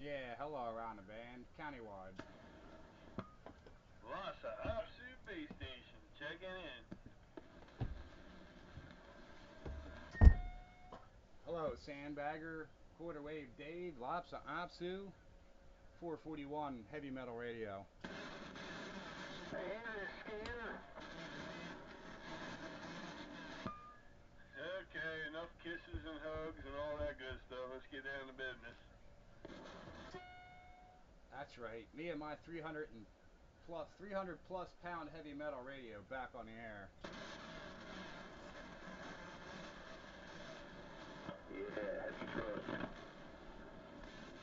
Yeah, hello around the band, countywide. Lhasa Apsu Base Station, checking in. Hello, Sandbagger, Quarter Wave Dave, Lopsa Apsu, 441 Heavy Metal Radio. Hey there, Skater. Okay, enough kisses and hugs and all that good stuff. Let's get down to business. That's right, me and my 300 plus pound heavy metal radio back on the air. Yeah, heavy truck.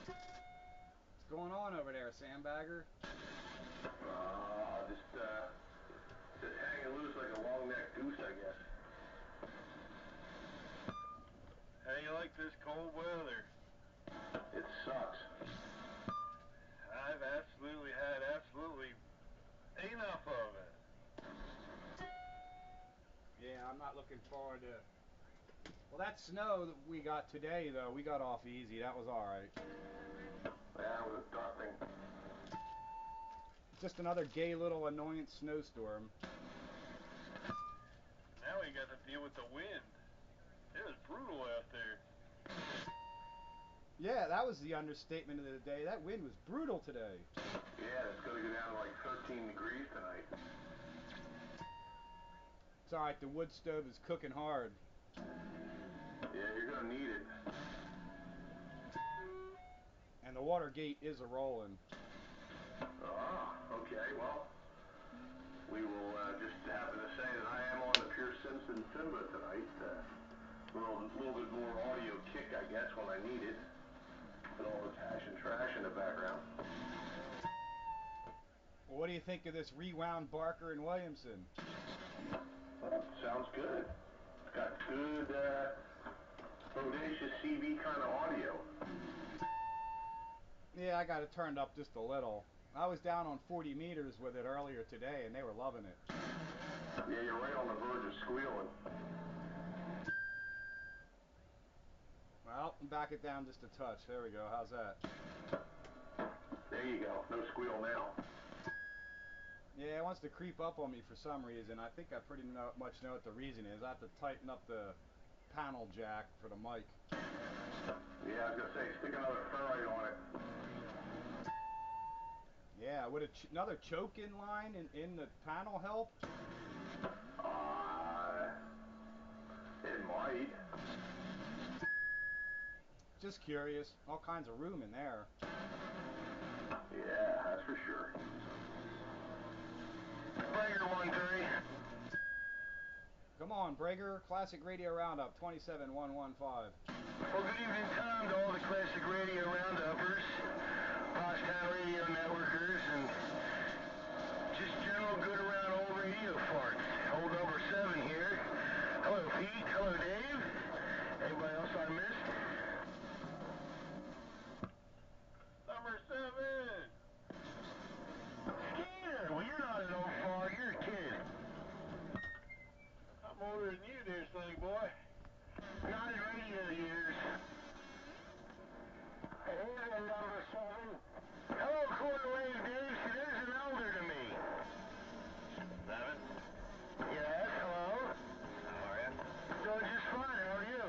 What's going on over there, Sandbagger? Just hanging loose like a long-necked goose, I guess. How you like this cold weather? It sucks. I've absolutely had enough of it. Yeah, I'm not looking forward to. Well, that snow that we got today, though, we got off easy. That was all right. Yeah, it was a dusting. Just another gay little annoyance snowstorm. Now we got to deal with the wind. It was brutal out there. Yeah, that was the understatement of the day. That wind was brutal today. Yeah, it's going to go down to like 13 degrees tonight. It's all right. The wood stove is cooking hard. Yeah, you're going to need it. And the water gate is a rolling. Ah, okay, well, we will just happen to say that I am on the Pure Simpson Simba tonight. A little bit more audio kick, I guess, when I need it. With all the tash and trash in the background. Well, what do you think of this rewound Barker and Williamson? Sounds good. It's got good, bodacious CV kind of audio. Yeah, I got it turned up just a little. I was down on 40 meters with it earlier today, and they were loving it. Yeah, you're right on the verge of squealing. Well, back it down just a touch. There we go. How's that? There you go. No squeal now. Yeah, it wants to creep up on me for some reason. I think I pretty much know what the reason is. I have to tighten up the panel jack for the mic. Yeah, I was going to say, stick another ferrite on it. Yeah, would another choke in line in the panel help? Uh, it might. Just curious. All kinds of room in there. Yeah, that's for sure. Breaker 1-3. Come on, Brager. Classic Radio Roundup 27115. Well, good evening, Tom, to all the Classic Radio Rounduppers, Postown Radio Networkers, and just general good around old radio farts. Old number 7 here. Hello, Pete. Hello, Dave. Anybody else I missed? Number 7. Skeeter. Well, you're not an old fart. You're a kid. I'm older than you, dear sonny boy. Not in radio years. Here's a number 7. Hello, Quarter Wave Dave. See, there's an elder to me. 7? Yes, hello? How are you? Doing just fine. How are you?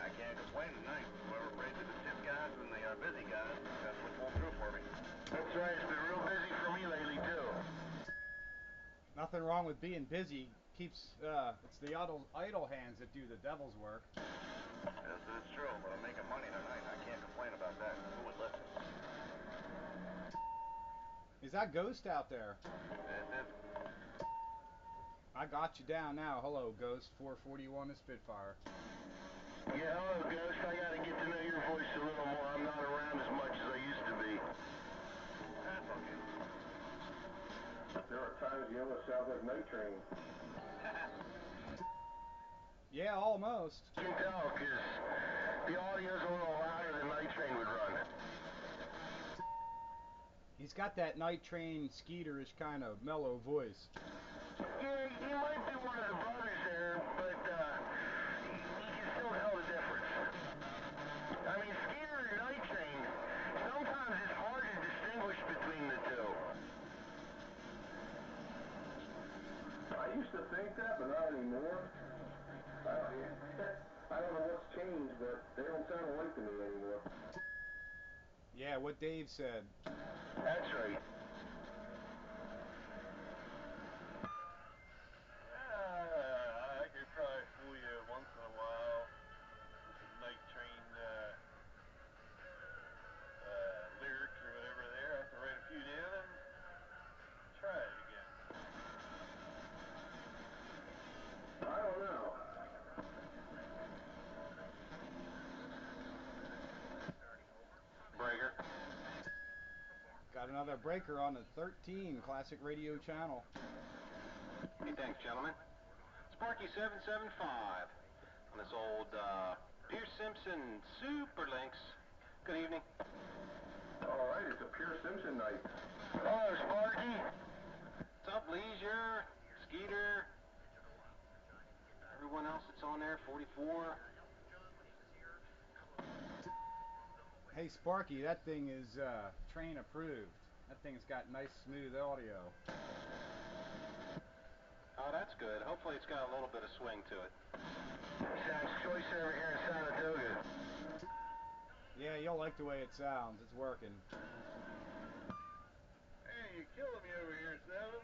I can't complain tonight. Whoever prayed to the ship gods and the busy gods got to pull through for me. That's right. It's been real busy for me lately, too. Nothing wrong with being busy. It's the idle hands that do the devil's work. Yes, it's true, but I'm making money tonight. I can't complain about that. Who would listen? Is that Ghost out there? Yes, I got you down now. Hello, Ghost 441 is Spitfire. Yeah, hello, Ghost. I gotta get to know your voice a little more. I'm not around as much as I used to be. That's okay. There are times you almost sound like Night Train. Yeah, almost. You can tell, because the audio's a little louder than Night Train would run. He's got that Night Train Skeeterish kind of mellow voice. Yeah, he might be one of the brothers there, but you can still tell the difference. I mean, Skeeter and Night Train, some think that, but not anymore. I don't know what's changed, but they don't sound alike to me anymore. Yeah, what Dave said. That's right. I could probably fool you once in a while with the night train lyrics or whatever there. I have to write a few down and try it again. I don't know. Breaker. Got another breaker on the 13 Classic Radio channel. Hey, thanks, gentlemen. Sparky 775 on this old Pierce Simpson Super Links. Good evening. All right, it's a Pierce Simpson night. Hello, Sparky. What's up, Leisure, Skeeter, everyone else that's on there, 44. Hey Sparky, that thing is train approved. That thing's got nice smooth audio. Oh, that's good. Hopefully it's got a little bit of swing to it. Sounds choice over here in Saratoga. Yeah, you'll like the way it sounds. It's working. Hey, you're killing me over here, Seven.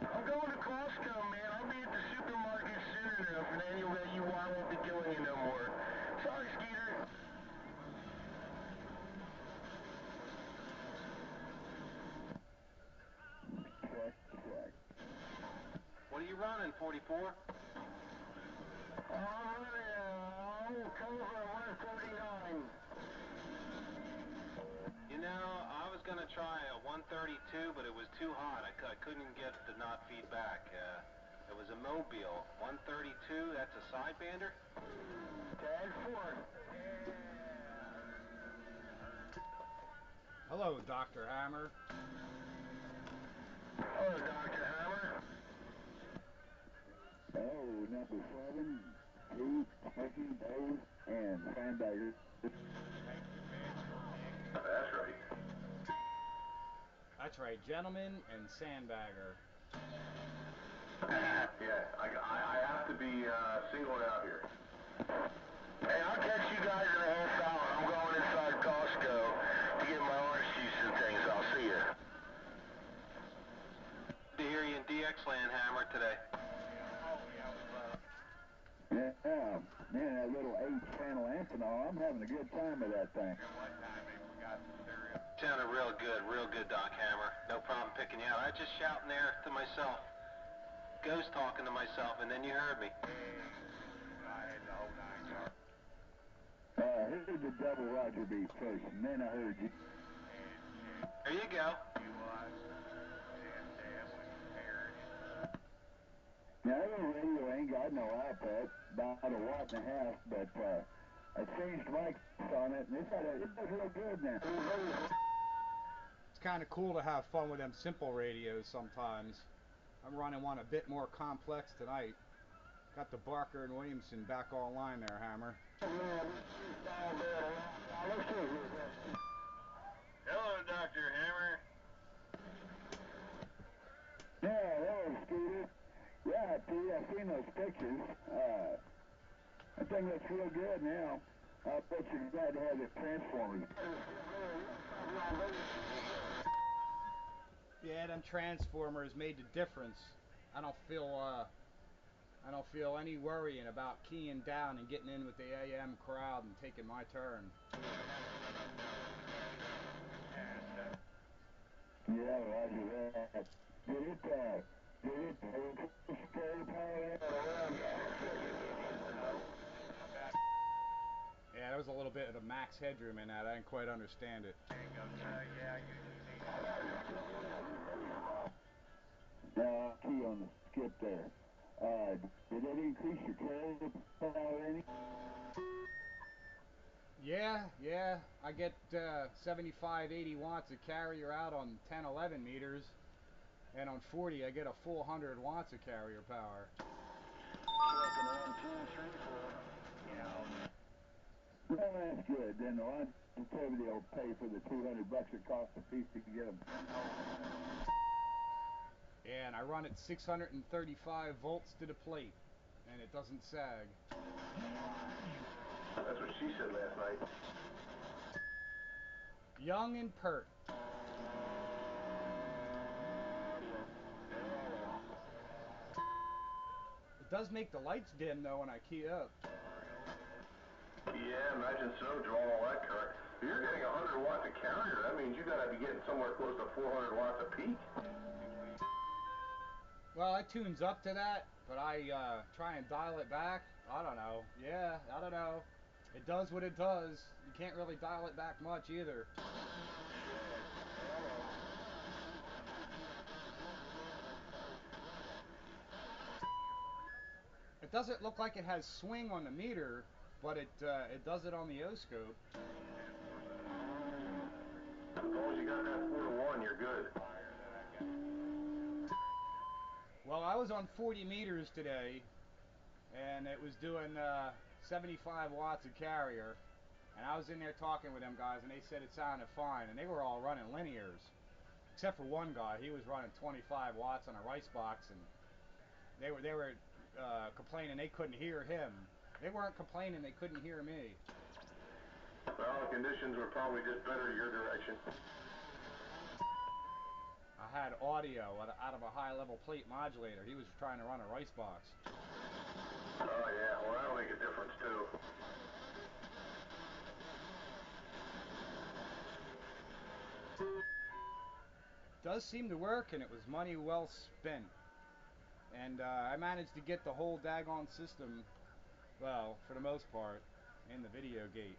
I'm going to Costco, man. I'll be at the supermarket soon enough, and then you I won't be killing you no more. Sorry, Skeeter. What are you running, 44? I'm running Cobra 139. You know, I was going to try a 132, but it was too hot. I couldn't get the not feedback. It was a Mobile. 132, that's a sidebander? 10-4. Hello, Dr. Hammer. Hello, Dr. Hammer. Oh, number 7, Pete, Sparky, Dave, and Sandbagger. That's right. That's right, Gentleman and Sandbagger. Yeah, I have to be singled out here. Hey, I'll catch you guys in a half hour. I'm going inside Costco to get my orange juice and things. I'll see you. To hear you in DX Land Hammer today. Yeah, man, that little 8-channel Amphenol, I'm having a good time with that thing. Sounded real good, Doc Hammer. No problem picking you out. I was just shouting there to myself. Ghost talking to myself, and then you heard me. I heard the double Roger beat first, and then I heard you. There you go. Now, that little radio ain't got no output, about 1.5 watts, but I changed mics on it, and it does real good now. It's kind of cool to have fun with them simple radios sometimes. I'm running one a bit more complex tonight. Got the Barker and Williamson back online there, Hammer. Hello, Dr. Hammer. Yeah, hello, Scooter. Yeah, Pete, I've seen those pictures. That thing looks real good now. I bet you're glad to have the transformers. Yeah, them transformers made the difference. I don't feel any worrying about keying down and getting in with the AM crowd and taking my turn. Yeah, Roger that. Did it Yeah, there was a little bit of the max headroom in that. I didn't quite understand it. Key on the skip there. Did it increase your carrier power any? Yeah. I get 75, 80 watts of carrier out on 10, 11 meters. And on 40, I get a full 100 watts of carrier power. Well, that's good. Then the longevity will pay for the $200 it costs a piece to get them. And I run at 635 volts to the plate, and it doesn't sag. That's what she said last night. Young and pert. It does make the lights dim though when I key up. Yeah, imagine so, drawing all that current. If you're getting 100 watts of carrier, that means you gotta be getting somewhere close to 400 watts of peak. Well, it tunes up to that, but I try and dial it back. I don't know. Yeah, I don't know. It does what it does. You can't really dial it back much either. It doesn't look like it has swing on the meter, but it does it on the O-scope. As long as you got that 4 to 1, you're good. Well, I was on 40 meters today, and it was doing 75 watts of carrier. And I was in there talking with them guys, and they said it sounded fine, and they were all running linears. Except for one guy, he was running 25 watts on a rice box, and they were complaining they couldn't hear him. They weren't complaining they couldn't hear me. Well, the conditions were probably just better your direction. I had audio out of a high-level plate modulator. He was trying to run a rice box. Oh yeah, well that'll make a difference too. It does seem to work, and it was money well spent. And I managed to get the whole daggone system, well, for the most part, in the video gate.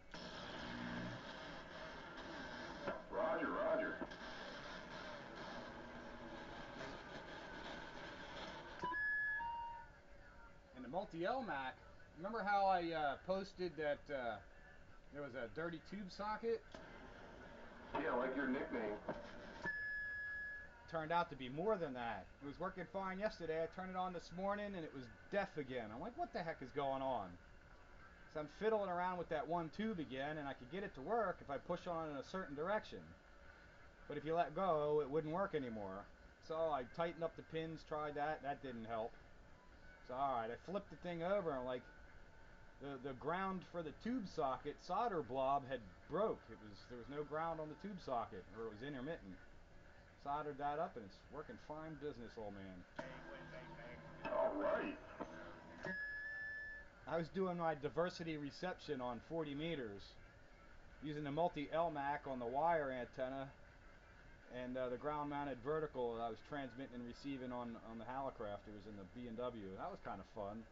Roger, roger. And the multi-LMAC, remember how I posted that there was a dirty tube socket? Yeah, like your nickname. Turned out to be more than that. It was working fine yesterday. I turned it on this morning and it was deaf again. I'm like, what the heck is going on? So I'm fiddling around with that one tube again, and I could get it to work if I push on in a certain direction. But if you let go, it wouldn't work anymore. So I tightened up the pins, tried that. That didn't help. So alright, I flipped the thing over, and like the ground for the tube socket solder blob had broke. There was no ground on the tube socket, or it was intermittent. Soldered that up, and it's working fine business, old man. All right. I was doing my diversity reception on 40 meters using the multi-LMAC on the wire antenna and the ground-mounted vertical I was transmitting and receiving on the Hallicrafters in the B&W. That was kind of fun.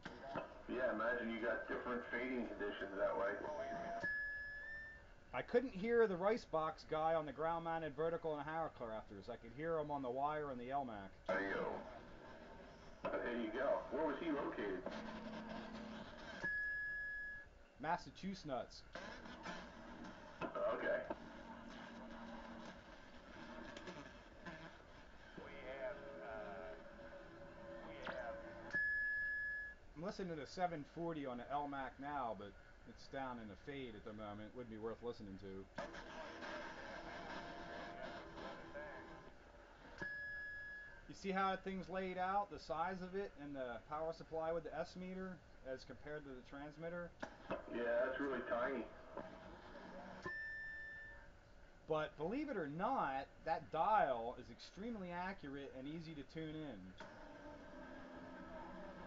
Yeah, imagine you got different fading conditions that way. I couldn't hear the rice box guy on the ground-mounted vertical and Hallicrafters. I could hear him on the wire and the LMAC. There you go. There you go. Where was he located? Massachusetts. Okay. I'm listening to the 740 on the LMAC now, but it's down in the fade at the moment. Wouldn't be worth listening to. You see how that thing's laid out, the size of it, and the power supply with the S meter as compared to the transmitter? Yeah, that's really tiny. But believe it or not, that dial is extremely accurate and easy to tune in.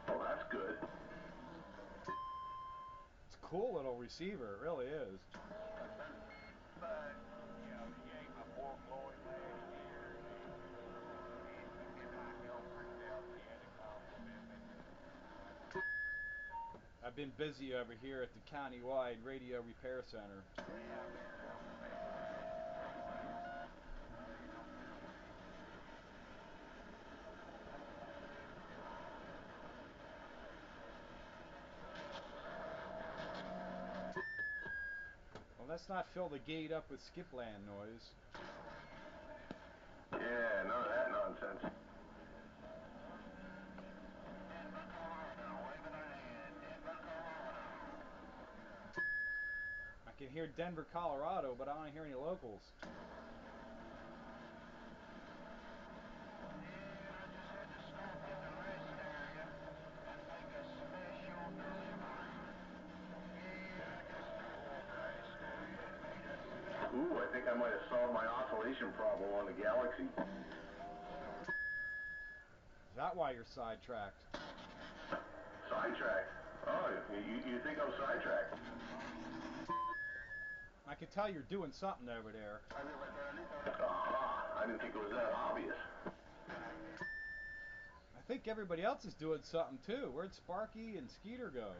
Oh, that's good. It's a cool little receiver, it really is. I've been busy over here at the county-wide radio repair center. Well, let's not fill the gate up with skipland noise. Yeah, none of that nonsense. I can hear Denver, Colorado, but I don't hear any locals. think I might have solved my oscillation problem on the Galaxy. Is that why you're sidetracked? Sidetracked? Oh, you think I'm sidetracked? I can tell you're doing something over there. I didn't think it was that obvious. I think everybody else is doing something too. Where'd Sparky and Skeeter go?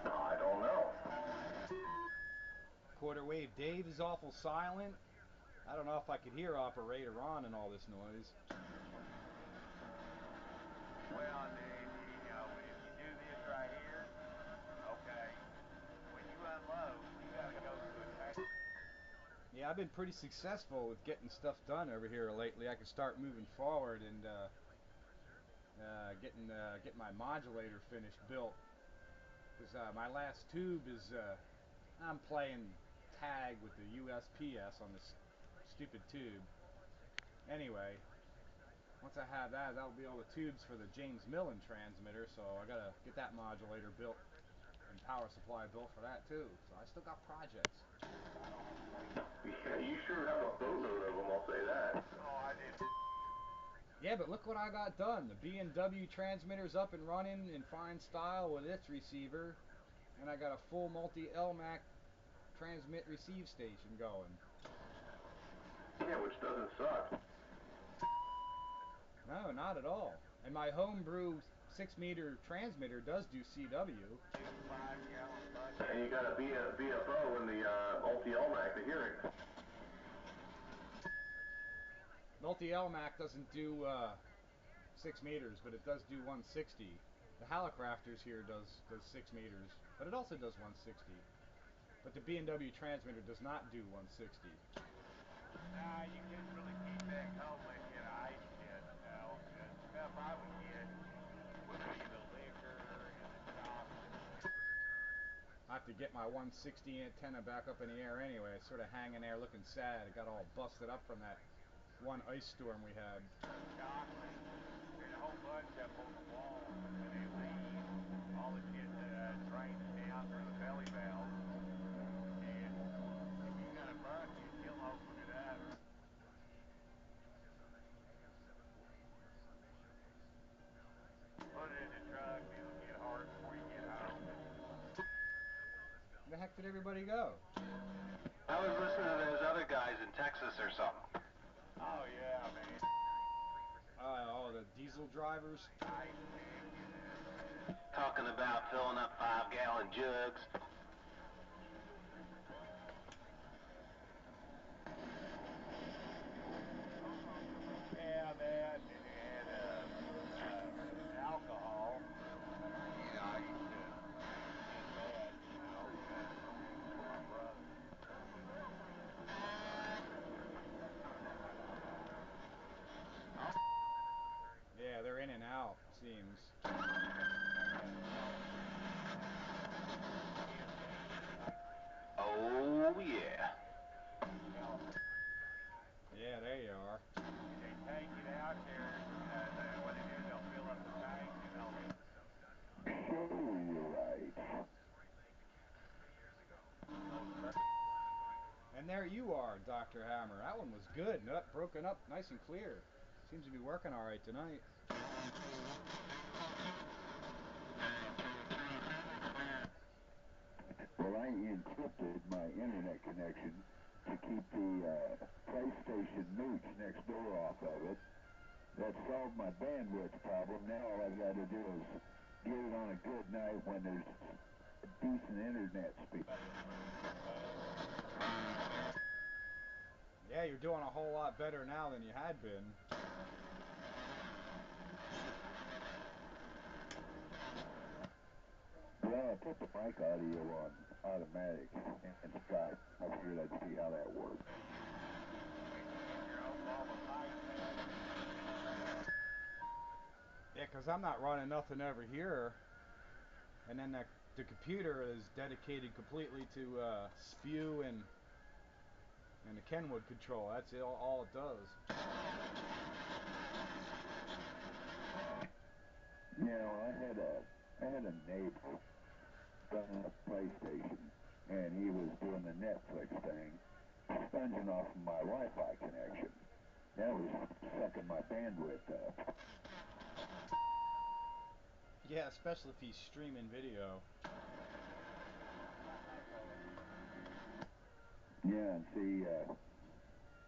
I don't know. Quarter wave Dave is awful silent. I don't know if I could hear Operator Ron in all this noise. Well, Dave, you know, if you do this right here, okay, when you unload, you gotta go to a tank. Yeah, I've been pretty successful with getting stuff done over here lately. I could start moving forward and getting my modulator finished built. Because my last tube is, I'm playing tag with the USPS on this stupid tube. Anyway, once I have that, that'll be all the tubes for the James Millen transmitter, so I gotta get that modulator built and power supply built for that too. So I still got projects. Yeah, you sure have a boatload of them, I'll say that. Oh, I did. Yeah, but look what I got done. The B&W transmitter's up and running in fine style with its receiver, and I got a full multi-LMAC transmit receive station going. Yeah, which doesn't suck. No, not at all. And my homebrew 6-meter transmitter does do CW. 5-gallon bucket. And you got a BFO in the multi-LMAC to hear it. Multi-LMAC doesn't do 6 meters, but it does do 160. The Hallicrafters here does 6 meters, but it also does 160. But the B&W transmitter does not do 160. Nah, you couldn't really keep that cold unless you had an ice kit. No, the stuff I would get would be the liquor and the chocolate. I have to get my 160 antenna back up in the air anyway. It's sort of hanging there looking sad. It got all busted up from that one ice storm we had. Chocolate. There's a whole bunch up on the wall. When they leave, all the shit drains down through the belly valve. And if you got a bug, you still open it up. Put it in the truck, and it'll get hard before you get home. Where the heck did everybody go? I was listening to those other guys in Texas or something. Oh, yeah, man. Oh, the diesel drivers? Talking about filling up 5-gallon jugs. Yeah, that, and they had alcohol. You know, I used to get that, you know, for my brother. Yeah, they're in and out, seems. Oh, yeah. Yeah, there you are. They take it out there, what they do, they'll fill up the tank, and they'll... Sure, you're right. And there you are, Dr. Hammer. That one was good. Broken up nice and clear. Seems to be working all right tonight. Well, I encrypted my internet connection to keep the PlayStation mooch next door off of it. That solved my bandwidth problem. Now all I've got to do is get it on a good night when there's decent internet speed. Yeah, you're doing a whole lot better now than you had been. Well, I put the mic audio on automatic and Skype. I figured I'd see how that worked. Yeah, because I'm not running nothing over here. And then the computer is dedicated completely to spew and the Kenwood control. That's all it does. You know, I had a neighbor running a PlayStation, and he was doing the Netflix thing, sponging off of my Wi-Fi connection. That was sucking my bandwidth up. Yeah, especially if he's streaming video. Yeah, and see,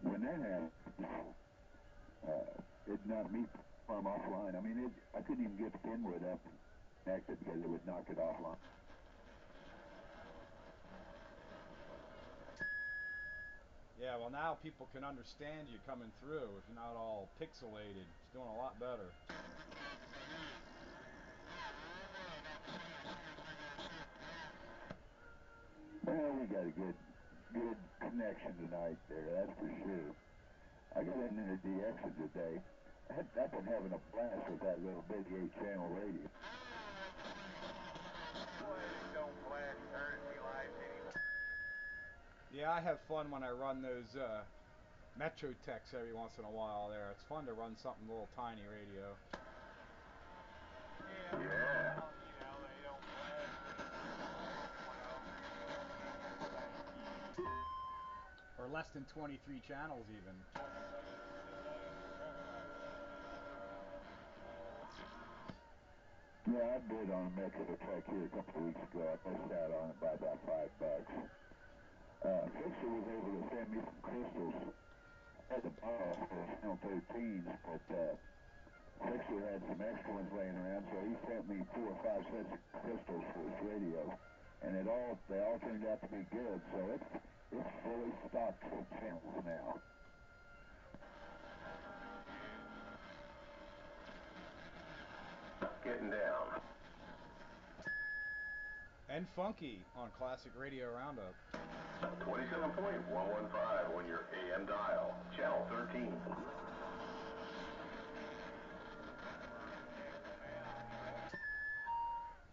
when that happens, it knocked me from offline. I mean, I couldn't even get the bandwidth up connected because it would knock it offline. Yeah, well now people can understand you coming through if you're not all pixelated. It's doing a lot better. Well, we got a good connection tonight there, that's for sure. I got into the DXs today. I've been having a blast with that little big 8-channel radio. Don't flash courtesy lights anymore. Yeah, I have fun when I run those Metro Techs every once in a while there. It's fun to run something a little tiny radio. Yeah. You know, they don't flash. Or less than 23 channels even. Yeah, I bid on a Metro Tech here a couple of weeks ago. I missed out on it by about $5. Fixer was able to send me some crystals. I had to borrow for Channel 13s, but Fixer had some extra ones laying around, so he sent me 4 or 5 sets of crystals for his radio, and they all turned out to be good. So it's fully stocked with channels now. Getting down. And funky on Classic Radio Roundup. 27.115 on your AM dial, channel 13.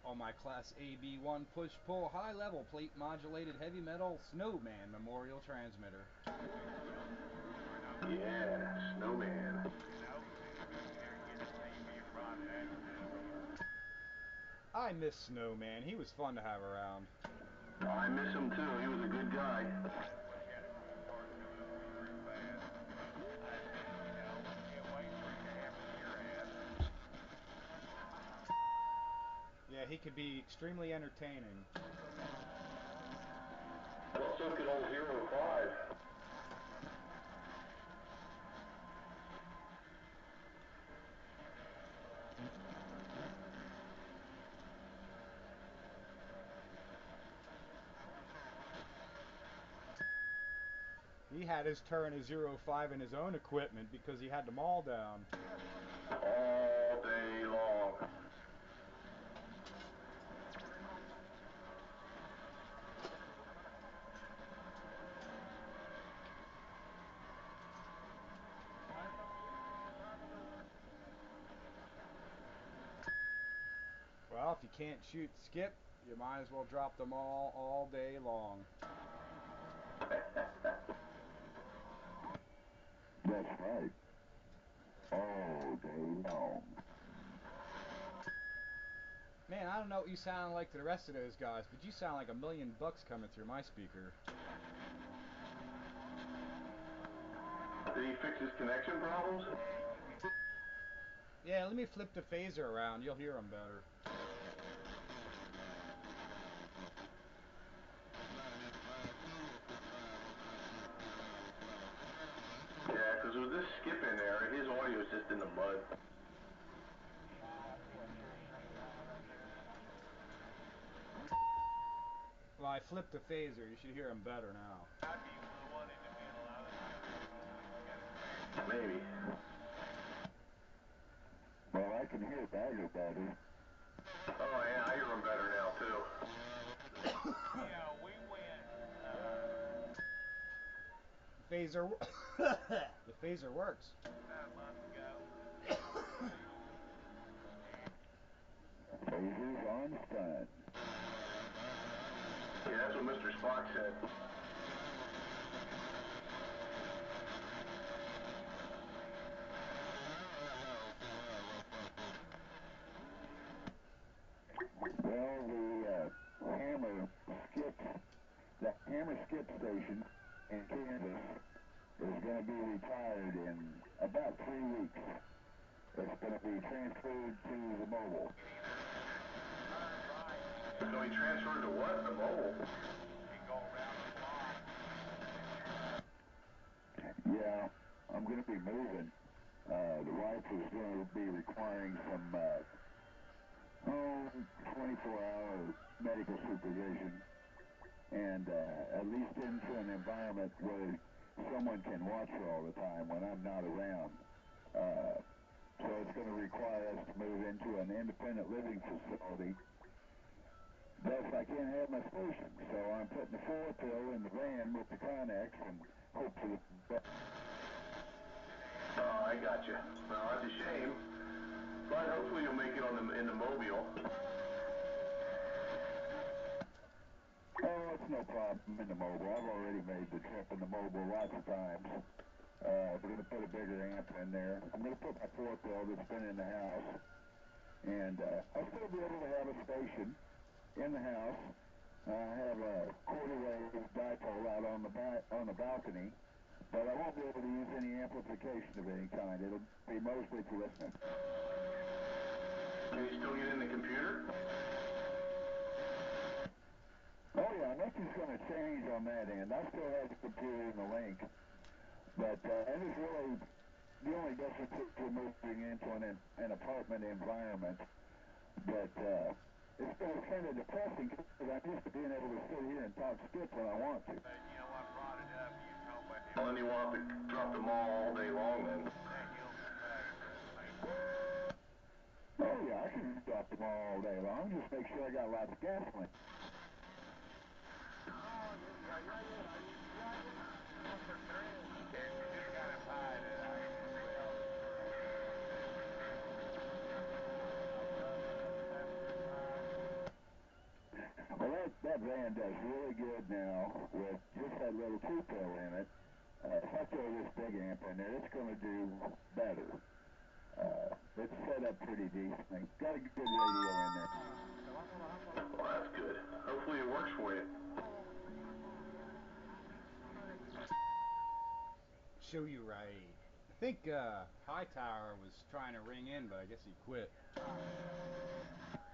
On my Class AB1 push-pull high-level plate modulated heavy metal Snowman Memorial Transmitter. Yeah, Snowman. I miss Snowman. He was fun to have around. I miss him too. He was a good guy. Yeah, he could be extremely entertaining. So could old 05. He had his turn as 05 in his own equipment because he had them all down. All day long. Well, if you can't shoot skip, you might as well drop them all day long. That's right. All day long. Man, I don't know what you sound like to the rest of those guys, but you sound like $1 million coming through my speaker. Did he fix his connection problems? Yeah, let me flip the phaser around. You'll hear them better. Yeah, because with this skip in there, his audio is just in the mud. Well, I flipped the phaser. You should hear them better now. Maybe. Well, I can hear Barker better. Oh yeah, I hear him better now too. Yeah, we went Phaser. The phaser works. about a month ago. Phaser's on stun. Yeah, that's what Mr. Spock said. Well, the Hammer skip station in Kansas is going to be retired in about 3 weeks. It's going to be transferred to the mobile. It's going to be transferred to what? The mobile? You go around the block. Yeah, I'm going to be moving. The wife is going to be requiring some 24-hour medical supervision, and at least into an environment where someone can watch her all the time when I'm not around. So it's going to require us to move into an independent living facility. Thus, I can't have my station, so I'm putting the 4-pill in the van with the Connex and hope for the best. Oh, I got you. Well, that's a shame. But hopefully you'll make it in the mobile. Oh, it's no problem in the mobile. I've already made the trip in the mobile lots of times. We're going to put a bigger amp in there. I'm going to put my 4-pill that's been in the house. And I'll still be able to have a station in the house. I have a quarter-wave dipole out on the balcony. But I won't be able to use any amplification of any kind. It'll be mostly for listening. Can you still get in the computer? Oh yeah, nothing's going to change on that end. I still have the computer in the link. But that is really the only difference to moving into an apartment environment. But it's been kind of depressing because I'm used to being able to sit here and talk skip when I want to. You know what brought it up? You told me Well, then you won't have to drop them all day long then. that he'll come back. Oh yeah, I can drop them all day long. Just make sure I got lots of gasoline. Well, that van does really good now with just that little 2-pill in it. If I throw this big amp in there, it's going to do better. It's set up pretty decently. Got a good radio in there. Well, that's good. Hopefully it works for you. Show you right. I think Hightower was trying to ring in, but I guess he quit.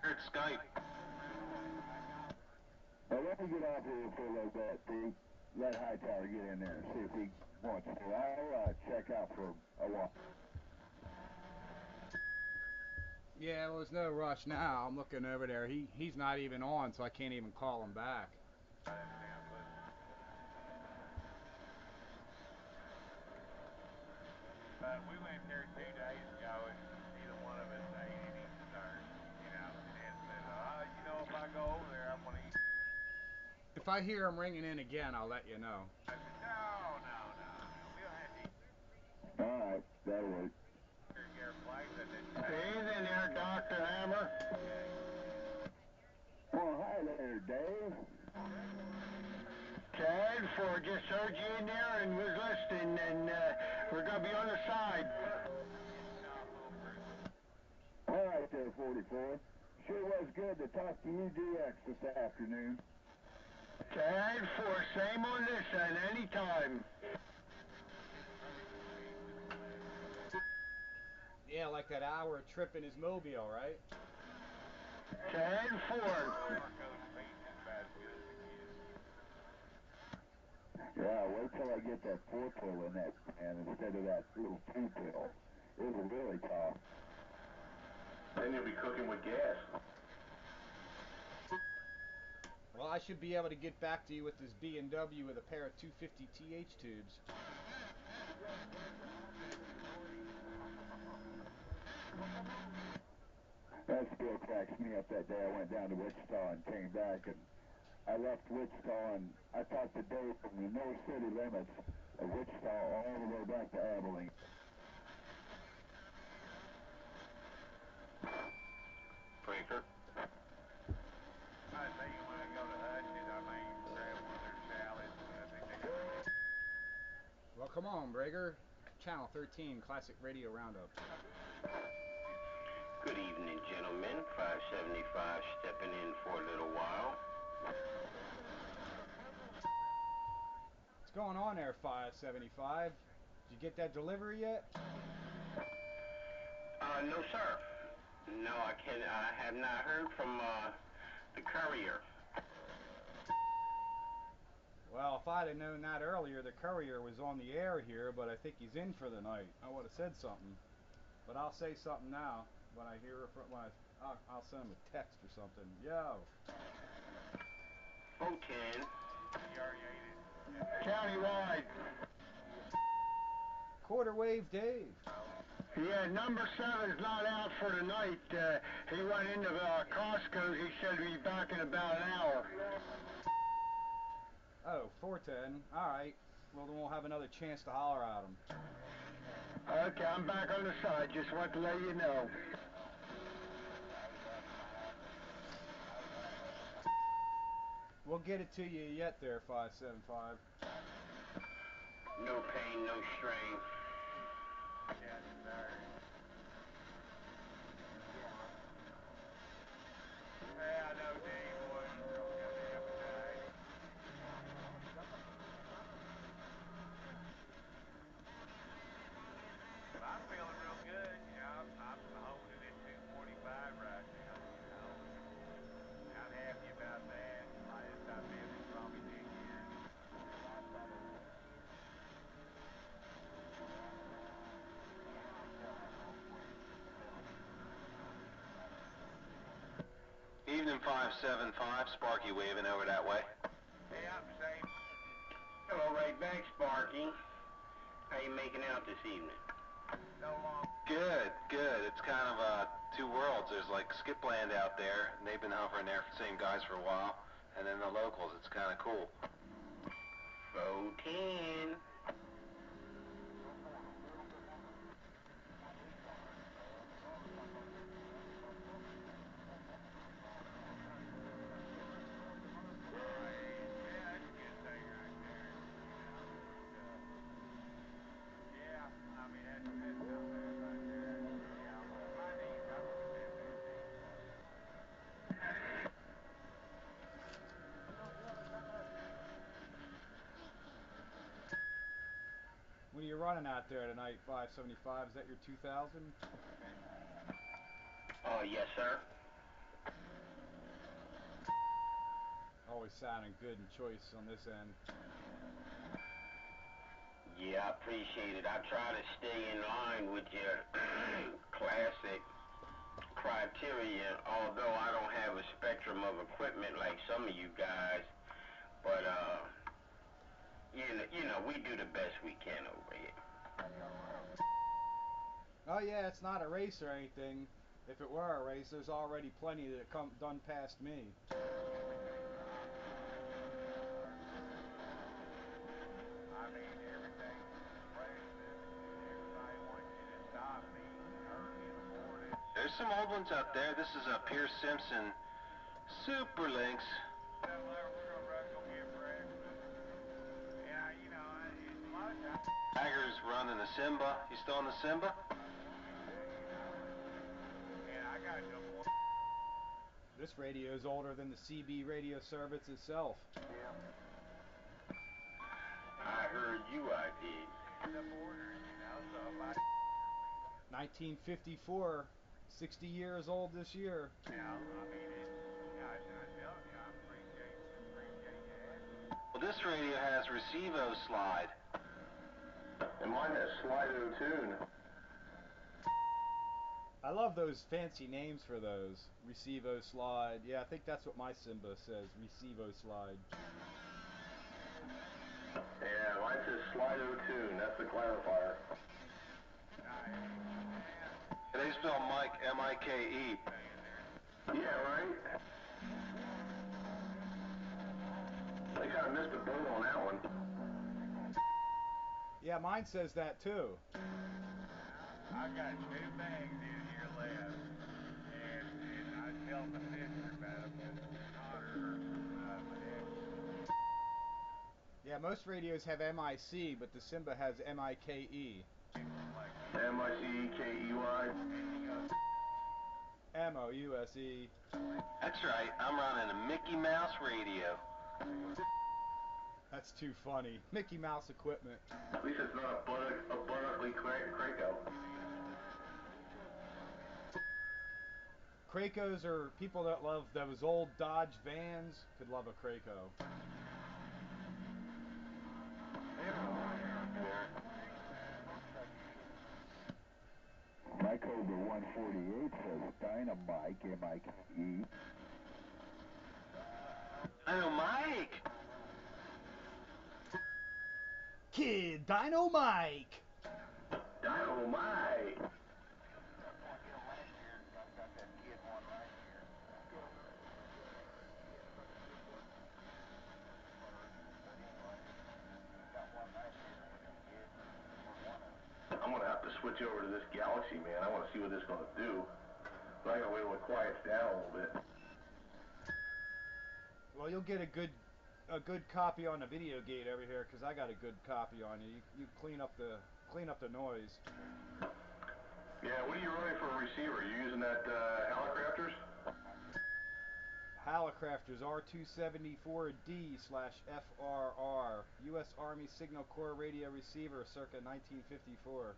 Here at Skype. Well, let me get off here for a little bit. Let Hightower get in there and see if he wants to. I'll check out for a while. Yeah, well, there's no rush now. I'm looking over there. He's not even on, so I can't even call him back. But we went there 2 days ago, and neither one of us ate any dessert. You know, and said, you know, if I go over there, I'm going to eat. If I hear him ringing in again, I'll let you know. I said, no. We'll have to eat All right, that'll work. your place. I said, He's in there, Dr. Hammer. Well, hi there, Dave. Ted, for just heard you in there and was listening, and we're going to be on the side. All right there, 44. Sure was good to talk to you DX this afternoon. Ted, for same on this end, anytime. Yeah, like that hour trip in his mobile, right? Ted, for. Marco's pizza is about as good as it gets. Yeah, wait till I get that 4-pill in that pan instead of that little 2-pill. It'll really talk. Then you'll be cooking with gas. Well, I should be able to get back to you with this B&W with a pair of 250 TH tubes. That still cracks me up that day I went down to Wichita and came back, and I left Wichita and I talked to Dave from the north city limits of Wichita all the way back to Abilene. Breaker. I say when I go to Hutch's, I may grab one of their salads. I think they got. Well, come on, Brager. Channel 13 Classic Radio Roundup. Good evening, gentlemen. 575 stepping in for a little while. going on there, 575? Did you get that delivery yet? No, sir. No, I have not heard from the courier. Well, if I'd have known that earlier, the courier was on the air here, but I think he's in for the night. I would have said something, but I'll say something now when I hear from I'll send him a text or something. Yo. 010. Countywide. Quarter wave Dave. Yeah, number 7's not out for tonight. He went into Costco's. He said he'd be back in about an hour. Oh, 410. All right. Well, then we'll have another chance to holler at him. Okay, I'm back on the side. Just want to let you know. We'll get it to you yet there, 575. No pain, no strain. Yes, sir. Yeah, I know Dave was real good appetite. But I'm feeling real good. You know, I'm holding at 245 right now, you know. I'm happy about that. Lightest I've been in probably 10 years. Evening 575, Sparky waving over that way. Yeah, same. Hello, right back, Sparky. How you making out this evening? No long. Good, good. It's kind of two worlds. There's like skipland out there, and they've been hovering there, same guys for a while. And then the locals, it's kind of cool. 010. What are you running out there tonight, 575? Is that your 2000? Yes, sir. Always sounding good and choice on this end. Yeah, I appreciate it. I try to stay in line with your classic criteria, although I don't have a spectrum of equipment like some of you guys. But, you know, we do the best we can over here. Oh yeah, it's not a race or anything. If it were a race, there's already plenty that have done past me. I mean, everything's racing. Everybody wants you to stop me early in the morning. There's some old ones out there. This is a Pierce Simpson Super Lynx. We're gonna run, go get breakfast. And you know, it's a lot of times. Tiger's running the Simba. You still on the Simba? And I got no more. This radio is older than the CB radio service itself. I heard you, I did. The border, you know, so like. 1954, 60 years old this year. Yeah, I mean, I tell you, I appreciate that. Well, this radio has Receivo slide. And mine has Slido tune. I love those fancy names for those. Receivo slide. Yeah, I think that's what my Simba says. Receivo slide. Yeah, mine says Slido tune. That's the clarifier. They spell Mike, M-I-K-E. Yeah, right? They kind of missed a boat on that one. Yeah, mine says that too. I got 2 bags in here left, and I was telling my sister about them because Connor my nephew. Yeah, most radios have MIC, but the Simba has MIKE. M-I-C-E-K-E-Y. MOUSE. That's right, I'm running a Mickey Mouse radio. That's too funny. Mickey Mouse equipment. At least it's not a ugly Krakow. Kracos are people that love those old Dodge vans could love a Krakow. My Cobra 148 says Dynamike, M-I-K-E. Mike! Kid Dynamike! Dynamite! I'm gonna have to switch over to this Galaxy, man. I want to see what this is gonna do. But I gotta wait till it quiets down a little bit. Well, you'll get a good copy on the video gate over here because I got a good copy on you. You clean up the noise. Yeah, what are you running for a receiver? You using that Hallicrafters? Hallicrafters R-274D/FRR, U.S. Army Signal Corps radio receiver, circa 1954.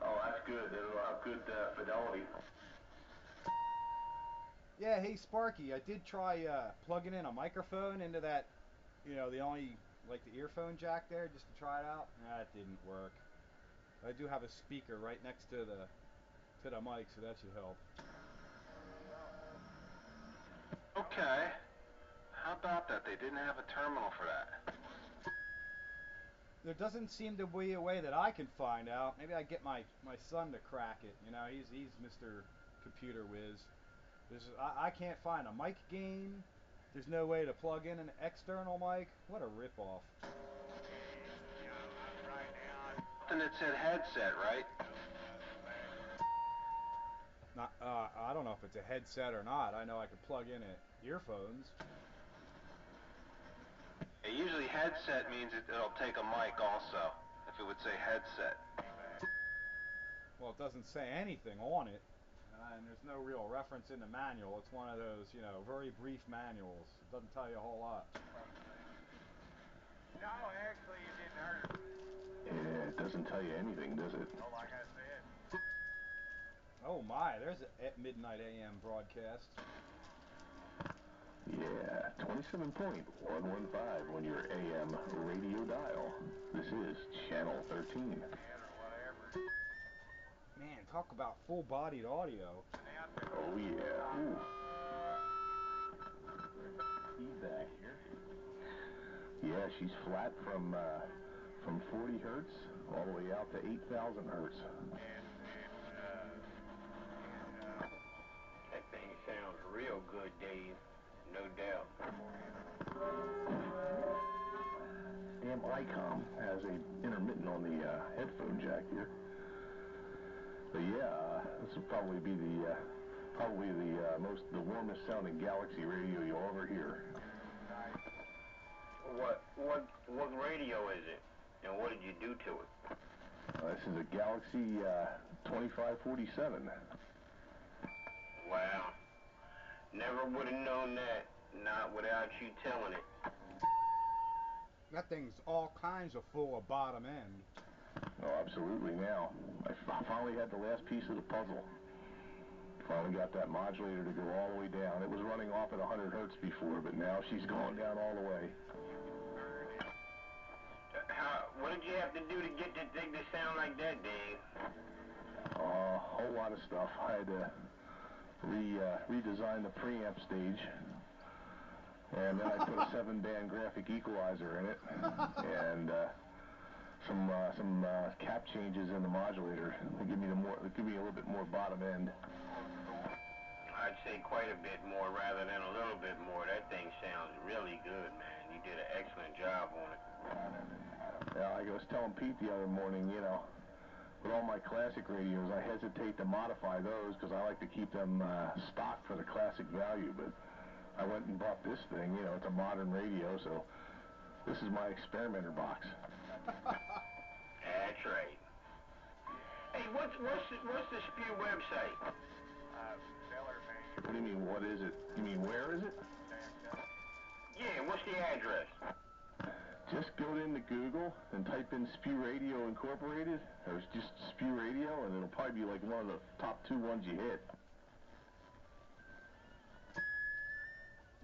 Oh, that's good. It'll have good fidelity. Yeah, hey Sparky, I did try plugging in a microphone into that, the only, like the earphone jack there, just to try it out. That didn't work. I do have a speaker right next to the mic, so that should help. Okay. How about that? They didn't have a terminal for that. There doesn't seem to be a way that I can find out. Maybe I get my son to crack it. He's Mr. Computer Whiz. I can't find a mic gain. There's no way to plug in an external mic. What a ripoff. And it said headset, right? I don't know if it's a headset or not. I know I could plug in earphones. Usually headset means it'll take a mic also, if it would say headset. Well, it doesn't say anything on it. And there's no real reference in the manual. It's one of those, very brief manuals. It doesn't tell you a whole lot. No, actually, it didn't hurt. Yeah, it doesn't tell you anything, does it? Oh, like I said. Oh my, there's a midnight AM broadcast. Yeah, 27.115 on your AM radio dial. This is Channel 13. Man, talk about full-bodied audio. Oh yeah. Ooh. Feedback here. Yeah, she's flat from 40 hertz all the way out to 8,000 hertz. That thing sounds real good, Dave. No doubt. Damn ICOM has a intermittent on the headphone jack here. But yeah, this will probably be the warmest sounding Galaxy radio you'll ever hear. What radio is it? And what did you do to it? This is a Galaxy 2547. Wow. Never would have known that, not without you telling it. That thing's all kinds of full of bottom end. Oh, absolutely now. I finally had the last piece of the puzzle. Finally got that modulator to go all the way down. It was running off at 100 hertz before, but now she's going down all the way. What did you have to do to get the thing to sound like that, Dave? A whole lot of stuff. I had to redesign the preamp stage, and then I put a 7-band graphic equalizer in it, and some cap changes in the modulator. They give me a little bit more bottom end. I'd say quite a bit more rather than a little bit more. That thing sounds really good, man. You did an excellent job on it. Yeah, I was telling Pete the other morning, with all my classic radios, I hesitate to modify those because I like to keep them stock for the classic value, but I went and bought this thing. It's a modern radio, so this is my experimenter box. That's right. Hey, what's the SPEW website? What do you mean, what is it? You mean, where is it? Yeah, what's the address? Just go into Google and type in Spew Radio Incorporated, or just Spew Radio, and it'll probably be like one of the top 2 ones you hit.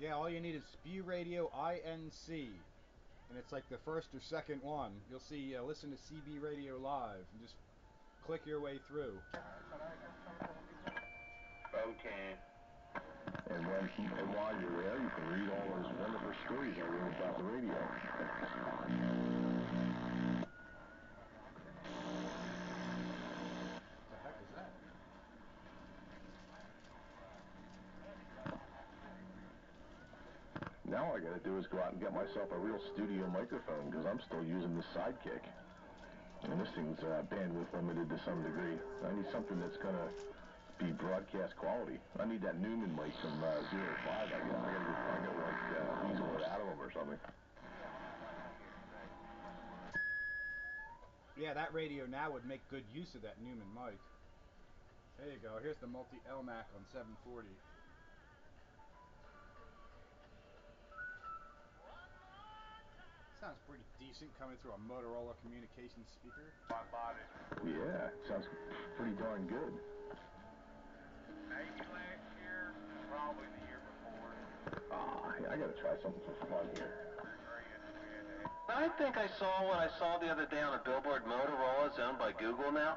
Yeah, all you need is Spew Radio INC, and it's like the first or second one. You'll see listen to CB Radio Live, and just click your way through. Okay. And while you're there, you can read all those wonderful stories I wrote about the radio. What the heck is that? Now all I gotta do is go out and get myself a real studio microphone, because I'm still using this Sidekick. And this thing's bandwidth limited to some degree. I need something that's gonna be broadcast quality. I need that Newman mic from 05. I gotta go find it like weasel it out of them or something. Yeah, that radio now would make good use of that Newman mic. There you go. Here's the multi-LMAC on 740. Sounds pretty decent coming through a Motorola communications speaker. I bought it Yeah, sounds pretty darn good. maybe last year, probably the year before. I gotta try something for fun here. I think I saw what I saw the other day on a billboard. Motorola's owned by Google now.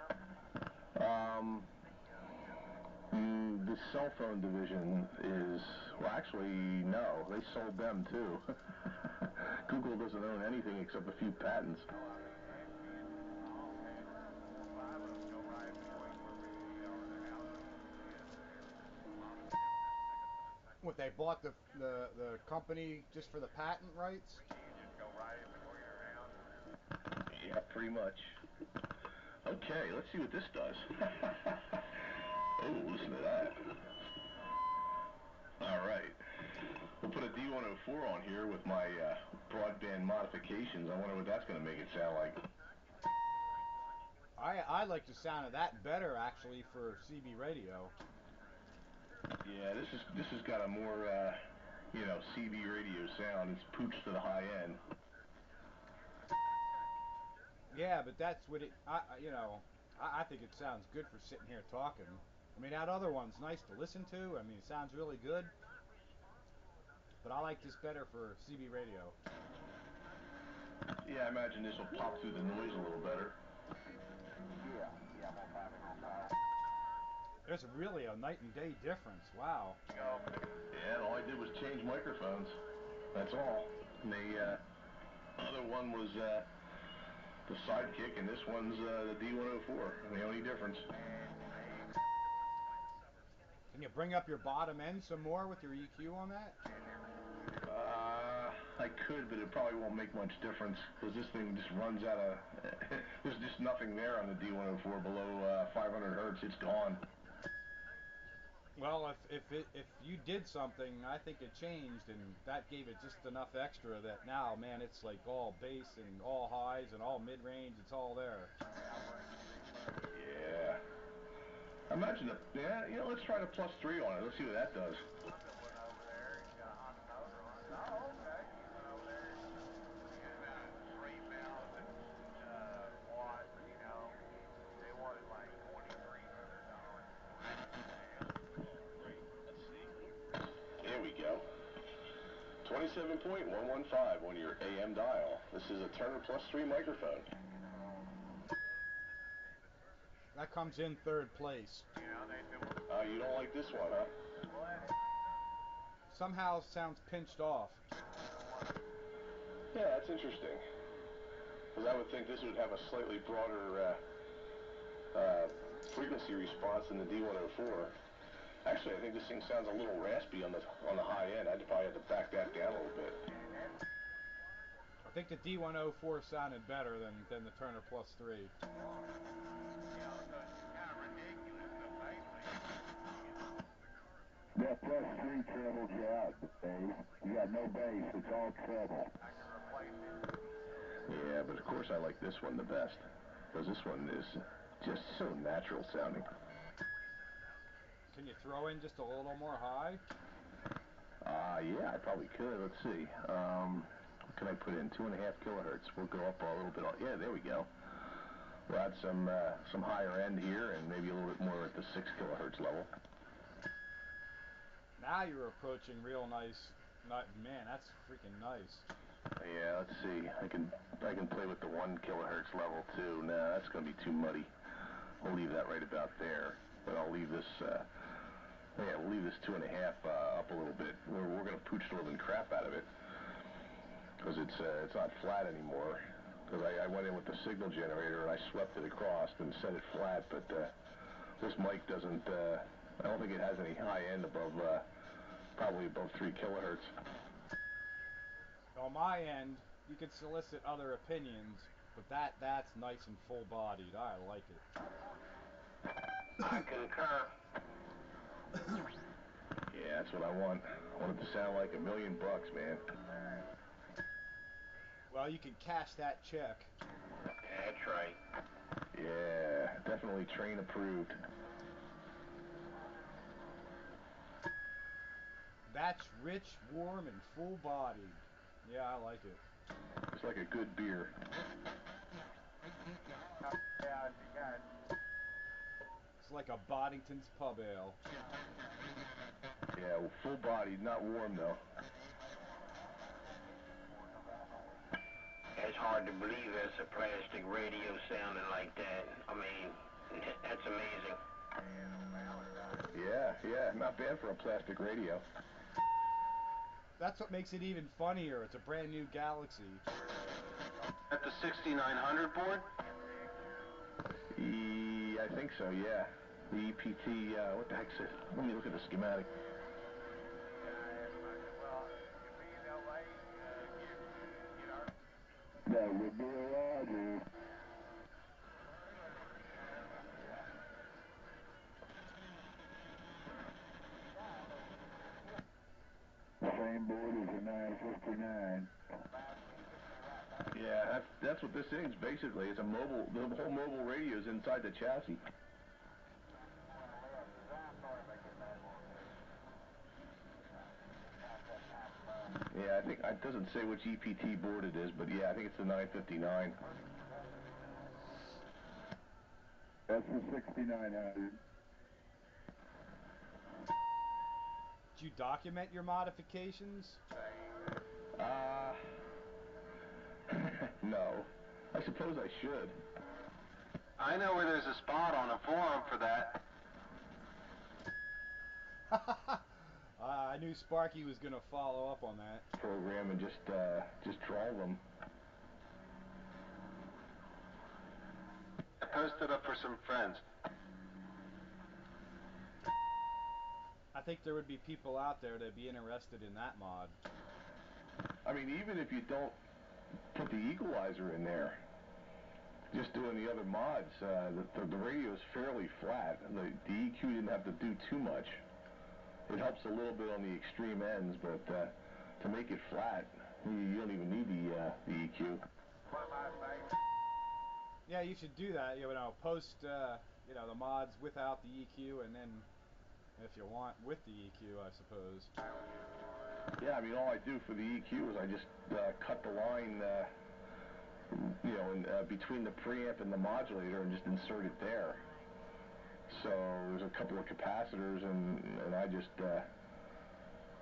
The cell phone division is, well, actually, no, they sold them too. Google doesn't own anything except a few patents. What, they bought the company just for the patent rights? Yeah, pretty much. Okay, let's see what this does. Oh, listen to that. All right. We'll put a D104 on here with my broadband modifications. I wonder what that's going to make it sound like. I like the sound of that better, actually, for CB radio. Yeah, this has got a more, CB radio sound. It's poops to the high end. Yeah, but that's what it, I think it sounds good for sitting here talking. I mean, that other one's nice to listen to. I mean, it sounds really good. But I like this better for CB radio. Yeah, I imagine this will pop through the noise a little better. There's really a night and day difference. Wow. Yeah, all I did was change microphones. That's all. And the other one was the Sidekick, and this one's the D104. The only difference. Can you bring up your bottom end some more with your EQ on that? I could, but it probably won't make much difference, because this thing just runs out of... There's just nothing there on the D104 below 500 hertz. It's gone. Well, if you did something, I think it changed, and that gave it just enough extra that now, man, it's like all bass and all highs and all mid-range. It's all there. Yeah. Imagine let's try the +3 on it. Let's see what that does. There we go. 27.115 on your AM dial. This is a Turner +3 microphone. That comes in third place. You don't like this one, huh? Somehow sounds pinched off. Yeah, that's interesting. Because I would think this would have a slightly broader frequency response than the D104. Actually, I think this thing sounds a little raspy on the high end. I'd probably have to back that down a little bit. I think the D104 sounded better than the Turner +3. That +3 trebled you out, Dave. You got no bass, it's all treble. Yeah, but of course I like this one the best. Because this one is just so natural sounding. Can you throw in just a little more high? Yeah, I probably could. Let's see. What can I put in? 2.5 kilohertz. We'll go up a little bit. Yeah, there we go. We'll add some higher end here and maybe a little bit more at the 6 kilohertz level. Now you're approaching real nice. Man, that's freaking nice. Yeah, let's see. I can play with the 1 kilohertz level too. Nah, that's going to be too muddy. We'll leave that right about there. But I'll leave this. Yeah, we'll leave this 2.5 up a little bit. We're going to pooch the living crap out of it because it's not flat anymore. Because I went in with the signal generator and I swept it across and set it flat. But this mic doesn't. I don't think it has any high end above. Probably above 3 kilohertz. On my end, you could solicit other opinions, but that's nice and full bodied. I like it. I concur. Yeah, that's what I want. I want it to sound like $1 million, man. Well, you can cash that check. That's right. Yeah, definitely train approved. That's rich, warm, and full bodied. Yeah, I like it. It's like a good beer. It's like a Boddington's Pub Ale. Yeah, well, full bodied, not warm though. It's hard to believe there's a plastic radio sounding like that. I mean, that's amazing. Yeah, not bad for a plastic radio. That's what makes it even funnier. It's a brand new Galaxy. At the 6900 board? I think so, yeah. The EPT, what the heck's it? Let me look at the schematic. That would be Roger. Same board as the 959. Yeah, that's what this is basically. It's a mobile. The whole mobile radio is inside the chassis. Yeah, I think it doesn't say which EPT board it is, but yeah, I think it's the 959. That's the 6900. Did you document your modifications? No. I suppose I should. I know where there's a spot on a forum for that. I knew Sparky was going to follow up on that. Program and just draw them. I posted up for some friends. I think there would be people out there that'd be interested in that mod. I mean, even if you don't put the equalizer in there, just doing the other mods, the radio is fairly flat. The EQ didn't have to do too much. It helps a little bit on the extreme ends, but to make it flat, you don't even need the EQ. Yeah, you should do that. You know, post the mods without the EQ, and then if you want with the EQ, I suppose. Yeah, I mean, all I do for the EQ is I just cut the line, between the preamp and the modulator, and just insert it there. So there's a couple of capacitors, and I just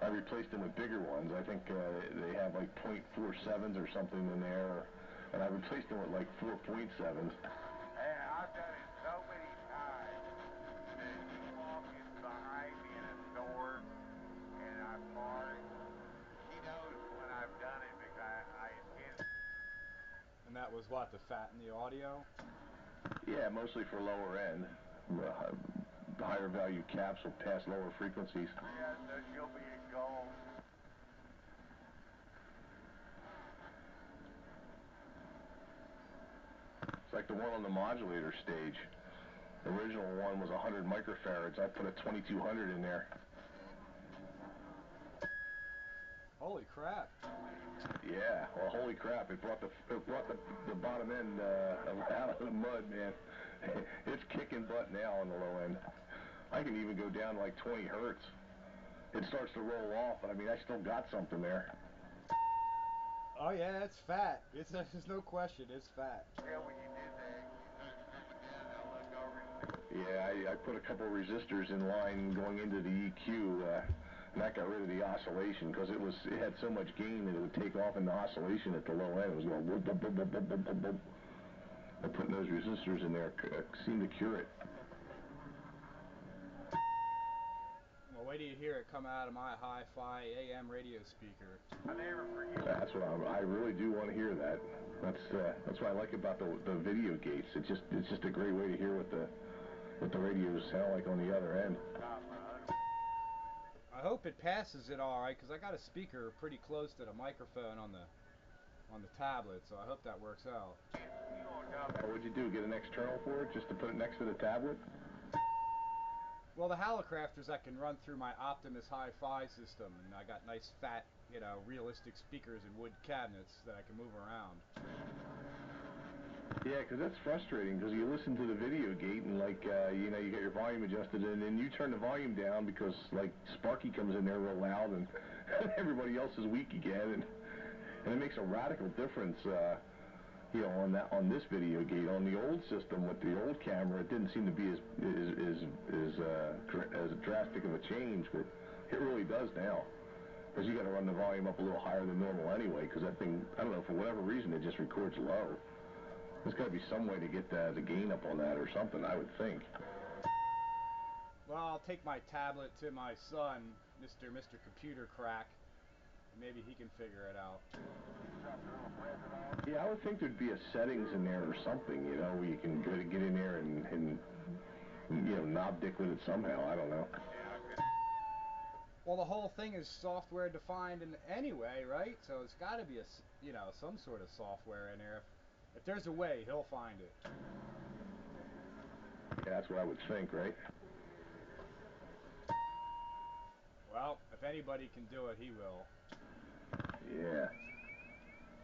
I replaced them with bigger ones. I think they have like .47s or something in there, and I replaced them with like 4.7s. Hey, I've done it so many times that you walk in behind me in a store and I park. He knows when I've done it because I intend. And that was what, to fatten the audio? Yeah, mostly for lower end. The higher value caps will pass lower frequencies. Yeah, so you'll be a gold. It's like the one on the modulator stage. The original one was 100 microfarads. I put a 2200 in there. Holy crap. Yeah, well, holy crap! It brought the bottom end out of the mud, man. It's kicking butt now on the low end. I can even go down to like 20 hertz. It starts to roll off, but I mean, I still got something there. Oh yeah, it's fat. There's no question, it's fat. Yeah, when you did that, you down and I looked over and Yeah, I put a couple of resistors in line going into the EQ, and that got rid of the oscillation because it had so much gain that it would take off in the oscillation at the low end. It was going whoop, whoop, whoop, whoop, whoop, whoop, whoop, whoop. And putting those resistors in there seemed to cure it. Well, wait till you hear it come out of my hi-fi AM radio speaker. I never forget. That's what I really do want to hear that. That's what I like about the video gates. It's just a great way to hear what the radios sound like on the other end. I hope it passes it all right, because I got a speaker pretty close to the microphone on the tablet, so I hope that works out. What would you do? Get an external for it just to put it next to the tablet? Well, the Hallicrafters I can run through my Optimus hi-fi system, and I got nice fat, you know, realistic speakers and wood cabinets that I can move around. Yeah, because that's frustrating, because you listen to the video gate and, like, you know, you get your volume adjusted, and then you turn the volume down because, like, Sparky comes in there real loud, and everybody else is weak again, and it makes a radical difference, you know, on this video gate. On the old system with the old camera, it didn't seem to be as drastic of a change, but it really does now. Because you got to run the volume up a little higher than normal anyway, because that thing, I don't know, for whatever reason, it just records low. There's got to be some way to get the gain up on that or something, I would think. Well, I'll take my tablet to my son, Mr. Computer Crack, and maybe he can figure it out. Yeah, I would think there'd be a settings in there or something, you know, where you can get in there and you know, knob dick with it somehow. I don't know. Well, the whole thing is software defined in anyway, right? So it's got to be you know, some sort of software in there. If there's a way, he'll find it. Yeah, that's what I would think, right? Well, if anybody can do it, he will. Yeah.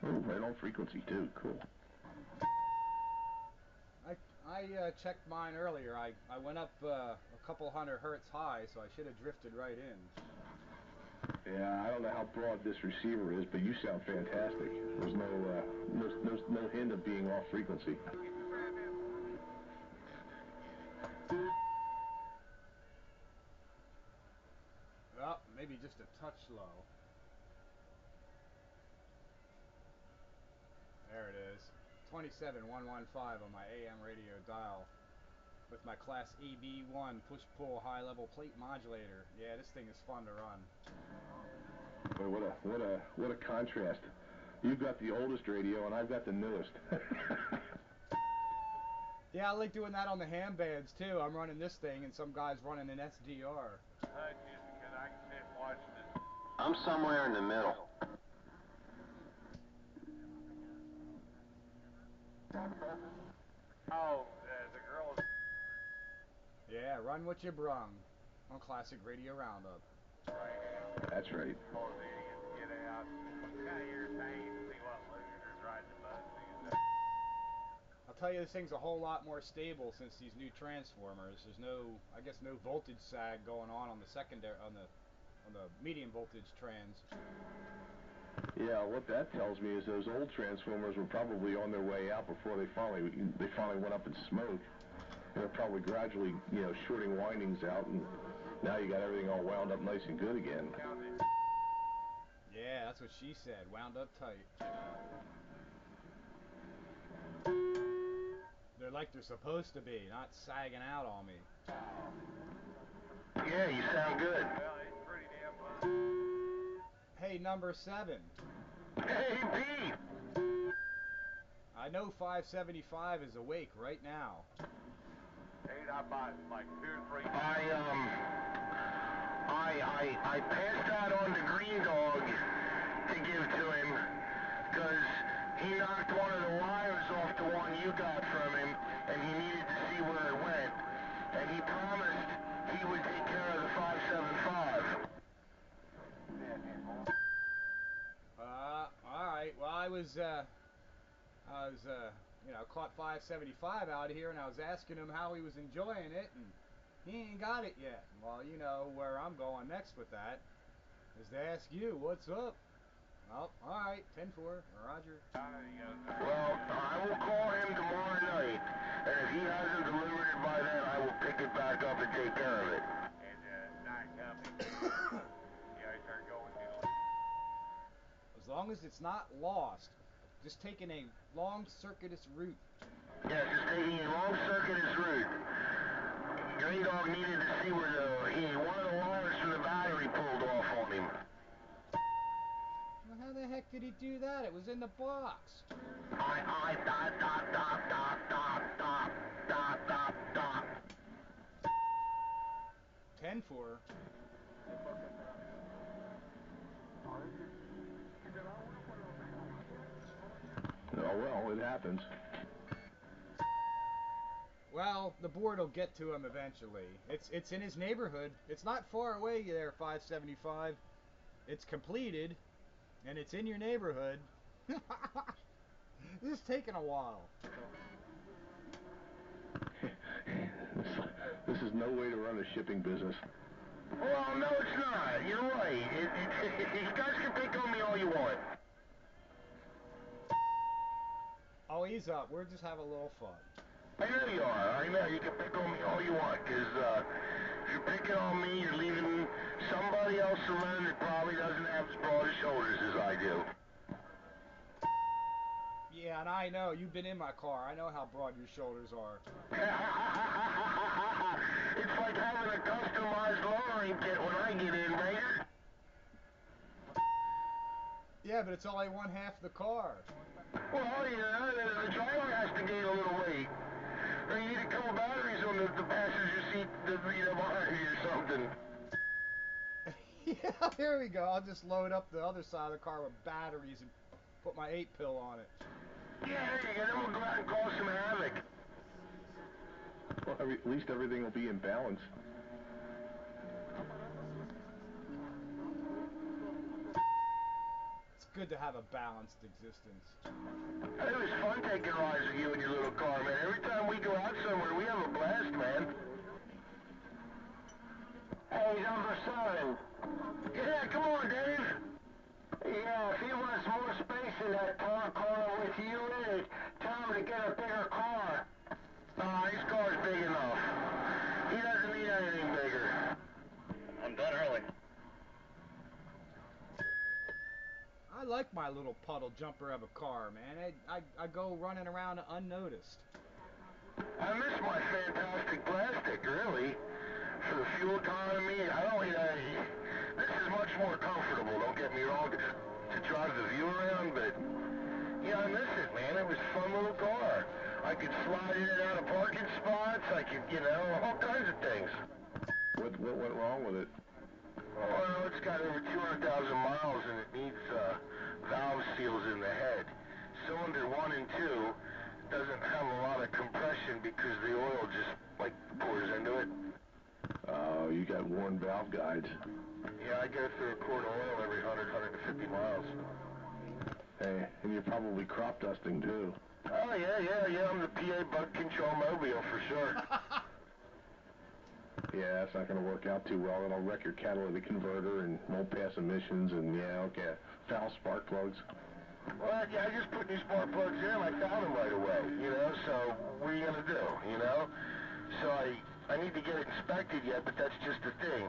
Oh, right on frequency too. Cool. I checked mine earlier. I went up a couple hundred hertz high, so I should have drifted right in. Yeah, I don't know how broad this receiver is, but you sound fantastic. There's no hint of being off frequency. Well, maybe just a touch low. There it is. 27115 on my AM radio dial with my class AB1 push-pull high-level plate modulator. Yeah, this thing is fun to run. Boy, what a contrast. You've got the oldest radio and I've got the newest. Yeah, I like doing that on the ham bands too. I'm running this thing and some guy's running an SDR. Just because I can sit and watch this. I'm somewhere in the middle. Oh, the girls. Yeah, run what you brung on Classic Radio Roundup. That's right. All the idiots get out. It's kind of irritating to see what losers riding the bus these days. I'll tell you, this thing's a whole lot more stable since these new transformers. There's no, I guess, no voltage sag going on the secondary, on the medium voltage trans. Yeah, what that tells me is those old transformers were probably on their way out before they finally went up in smoke. They're probably gradually, you know, shorting windings out, and now you got everything all wound up nice and good again. Yeah, that's what she said. Wound up tight. They're like they're supposed to be, not sagging out on me. Yeah, you sound good. Well, it's pretty damn fun. Hey, number 7. Hey, Pete! I know 575 is awake right now. Dude, I bought like 2 or 3. I passed that on to Green Dog to give to him, because he knocked one of the wires off the one you got from him, and he needed to see where it went. And he promised he would take care of the 575. Alright, well, I was, you know, caught 575 out here, and I was asking him how he was enjoying it, and he ain't got it yet. Well, you know where I'm going next with that is to ask you, what's up? Oh, alright, 10-4, roger. Well, I will call him tomorrow night, and if he hasn't delivered it by then, I will pick it back up and take care of it. And night company, yeah, I start going to the... As long as it's not lost, just taking a long circuitous route. Yeah, just taking a long circuitous route. Green Dog needed to see where one of the wires from the battery pulled off on him. Well, how the heck did he do that? It was in the box. Dot. 10-4. Oh well, it happens. Well, the board will get to him eventually. It's in his neighborhood. It's not far away there, 575. It's completed, and it's in your neighborhood. This is taking a while. This is no way to run a shipping business. Well, no, it's not. You're right. You guys can pick on me all you want. Oh, he's up. We're just having a little fun. I know you are. I know. You can pick on me all you want, because if you're picking on me, you're leaving somebody else alone that probably doesn't have as broad as shoulders as I do. Yeah, and I know. You've been in my car. I know how broad your shoulders are. It's like having a customized lowering kit when I get in, man. Yeah, but it's only one half the car. Well, the driver has to gain a little weight. Or you need a couple batteries on the passenger seat behind you or something. Yeah, there we go. I'll just load up the other side of the car with batteries and put my 8-pill on it. Yeah, there you go. Then we'll go out and cause some havoc. Well, at least everything will be in balance. It's good to have a balanced existence. It was fun taking rides with you in your little car, man. Every time we go out somewhere, we have a blast, man. Hey, number 7. Yeah, come on, Dave. Yeah, if he wants more space in that car corner with you in it, tell him to get a bigger car. His car's big enough. He doesn't need anything bigger. I'm done early. I like my little puddle jumper of a car, man. I go running around unnoticed. I miss my fantastic plastic, really. For the fuel economy, this is much more comfortable, don't get me wrong, to drive the view around, but, yeah, I miss it, man. It was a fun little car. I could slide in and out of parking spots, I could, all kinds of things. What went wrong with it? Well, it's got over 200,000 miles, and it needs valve seals in the head. Cylinder 1 and 2 doesn't have a lot of compression because the oil just, pours into it. Oh, you got worn valve guides. Yeah, I go through a quart of oil every 100, 150 miles. Hey, and you're probably crop dusting, too. Oh, yeah, I'm the PA bug control mobile for sure. Yeah, that's not going to work out too well. It'll wreck your catalytic converter and won't pass emissions, and okay, foul spark plugs. Well, yeah, I just put new spark plugs in, I found them right away, so what are you going to do, So I need to get it inspected yet, but that's just the thing.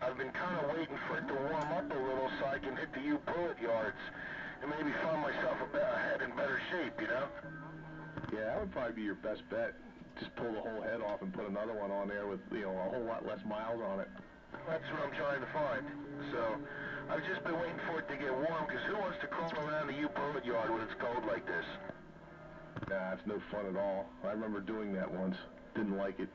I've been kind of waiting for it to warm up a little so I can hit the U-Pullet yards and maybe find myself a head in better shape, Yeah, that would probably be your best bet. Just pull the whole head off and put another one on there with, a whole lot less miles on it. That's what I'm trying to find. So I've just been waiting for it to get warm, because who wants to crawl around the U-Pullet yard when it's cold like this? Nah, it's no fun at all. I remember doing that once. Didn't like it.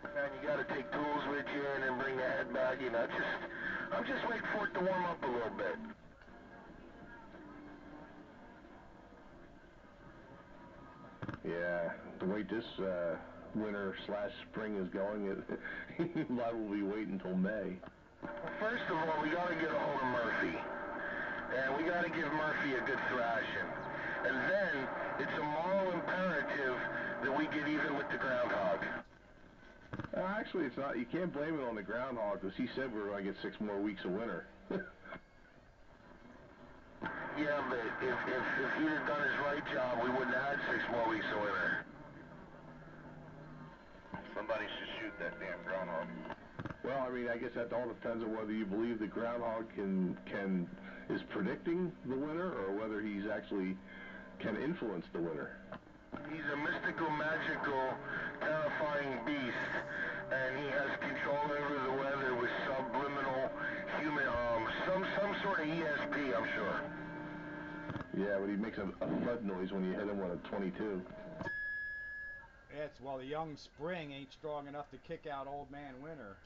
And you got to take tools with you and then bring the head back, I'm just waiting for it to warm up a little bit. Yeah, the way this winter/spring is going, I will be waiting until May. First of all, we got to get a hold of Murphy. And we got to give Murphy a good thrashing. And then it's a moral imperative that we get even with the groundhog. Actually, it's not. You can't blame it on the groundhog, because he said we were going to get 6 more weeks of winter. Yeah, but if he'd have done his right job, we wouldn't have had 6 more weeks of winter. Somebody should shoot that damn groundhog. Well, I mean, I guess that all depends on whether you believe the groundhog is predicting the winter, or whether he's actually can influence the winter. He's a mystical, magical, terrifying beast, and he has control over the weather with subliminal human, some sort of ESP, I'm sure. Yeah, but he makes a thud noise when you hit him with a 22. It's, well, the young spring ain't strong enough to kick out old man winter.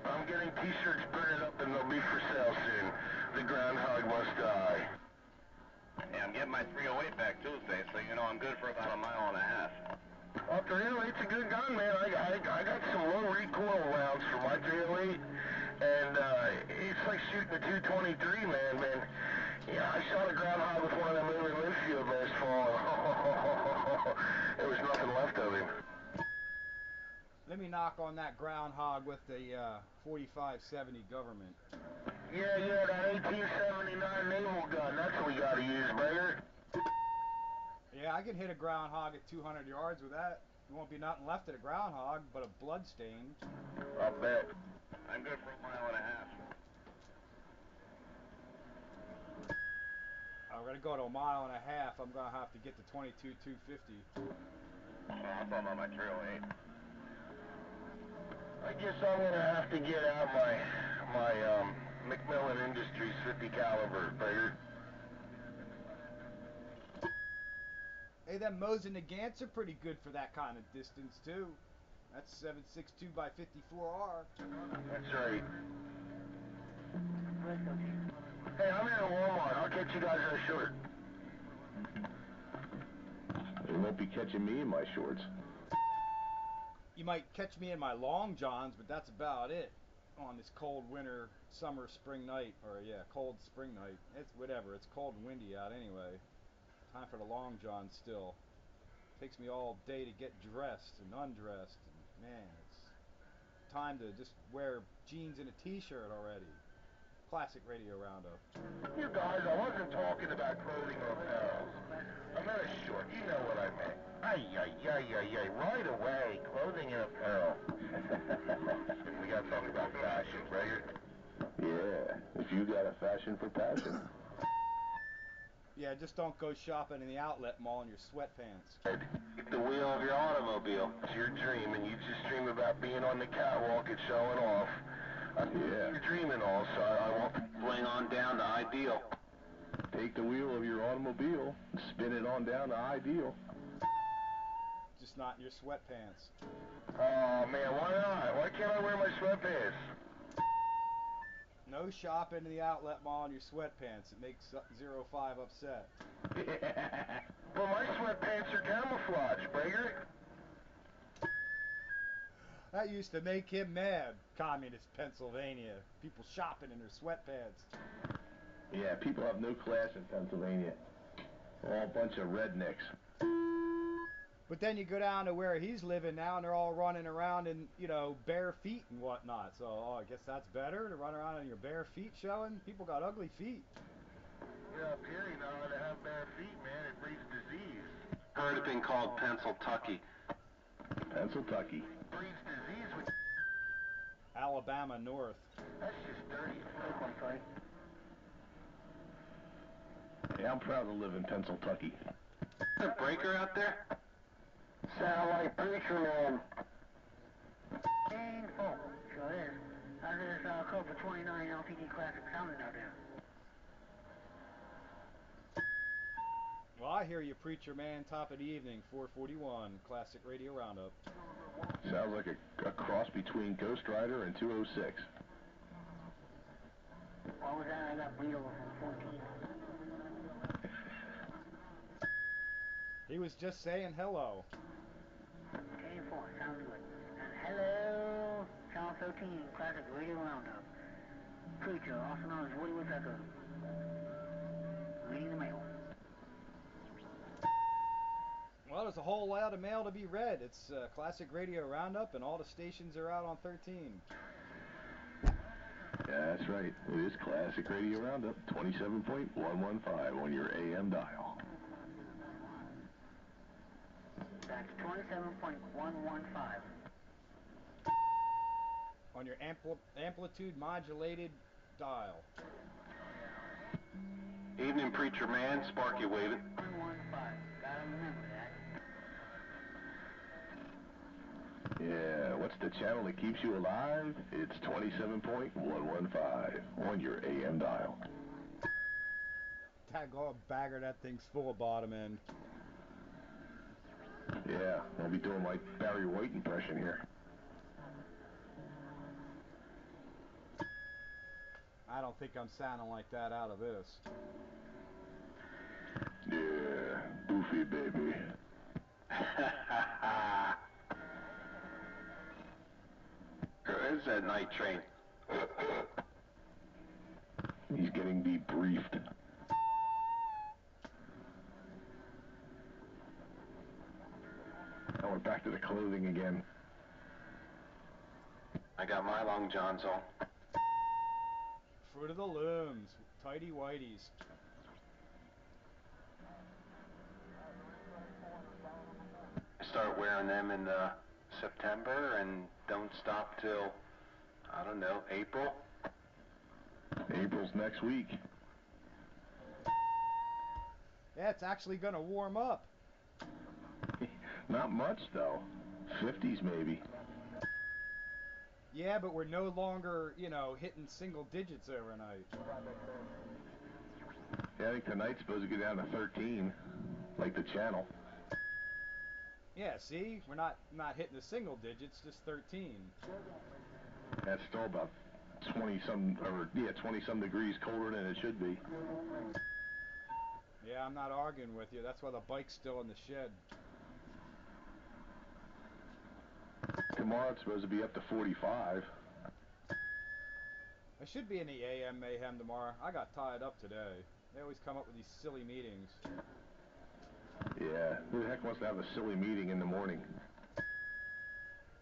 I'm getting t-shirts printed up and they'll be for sale soon. The groundhog must die. Yeah, I'm getting my 308 back Tuesday, so you know I'm good for about a mile and a half. Oh, 308's a good gun, man. I got some low recoil rounds for my 308, and it's like shooting a 223, man. Yeah, I shot a groundhog with one of them Louis Linfield last fall. There was nothing left of him. Let me knock on that groundhog with the 4570 government. Yeah, that 1879 naval gun. That's what we gotta use, brother. Yeah, I can hit a groundhog at 200 yards with that. There won't be nothing left of the groundhog but a blood stain. I'll bet. I'm good for a mile and a half. I'm gonna go to a mile and a half. I'm gonna have to get to 22-250. Oh, I'm talking about my 308. I guess I'm gonna have to get out my Macmillan Industries 50 caliber, brother. Hey, them Mosin Nagants are pretty good for that kind of distance too. That's 7.62 by 54R. That's right. Hey, I'm here at Walmart. I'll catch you guys in a short. You won't be catching me in my shorts. You might catch me in my long johns, but that's about it on this cold winter, summer, spring night. Or yeah, cold spring night. It's whatever. It's cold and windy out anyway. Time for the long john still. Takes me all day to get dressed and undressed. And man, it's time to just wear jeans and a t-shirt already. Classic Radio Roundup. You guys, I wasn't talking about clothing or apparel. I meant a short. You know what I meant. Ay. Right away. Clothing and apparel. We gotta talk about fashion, right? Yeah, if you got a fashion for passion. Yeah, just don't go shopping in the outlet mall in your sweatpants. Take the wheel of your automobile. It's your dream, and you just dream about being on the catwalk and showing off. Yeah. You're dreaming also. I won't Swing on down to Ideal. Take the wheel of your automobile, spin it on down to Ideal. Just not in your sweatpants. Oh, man, why not? Why can't I wear my sweatpants? No shopping in the outlet mall in your sweatpants. It makes 05 upset. Well, my sweatpants are camouflage, Brager. That used to make him mad. Communist Pennsylvania. People shopping in their sweatpants. Yeah, people have no class in Pennsylvania. All a bunch of rednecks. But then you go down to where he's living now, and they're all running around in, bare feet and whatnot. So, I guess that's better to run around in your bare feet showing? People got ugly feet. Yeah, up here, you know how to have bare feet, man. It breeds disease. Heard it being called Pennsyltucky. Pennsyltucky. Breeds disease with... Alabama North. That's just dirty. Yeah, I'm proud to live in Pennsyltucky. Is a breaker out there? Sound like Preacher Man. Painful. Sure is. How's this Cobra 29 LTD Classic sounding out there? Well, I hear you, Preacher Man, top of the evening, 441, Classic Radio Roundup. Sounds like a cross between Ghost Rider and 206. What was that? I got bleed over from 14. He was just saying hello. 10-4, sounds good. And hello, Channel 13, Classic Radio Roundup. Preacher, also known as Woody Woodpecker. Reading the mail. Well, there's a whole lot of mail to be read. It's Classic Radio Roundup, and all the stations are out on 13. Yeah, that's right. It is Classic Radio Roundup, 27.115 on your AM dial. That's 27.115. On your amplitude modulated dial. Evening, preacher man. Sparky waving. 115. Gotta remember that. Yeah, what's the channel that keeps you alive? It's 27.115 on your AM dial. Daggone bagger, that thing's full of bottom end. Yeah, I'll be doing my Barry White impression here. I don't think I'm sounding like that out of this. Yeah, Goofy baby. Where is that night train? He's getting debriefed. Now we're back to the clothing again. I got my long johns on. Fruit of the looms, tighty whities. I start wearing them in September and don't stop till, I don't know, April. April's next week. Yeah, it's actually gonna warm up. Not much, though. 50s, maybe. Yeah, but we're no longer, you know, hitting single digits overnight. Yeah, I think tonight's supposed to get down to 13, like the channel. Yeah, see? We're not hitting the single digits, just 13. That's still about 20-some degrees colder than it should be. Yeah, I'm not arguing with you. That's why the bike's still in the shed. Tomorrow it's supposed to be up to 45. I should be in the AM mayhem tomorrow. I got tied up today. They always come up with these silly meetings. Yeah, who the heck wants to have a silly meeting in the morning?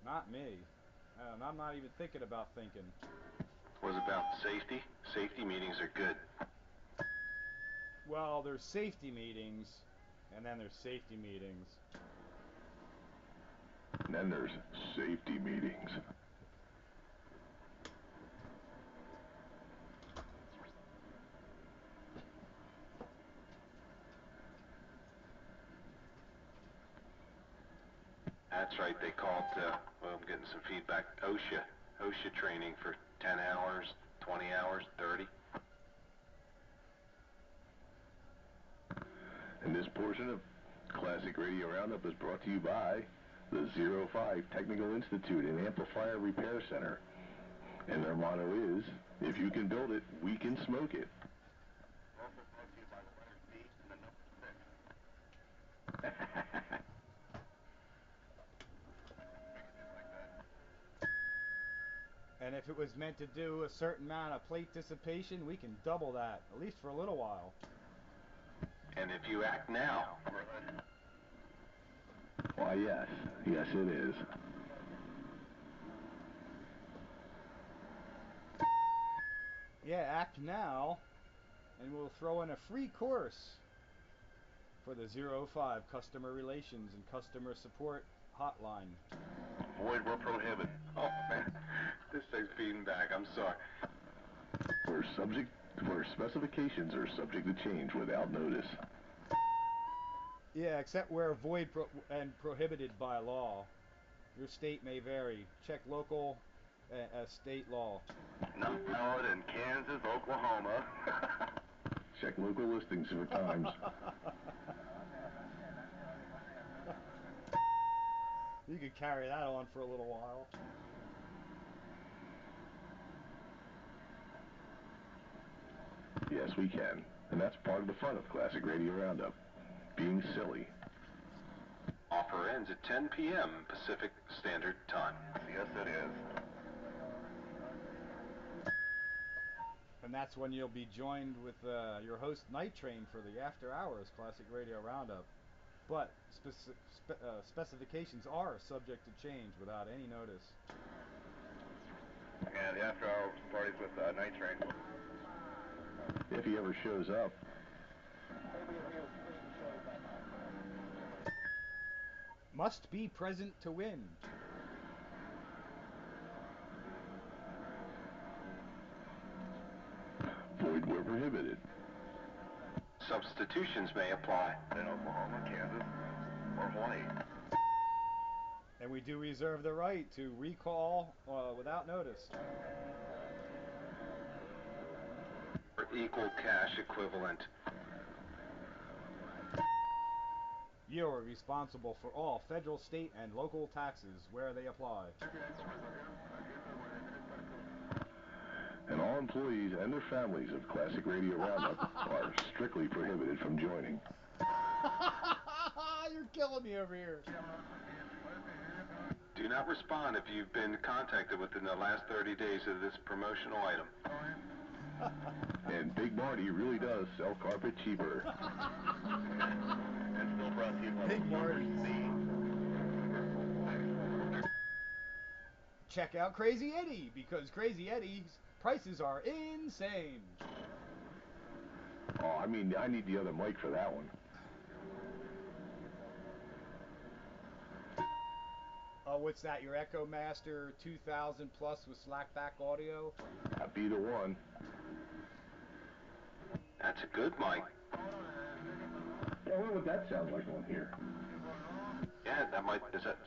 Not me. And I'm not even thinking about thinking. Was about safety. Safety meetings are good. Well, there's safety meetings, and then there's safety meetings. And then there's safety meetings. That's right, they called, well, I'm getting some feedback, OSHA training for 10 hours, 20 hours, 30. And this portion of Classic Radio Roundup is brought to you by the 05 Technical Institute and Amplifier Repair Center. And their motto is, if you can build it, we can smoke it. Also brought to you by the letter C and the number 6. And if it was meant to do a certain amount of plate dissipation, we can double that, at least for a little while. And if you act now, Why, yes. Yes, it is. Yeah, act now, and we'll throw in a free course for the 05 Customer Relations and Customer Support Hotline. void were prohibited. Oh, man, this thing's feeding back, I'm sorry. Where specifications are subject to change without notice. Yeah, except where void and prohibited by law. Your state may vary. Check local state law. Not valid in Kansas, Oklahoma. Check local listings for times. You could carry that on for a little while. Yes, we can. And that's part of the fun of Classic Radio Roundup. Being silly. Offer ends at 10 p.m. Pacific Standard Time. Yes, it is. And that's when you'll be joined with your host Night Train for the After Hours Classic Radio Roundup. but specifications are subject to change without any notice. And the after-hours parties with Night Train. If he ever shows up. Must be present to win. Void where prohibited. Substitutions may apply in Oklahoma, Kansas, or Hawaii. And we do reserve the right to recall without notice. For equal cash equivalent. You are responsible for all federal, state, and local taxes where they apply. And all employees and their families of Classic Radio Roundup are strictly prohibited from joining. You're killing me over here. Do not respond if you've been contacted within the last 30 days of this promotional item. And Big Marty really does sell carpet cheaper. And still brought to you by Big Marty. Check out Crazy Eddie, because Crazy Eddie's prices are insane. Oh, I mean, I need the other mic for that one. Oh, what's that? Your Echo Master 2000 Plus with slackback audio? That'd be the one. That's a good mic. Yeah, I wonder what that sounds like on here. Yeah, is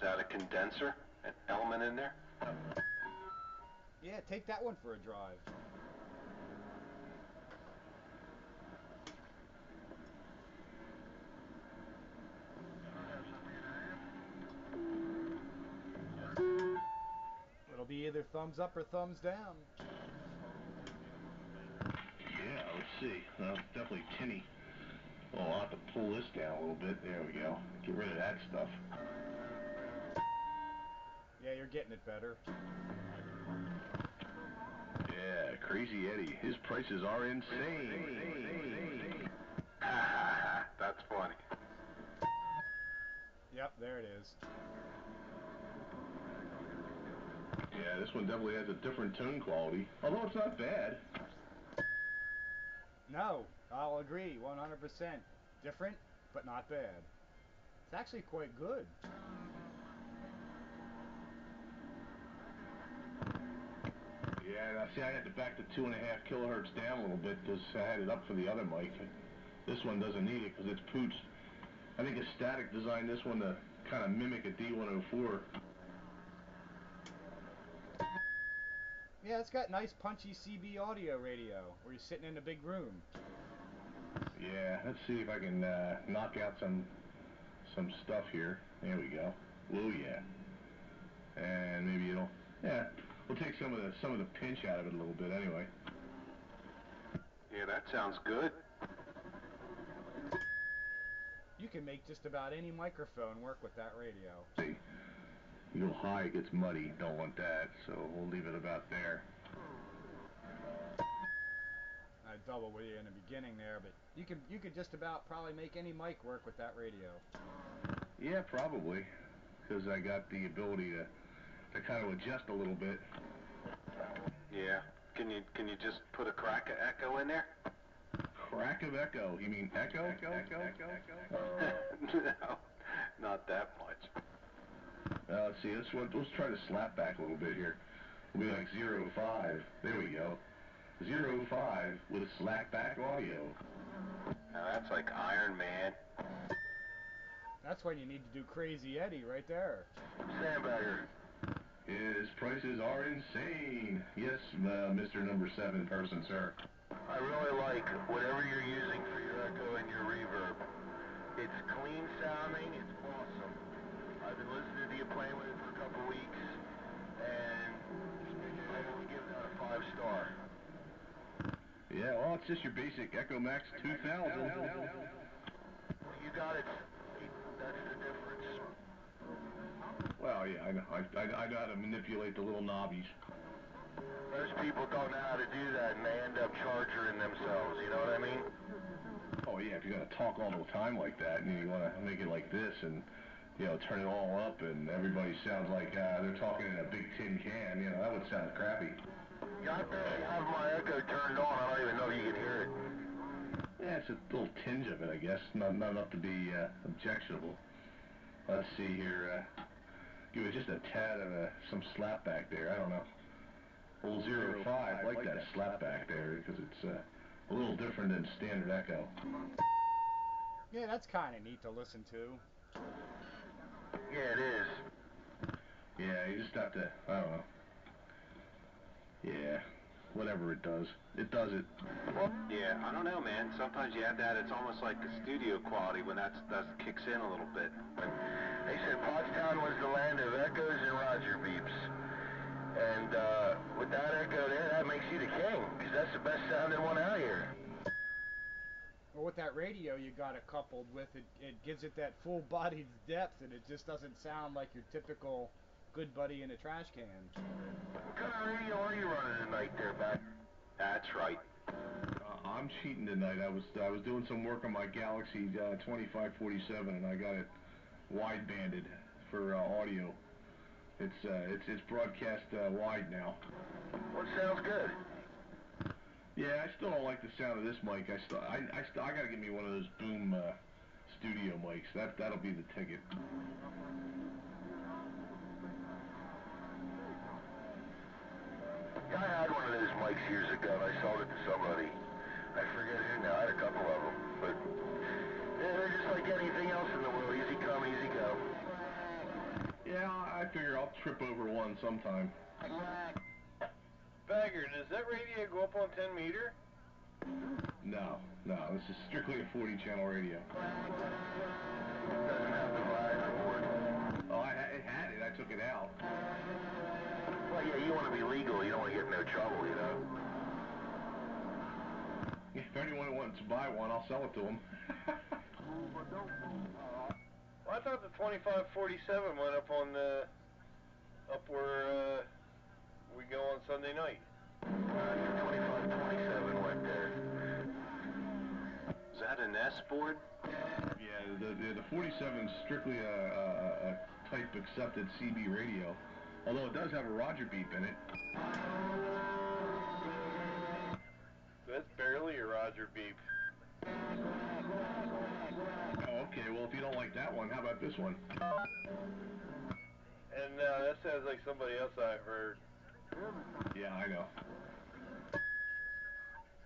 that a condenser? An element in there? Yeah, take that one for a drive. It'll be either thumbs up or thumbs down. Yeah, let's see. It's definitely tinny. Oh, I'll have to pull this down a little bit. There we go. Get rid of that stuff. Yeah, you're getting it better. Yeah, Crazy Eddie. His prices are insane. That's funny. Yep, there it is. Yeah, this one definitely has a different tone quality. Although it's not bad. No, I'll agree, 100%. Different, but not bad. It's actually quite good. Yeah, now see, I had to back the 2.5 kilohertz down a little bit because I had it up for the other mic. This one doesn't need it because it's pooched. I think Static designed this one to kind of mimic a D104. Yeah, it's got nice punchy CB audio radio where you're sitting in a big room. Yeah, let's see if I can knock out some stuff here. There we go. Oh yeah. And maybe we'll take some of the pinch out of it a little bit anyway. Yeah, that sounds good. You can make just about any microphone work with that radio. See, you go high, it gets muddy. Don't want that, so we'll leave it about there. I double with you in the beginning there, but you could just about probably make any mic work with that radio. Yeah, probably, because I got the ability to kind of adjust a little bit. Yeah. Can you just put a crack of echo in there? Crack of echo? You mean echo? No, not that much. Let's see. Let's try to slap back a little bit here. We'll be like 0.5. There we go. 0.5 with a slack back audio. Now that's like Iron Man. That's when you need to do Crazy Eddie right there. Sandbagger. His prices are insane. Yes, Mr. Number 7 person, sir. I really like whatever you're using for your echo and your reverb. It's clean sounding, it's awesome. I've been listening to you playing with it for a couple weeks, and I would give that a 5-star. Yeah, well, it's just your basic Echo Max 2000. You got it. That's the difference. Well, yeah, I know. I know how to manipulate the little knobbies. Most people don't know how to do that, and they end up charging themselves, you know what I mean? Oh yeah, if you're gonna talk all the time like that, and you want to make it like this, and you know, turn it all up, and everybody sounds like they're talking in a big tin can, you know, that would sound crappy. Yeah, I barely have my echo turned on. I don't even know if you can hear it. Yeah, it's a little tinge of it, I guess. Not enough to be objectionable. Let's see here. Give it just a tad of some slap back there. I don't know. Old 05, I like that slap back there because it's a little different than standard echo. Yeah, that's kind of neat to listen to. Yeah, it is. Yeah, you just have to, I don't know. Yeah, whatever it does. It does it. Yeah, I don't know, man. Sometimes you have that, it's almost like the studio quality when that kicks in a little bit. They said Pottstown was the land of echoes and Roger beeps. And with that echo there, that makes you the king, because that's the best sounding one out here. Well, with that radio you got it coupled with, it gives it that full-bodied depth, and it just doesn't sound like your typical good buddy in a trash can. What kind of radio are you running tonight there, Bat? That's right. I'm cheating tonight. I was doing some work on my Galaxy 2547, and I got it wide-banded for audio. It's broadcast wide now. What sounds good? Yeah, I still don't like the sound of this mic. I gotta get me one of those boom studio mics. That'll be the ticket. Yeah, I had one of those mics years ago, and I sold it to somebody. I forget who now. I had a couple of them, but they're just like anything else in the world. Easy come, easy go. Yeah, I figure I'll trip over one sometime. Bagger, does that radio go up on 10 meter? No, this is strictly a 40-channel radio. Doesn't have the lag board. Oh, it had it. I took it out. Well, yeah, you want to be legal. You don't want to get in no trouble, you know. If anyone wants to buy one, I'll sell it to them. Well, I thought the 2547 went up on up where we go on Sunday night. 2527 went there. Is that an S board? Yeah, the 47 is strictly a type accepted CB radio, although it does have a Roger beep in it. That's barely a Roger beep. Oh, okay, well, if you don't like that one, how about this one? And that sounds like somebody else I've heard. Yeah, I know.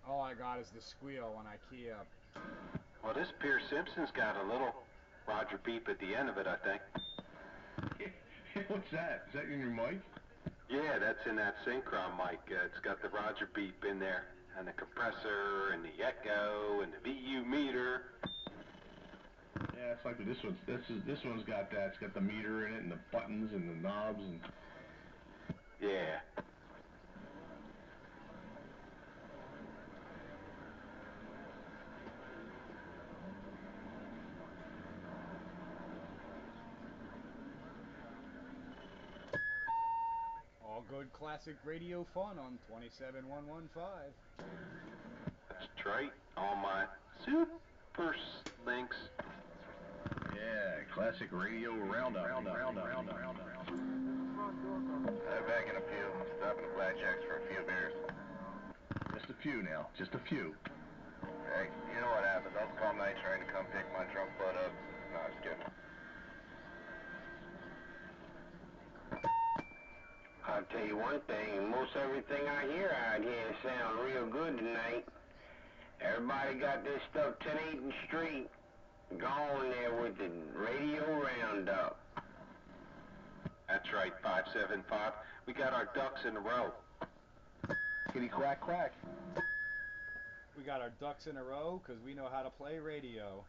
All I got is the squeal when I key up. Well, this Pierce Simpson's got a little Roger beep at the end of it, I think. What's that? Is that in your mic? Yeah, that's in that Synchron mic. It's got the Roger beep in there, and the compressor, and the echo, and the VU meter. Yeah, it's like this one's got that. It's got the meter in it, and the buttons, and the knobs, and... Yeah. All good classic radio fun on 27115. That's right. All my super links. Yeah, classic radio roundup. Back in a few. Stopping at Blackjack's for a few beers. Just a few now, just a few. Hey, you know what happens. I'll call Night Train to come pick my drunk butt up. No, I'm just kidding. I'll tell you one thing, most everything I hear out here sound real good tonight. Everybody got this stuff 10/8 straight. Gone there with the radio roundup. That's right, 575. We got our ducks in a row. Kitty quack quack. We got our ducks in a row because we know how to play radio.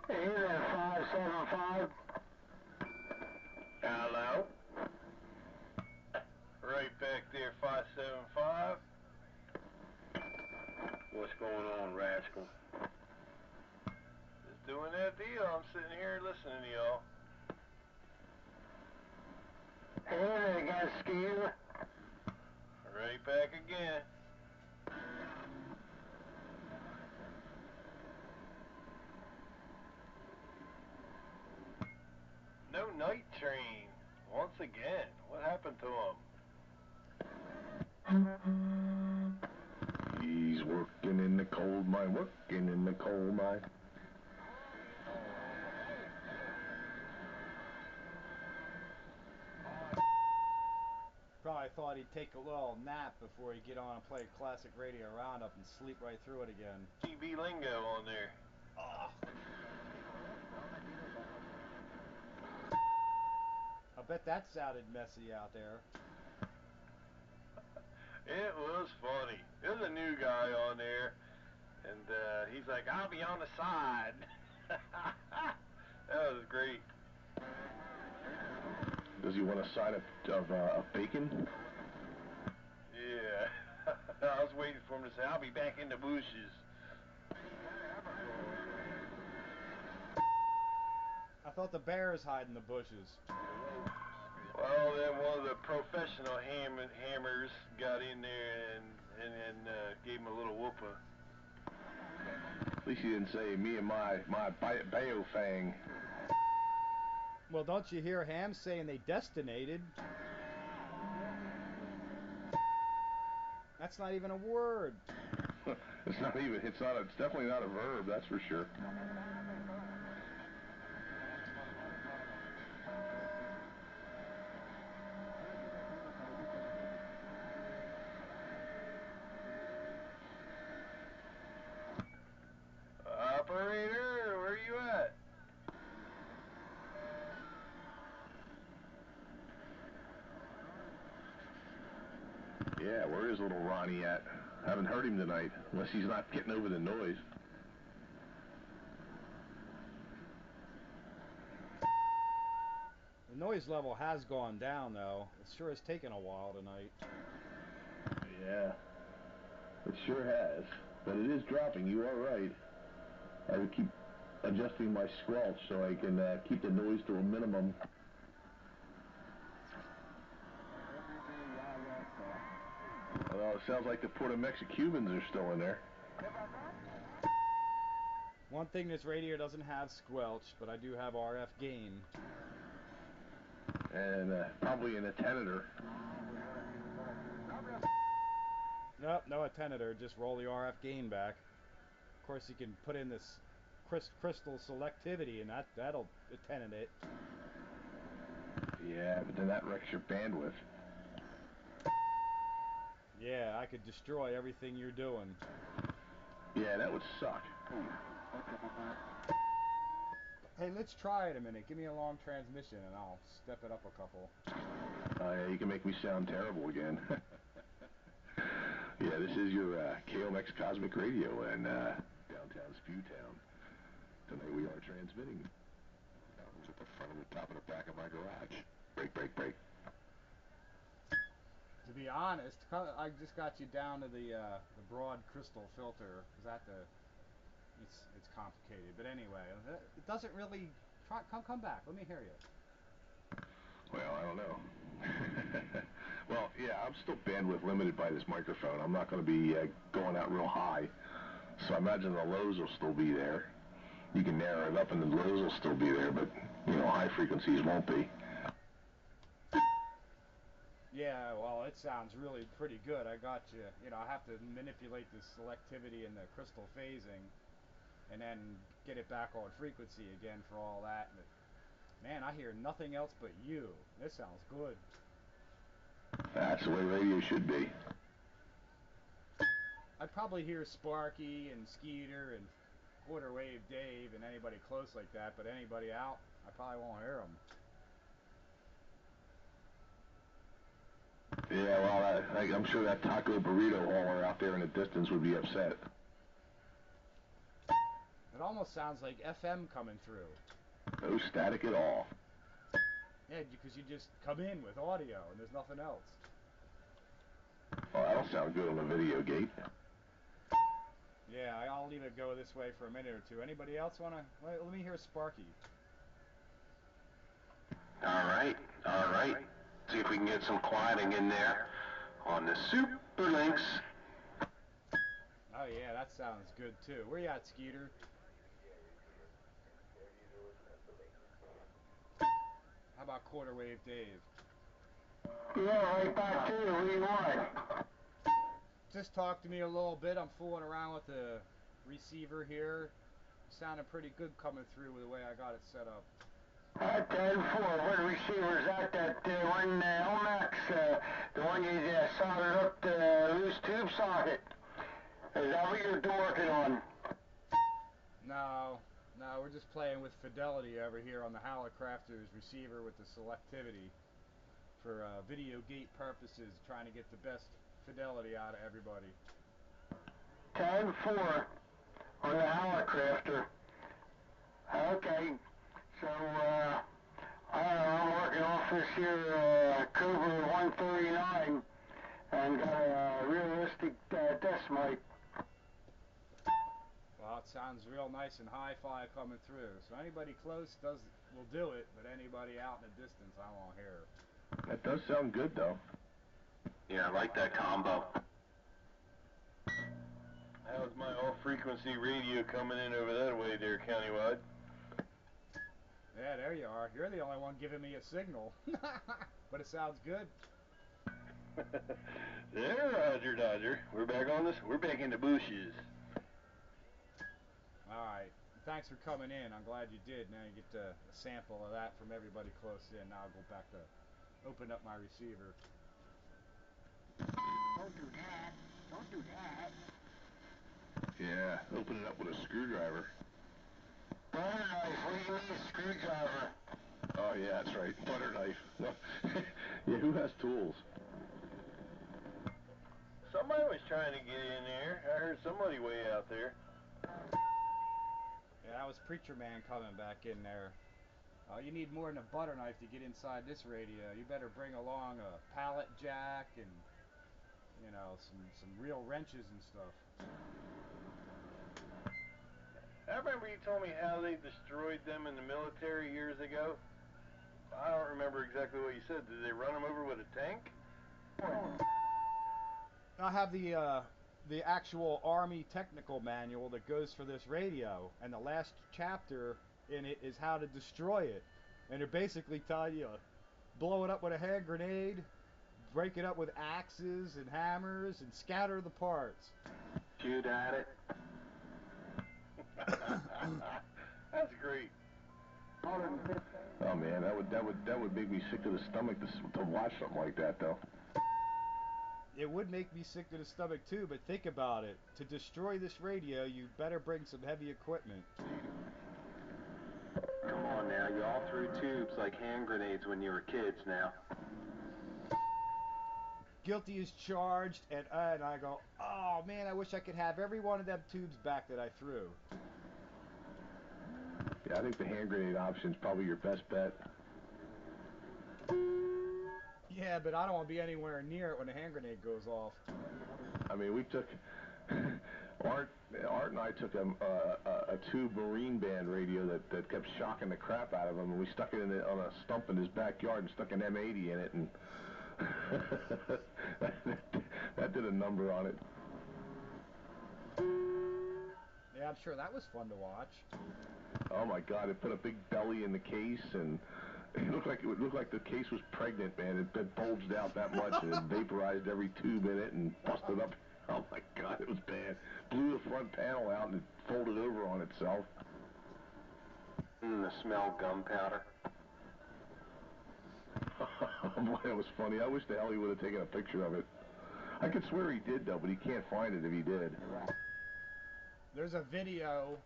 Hey there, 575. Hello? Right back there, 575. What's going on, rascal? Just doing that deal. I'm sitting here listening to y'all. Hey there, guys, Steve. Right back again. once again. What happened to him? He's working in the coal mine, working in the coal mine. Probably thought he'd take a little nap before he'd get on and play classic radio roundup and sleep right through it again. TV lingo on there. Oh. I bet that sounded messy out there. It was funny. There's a new guy on there, and he's like, I'll be on the side. That was great. Does he want a side of bacon? Yeah. I was waiting for him to say, I'll be back in the bushes. I thought the bears hide in the bushes. Well, then one of the professional hammers got in there and gave him a little whooping. At least he didn't say me and my Baofang. Well, don't you hear Ham saying they destinated? That's not even a word. It's definitely not a verb, that's for sure. Operator, where you at? Yeah, where is little Ronnie at? Haven't heard him tonight, unless he's not getting over the noise. The noise level has gone down, though. It sure has taken a while tonight. Yeah, it sure has. But it is dropping, you are right. I would keep adjusting my squelch so I can keep the noise to a minimum. Well, it sounds like the Puerto Mexicans are still in there. One thing this radio doesn't have squelch, but I do have RF gain. And probably an attenuator. Nope, no attenuator, just roll the RF gain back. Of course, you can put in this crystal selectivity, and that'll attenuate it. Yeah, but then that wrecks your bandwidth. Yeah, I could destroy everything you're doing. Yeah, that would suck. Hey, let's try it a minute. Give me a long transmission, and I'll step it up a couple. Yeah, you can make me sound terrible again. Yeah, this is your KOMX Cosmic Radio in downtown Spewtown. Tonight we are transmitting. That was at the front of the top and the back of my garage. Break, break, break. To be honest, I just got you down to the broad crystal filter. It's complicated, but anyway, it doesn't really. Come back. Let me hear you. Well, I don't know. Well, yeah, I'm still bandwidth limited by this microphone. I'm not going to be going out real high, so I imagine the lows will still be there. You can narrow it up, and the lows will still be there, but high frequencies won't be. Yeah, well, it sounds really pretty good. I got you. I have to manipulate the selectivity and the crystal phasing, and then get it back on frequency again for all that. But man, I hear nothing else but you. This sounds good. That's the way radio should be. I'd probably hear Sparky and Skeeter and Quarter Wave Dave and anybody close like that, but anybody out, I probably won't hear them. Yeah, well, I'm sure that taco burrito hauler out there in the distance would be upset. It almost sounds like FM coming through. No static at all. Yeah, because you just come in with audio and there's nothing else. Well, that'll sound good on the video gate. Yeah, I'll leave it go this way for a minute or two. Anybody else want to? Let me hear Sparky. All right. See if we can get some quieting in there on the super links. Oh yeah, that sounds good too. Where you at, Skeeter? How about Quarter Wave Dave? Yeah, right back to you. What do you want? Just talk to me a little bit. I'm fooling around with the receiver here. Sounded pretty good coming through with the way I got it set up. 10-4. What receiver is that? That one LMAX, the one you soldered up the loose tube socket. Is that what you're working on? No, we're just playing with fidelity over here on the Hallicrafters receiver with the selectivity for video gate purposes, trying to get the best fidelity out of everybody. 10-4 on the Hallicrafter. Okay, so I'm working off this here Cobra 139 and got a realistic desk mic. Well, it sounds real nice and hi-fi coming through. So anybody close will do it, but anybody out in the distance, I won't hear. That does sound good, though. Yeah, I like that combo. How's my all-frequency radio coming in over that way there, countywide? Yeah, there you are. You're the only one giving me a signal. But it sounds good. There, Roger Dodger. We're back on this. We're back in the bushes. All right. Thanks for coming in. I'm glad you did. Now you get a sample of that from everybody close in. Now I'll go back to open up my receiver. Don't do that. Don't do that. Yeah, open it up with a screwdriver. Butter knife, what do you mean screwdriver? Oh, yeah, that's right. Butter knife. Yeah, who has tools? Somebody was trying to get in there. I heard somebody way out there. Yeah, that was Preacher Man coming back in there. You need more than a butter knife to get inside this radio. You better bring along a pallet jack and, you know, some real wrenches and stuff. I remember you told me how they destroyed them in the military years ago. I don't remember exactly what you said. Did they run them over with a tank? I have the actual Army technical manual that goes for this radio, and the last chapter in it is how to destroy it. And they're basically telling you, blow it up with a hand grenade, break it up with axes and hammers, and scatter the parts. Shoot at it. That's great. Oh man, that would make me sick to the stomach to watch something like that, though. It would make me sick to the stomach too, but think about it. To destroy this radio, you better bring some heavy equipment. Come on now, you all threw tubes like hand grenades when you were kids now. Guilty as charged, and I go, oh man, I wish I could have every one of them tubes back that I threw. Yeah, I think the hand grenade option is probably your best bet. Yeah, but I don't want to be anywhere near it when the hand grenade goes off. I mean, we took Art and I took a tube Marine Band radio that kept shocking the crap out of him, and we stuck it on a stump in his backyard and stuck an M80 in it, and that did a number on it. Yeah, I'm sure that was fun to watch. Oh my God! It put a big belly in the case, and it looked like the case was pregnant, man. It bulged out that much, and it vaporized every tube in it and busted up. Oh my God, it was bad. Blew the front panel out, and it folded over on itself. The smell of gunpowder. Boy, that was funny. I wish the hell he would have taken a picture of it. I could swear he did, though, but he can't find it if he did. There's a video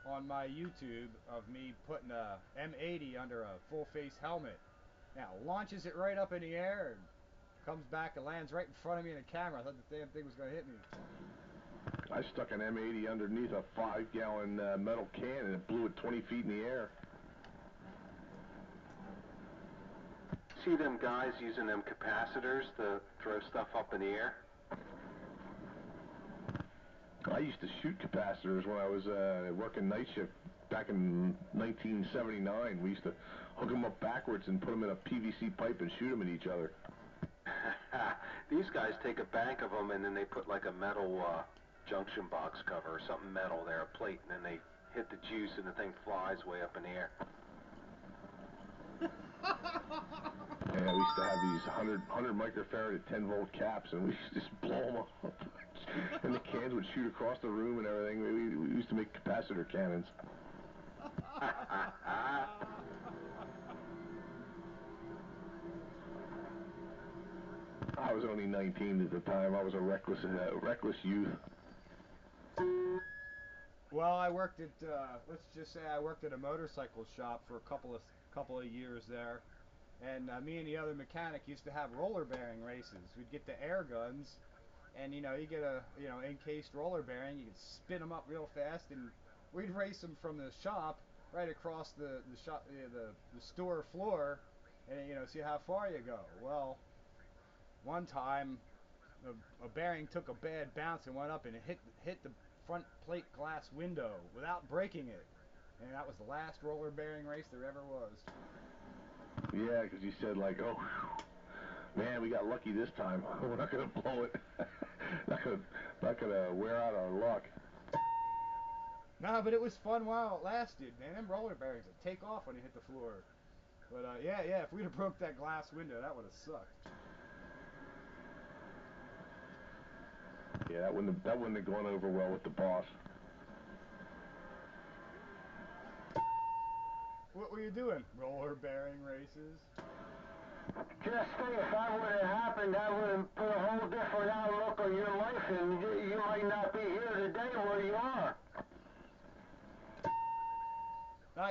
on my YouTube of me putting a M80 under a full-face helmet. Now, launches it right up in the air and comes back and lands right in front of me in the camera. I thought the damn thing was going to hit me. I stuck an M80 underneath a 5-gallon metal can, and it blew it 20 feet in the air. See them guys using them capacitors to throw stuff up in the air? I used to shoot capacitors when I was working night shift back in 1979. We used to hook them up backwards and put them in a PVC pipe and shoot them at each other. These guys take a bank of them and then they put like a metal junction box cover or something metal there, a plate, and then they hit the juice and the thing flies way up in the air. Yeah, we used to have these 100 microfarad at 10 volt caps, and we used to just blow them up. And the cans would shoot across the room and everything. We used to make capacitor cannons. I was only 19 at the time. I was a reckless youth. Well, I worked at let's just say I worked at a motorcycle shop for a couple of years there, and me and the other mechanic used to have roller bearing races. We'd get the air guns, and you get a encased roller bearing. You could spin them up real fast, and we'd race them from the shop right across the shop the store floor, and see how far you go. Well, one time a bearing took a bad bounce and went up and it hit the front plate glass window without breaking it, and that was the last roller bearing race there ever was. Yeah, because you said like, oh, man, we got lucky this time. We're not gonna blow it. not gonna wear out our luck. No, but it was fun while it lasted, man. Them roller bearings would take off when they hit the floor. But yeah, if we'd have broke that glass window, that would have sucked. Yeah, that wouldn't have gone over well with the boss. What were you doing? Roller bearing races? Just think, if that would have happened, that would have put a whole different outlook on your life, and you might not be here today where you are.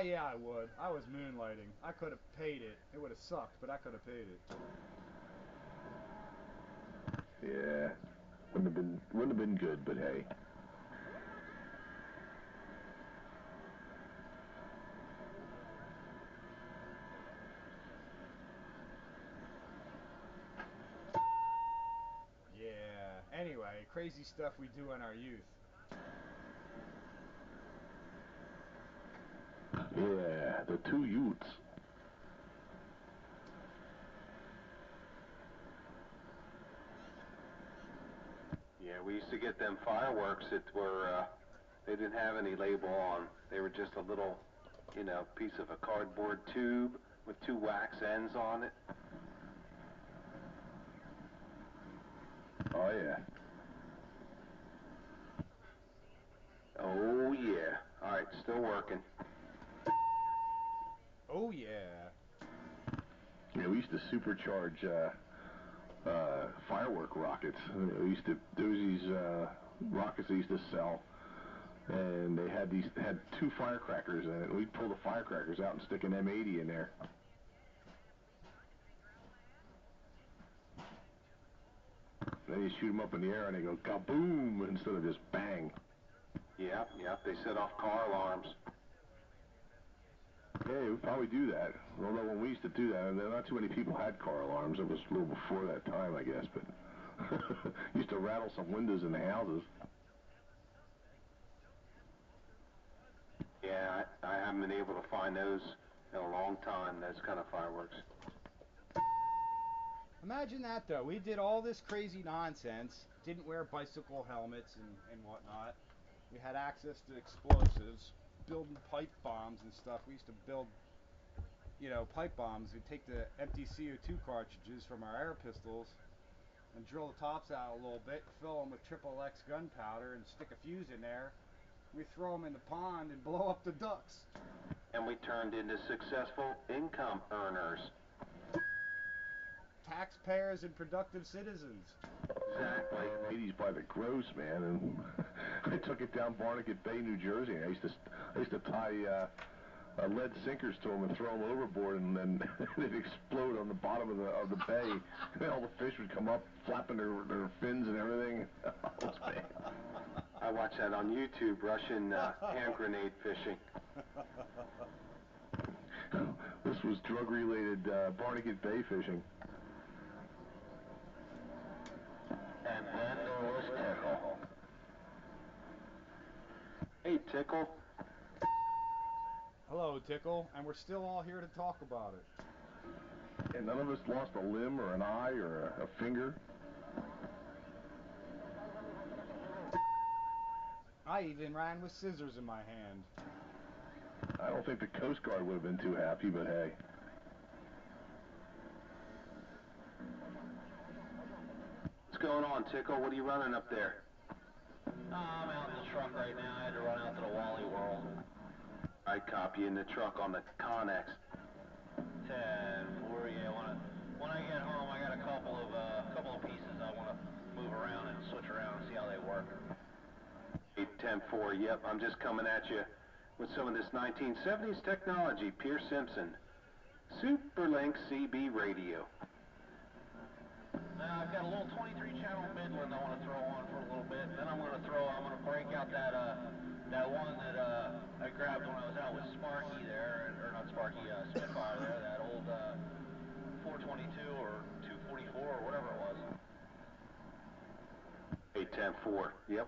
Yeah, I would. I was moonlighting. I could have paid it. It would have sucked, but I could have paid it. Yeah, wouldn't have been good, but hey. Yeah. Anyway, crazy stuff we do in our youth. Yeah, the two Utes. Yeah, we used to get them fireworks that were, they didn't have any label on. They were just a little, piece of a cardboard tube with two wax ends on it. Oh, yeah. Oh, yeah. All right, still working. Oh, yeah. Yeah, we used to supercharge firework rockets. There was these rockets they used to sell, and they had two firecrackers in it. We'd pull the firecrackers out and stick an M80 in there. Then you shoot them up in the air and they go kaboom instead of just bang. Yep, they set off car alarms. Yeah, we'd probably do that. Although when we used to do that, not too many people had car alarms. It was a little before that time, I guess, but used to rattle some windows in the houses. Yeah, I haven't been able to find those in a long time, those kind of fireworks. Imagine that, though. We did all this crazy nonsense, didn't wear bicycle helmets and whatnot. We had access to explosives, building pipe bombs and stuff. We used to build, pipe bombs. We'd take the empty CO2 cartridges from our air pistols and drill the tops out a little bit, fill them with XXX gunpowder, and stick a fuse in there. We throw them in the pond and blow up the ducks. And we turned into successful income earners. Taxpayers and productive citizens. Exactly. 80s by the gross, man, and I took it down Barnegat Bay, New Jersey. I used to tie lead sinkers to them and throw them overboard, and then they'd explode on the bottom of the bay. And all the fish would come up, flapping their fins and everything. It was bad. I watched that on YouTube, Russian hand grenade fishing. This was drug-related Barnegat Bay fishing. And then there was Tickle. Hey, Tickle. Hello, Tickle, and we're still all here to talk about it. And none of us lost a limb or an eye or a finger. I even ran with scissors in my hand. I don't think the Coast Guard would have been too happy, but hey. going on, Tickle? What are you running up there? I'm out in the truck right now. I had to run out to the Wally World. I copy in the truck on the Connex. 10-4, yeah. When I get home, I got a couple of pieces I want to move around and switch around and see how they work. 8-10-4, yep. I'm just coming at you with some of this 1970s technology. Pierce Simpson, Superlink CB radio. Now I've got a little 23-channel Midland I want to throw on for a little bit. Then I'm going to break out that one that I grabbed when I was out with Sparky there, or not Sparky, Spitfire there, that old 422 or 244 or whatever it was. 8-10-4, yep.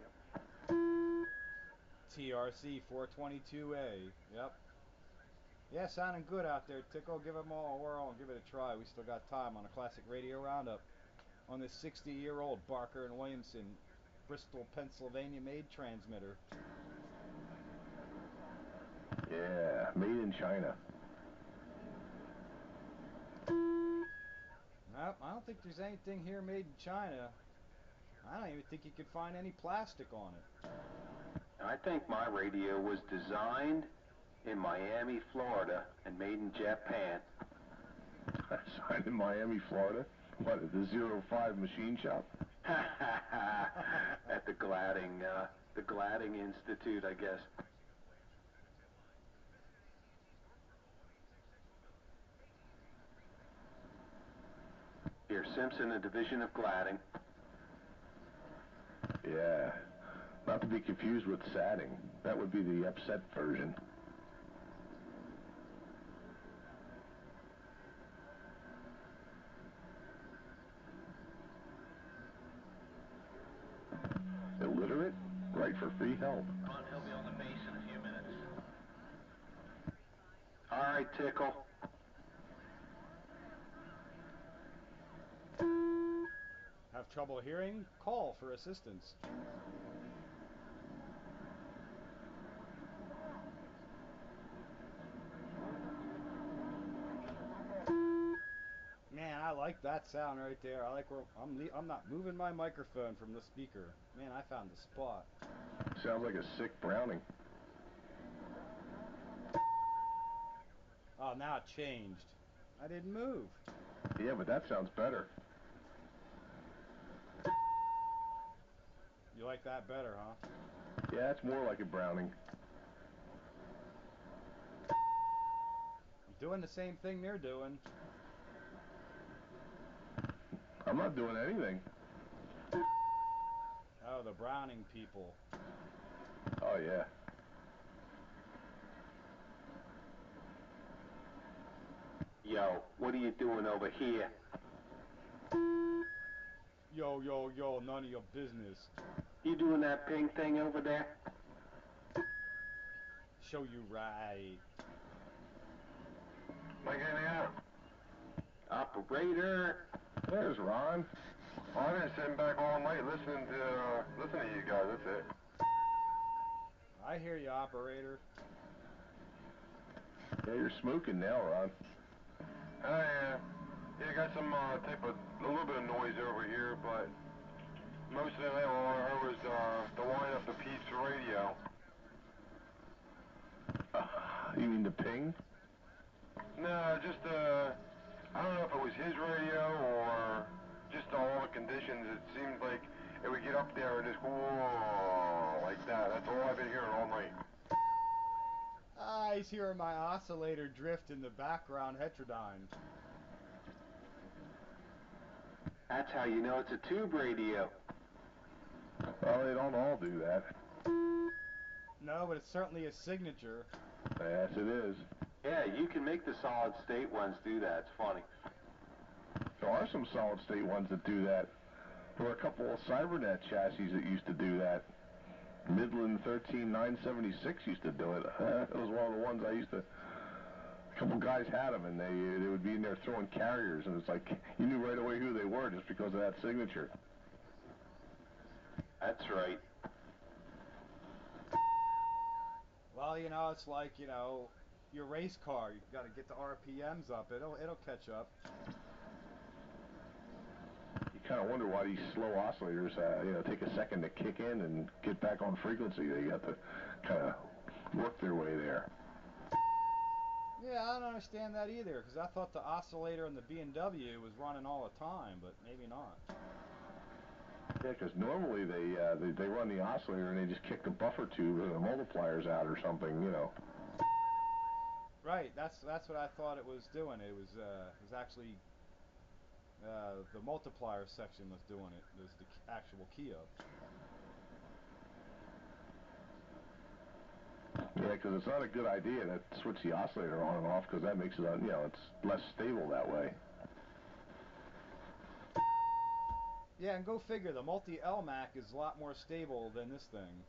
TRC 422A, yep. Yeah, sounding good out there, Tickle. Give them all a whirl and give it a try. We still got time on a classic radio roundup on this 60-year-old Barker and Williamson, Bristol, Pennsylvania made transmitter. Yeah, made in China. Nope, I don't think there's anything here made in China. I don't even think you could find any plastic on it. I think my radio was designed in Miami, Florida, and made in Japan. Signed in Miami, Florida? What, at the 05 machine shop? At the Gladding Institute, I guess. Here, Simpson, a division of Gladding. Yeah, not to be confused with sadding. That would be the upset version. Illiterate? Right for free help. He'll be on the base in a few minutes. All right, Tickle. Have trouble hearing? Call for assistance. Man, I like that sound right there. I like where I'm not moving my microphone from the speaker. Man, I found the spot. Sounds like a sick Browning. Oh, now it changed. I didn't move. Yeah, but that sounds better. You like that better, huh? Yeah, it's more like a Browning. I'm doing the same thing they're doing. I'm not doing anything. Oh, the Browning people. Oh, yeah. Yo, what are you doing over here? Yo, yo, yo, none of your business. You doing that ping thing over there? Show you right. Am I getting out? Operator. There's Ron. Oh, I've been sitting back all night listening to you guys, that's it. I hear you, operator. Yeah, you're smoking now, Ron. Yeah, I got some a little bit of noise over here, but most of the night all I heard was the wind up the Pete's radio. You mean the ping? No, just I don't know if it was his radio or just all the conditions. It seemed like it would get up there and just whoa like that. That's all I've been hearing all night. He's hearing my oscillator drift in the background heterodyne. That's how you know it's a tube radio. Well, they don't all do that. No, but it's certainly a signature. Yes, it is. Yeah, you can make the solid state ones do that. It's funny. There are some solid state ones that do that. There were a couple of Cybernet chassis that used to do that. Midland 13976 used to do it. It was one of the ones I used to. A couple guys had them, and they would be in there throwing carriers, and it's like you knew right away who they were just because of that signature. That's right. Well, you know, it's like, you know, your race car. You've got to get the RPMs up. It'll catch up. You kind of wonder why these slow oscillators, take a second to kick in and get back on frequency. They got to kind of work their way there. Yeah, I don't understand that either, because I thought the oscillator in the B&W was running all the time, but maybe not. Yeah, because normally they run the oscillator and they just kick the buffer tube or the multipliers out or something, Right, that's what I thought it was doing. It was actually the multiplier section was doing it. It was the actual key up. Yeah, because it's not a good idea to switch the oscillator on and off, because that makes it, it's less stable that way. Yeah, and go figure, the multi-LMAC is a lot more stable than this thing.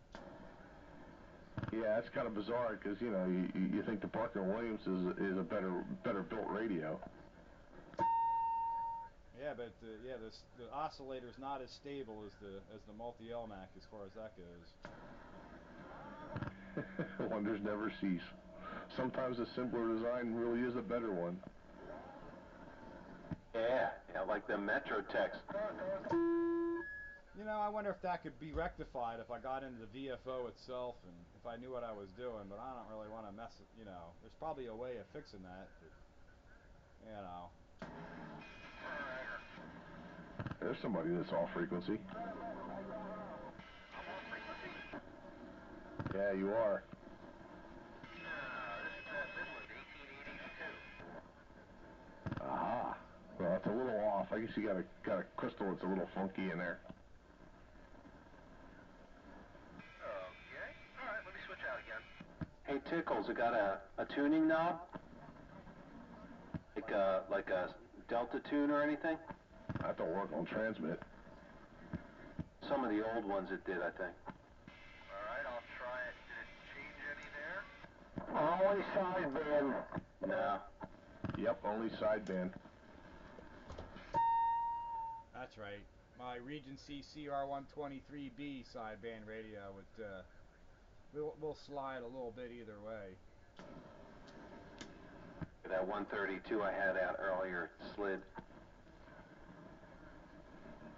Yeah, that's kind of bizarre, because, you think the Barker Williamson is a better built radio. Yeah, but the oscillator's not as stable as the multi-LMAC as far as that goes. Wonders never cease. Sometimes a simpler design really is a better one. Yeah, like the Metro Text. I wonder if that could be rectified if I got into the VFO itself and if I knew what I was doing, but I don't really want to mess it, There's probably a way of fixing that, but, There's somebody that's off frequency. Yeah, you are. This is Midland, 1882. Aha. Well, it's a little off. I guess you got a crystal that's a little funky in there. Okay. All right, let me switch out again. Hey, Tickles, it got a tuning knob? Like a Delta tune or anything? That don't work on transmit. Some of the old ones it did, I think. All right, I'll try it. Did it change any there? Only sideband. No. Yep, only sideband. that's right. My Regency CR123B sideband radio will slide a little bit either way. That 132 I had out earlier slid.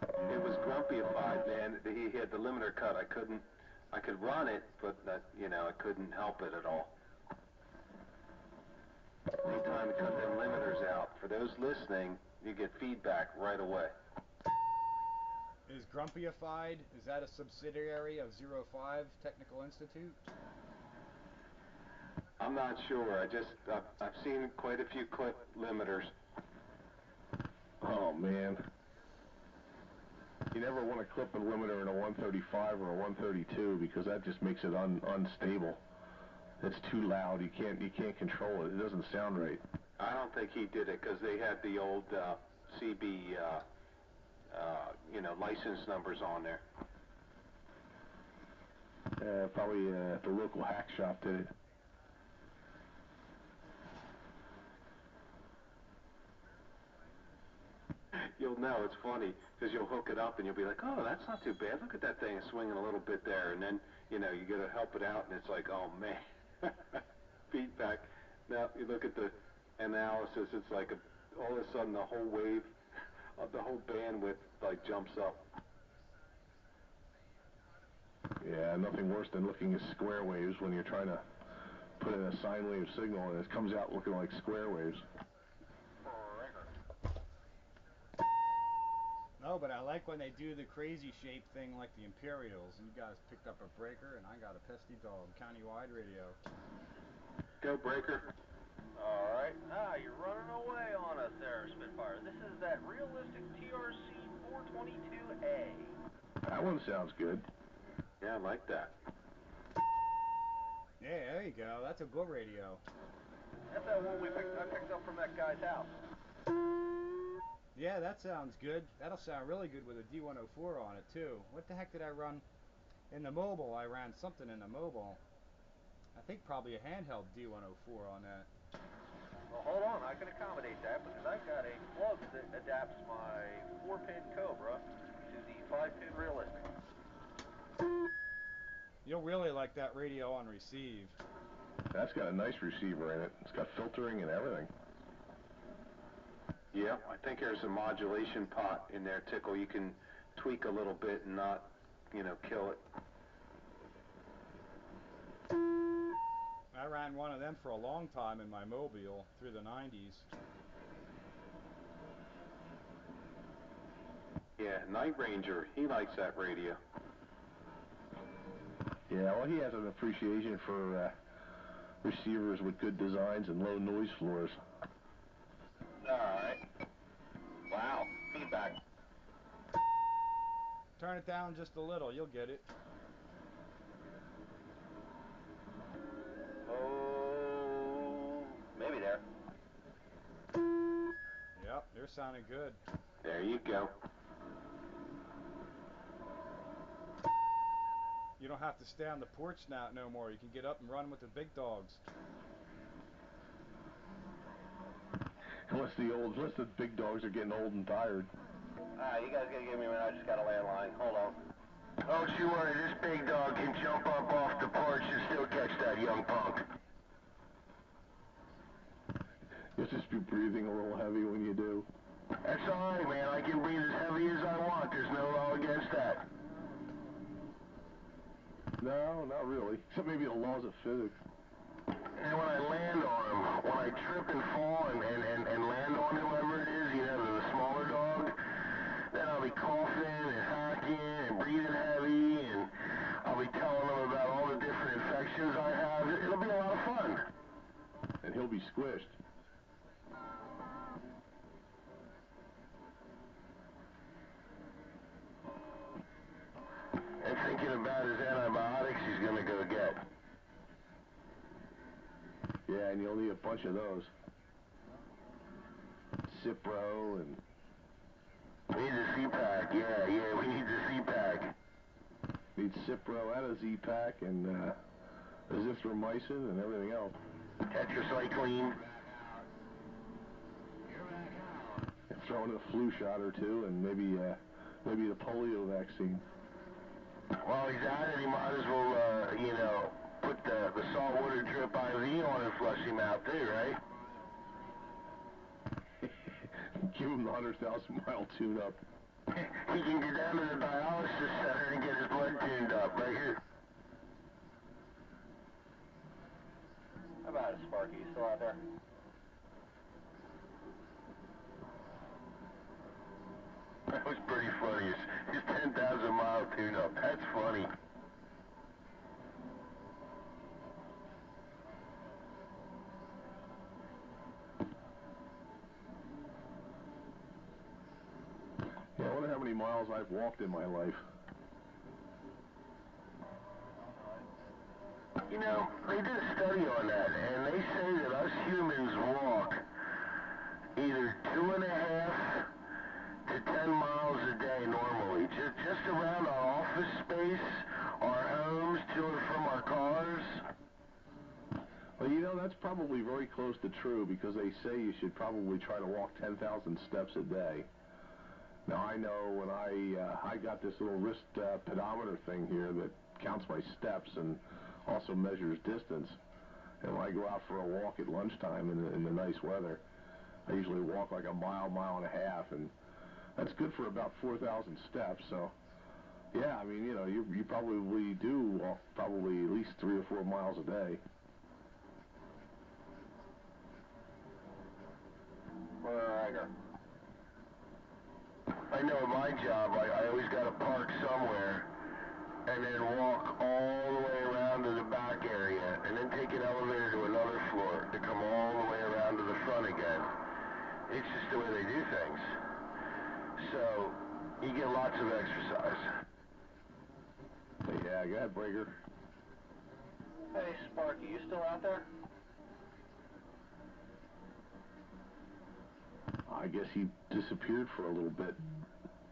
It was grumpyified, man. He had the limiter cut. I could run it, but I couldn't help it at all. Anytime it cut them limiters out, for those listening, you get feedback right away. Is Grumpyified, is that a subsidiary of 05 Technical Institute? I'm not sure. I've seen quite a few clip limiters. Oh, man. You never want to clip a limiter in a 135 or a 132 because that just makes it unstable. It's too loud. You can't control it. It doesn't sound right. I don't think he did it because they had the old CB, license numbers on there. Probably the local hack shop did it. You'll know, it's funny, because you'll hook it up and you'll be like, oh, that's not too bad. Look at that thing swinging a little bit there. And then, you got to help it out, and it's like, oh, man. Feedback. Now, you look at the analysis, it's like all of a sudden the whole wave, the whole bandwidth, jumps up. Yeah, nothing worse than looking at square waves when you're trying to put in a sine wave signal and it comes out looking like square waves. No, but I like when they do the crazy shape thing like the Imperials. You guys picked up a breaker, and I got a pesky dog. Countywide radio. Go, breaker. All right. You're running away on us there, Spitfire. This is that realistic TRC 422A. That one sounds good. Yeah, I like that. Yeah, there you go. That's a good radio. That's that one I picked up from that guy's house. Yeah, that sounds good. That'll sound really good with a D104 on it, too. What the heck did I run? In the mobile, I ran something in the mobile. I think probably a handheld D104 on that. Well, hold on. I can accommodate that because I've got a plug that adapts my 4-pin Cobra to the 5-pin realistic. You'll really like that radio on receive. That's got a nice receiver in it. It's got filtering and everything. Yep, I think there's a modulation pot in there, Tickle. You can tweak a little bit and not, you know, kill it. I ran one of them for a long time in my Mobile through the 90s. Yeah, Night Ranger, he likes that radio. Yeah, well, he has an appreciation for receivers with good designs and low noise floors. Alright. Wow, feedback. Turn it down just a little, you'll get it. Oh, maybe there. Yep, they're sounding good. There you go. You don't have to stay on the porch now no more. You can get up and run with the big dogs. Unless the big dogs are getting old and tired. You guys gotta give me a minute, I just got a landline. Hold on. Don't you worry, this big dog can jump up off the porch and still catch that young punk. You'll just be breathing a little heavy when you do. That's alright, man. I can breathe as heavy as I want. There's no law against that. No, not really. Except maybe the laws of physics. And when I land on him, when I trip and fall and land on whoever it is, you know, the smaller dog, then I'll be coughing and hacking and breathing heavy, and I'll be telling them about all the different infections I have. It'll be a lot of fun. And he'll be squished. And thinking about his antibiotics he's gonna go get. Yeah, and you'll need a bunch of those. Cipro and... We need a Z-Pack, yeah, we need the Z-Pack. Need Cipro and a Z-Pack and azithromycin and everything else. Tetracycline. And throw in a flu shot or two and maybe the polio vaccine. While he's at it, he might as well, you know, put the saltwater drip IV on and flush him out too, right? Give him the 100,000-mile tune-up. He can get down to the dialysis center and get his blood tuned up right here. How about it, Sparky? You still out there? That was pretty funny. His 10,000-mile tune-up. That's funny. Yeah, I wonder how many miles I've walked in my life. You know, they did a study on that, and they say that us humans walk either 2.5 to 10 miles a day normally, just around our office space, our homes, to and from our cars. Well, you know, that's probably very close to true because they say you should probably try to walk 10,000 steps a day. Now, I know when I got this little wrist pedometer thing here that counts my steps and also measures distance. And when I go out for a walk at lunchtime in the nice weather, I usually walk like a mile, mile and a half, and that's good for about 4,000 steps. So, yeah, I mean, you know, you probably do walk probably at least 3 or 4 miles a day. Bragger. I know at my job, I always got to park somewhere and then walk all the way around to the back area and then take an elevator to another floor to come all the way around to the front again. It's just the way they do things. So, you get lots of exercise. Yeah, go ahead, Breaker. Hey, Sparky, you still out there? I guess he disappeared for a little bit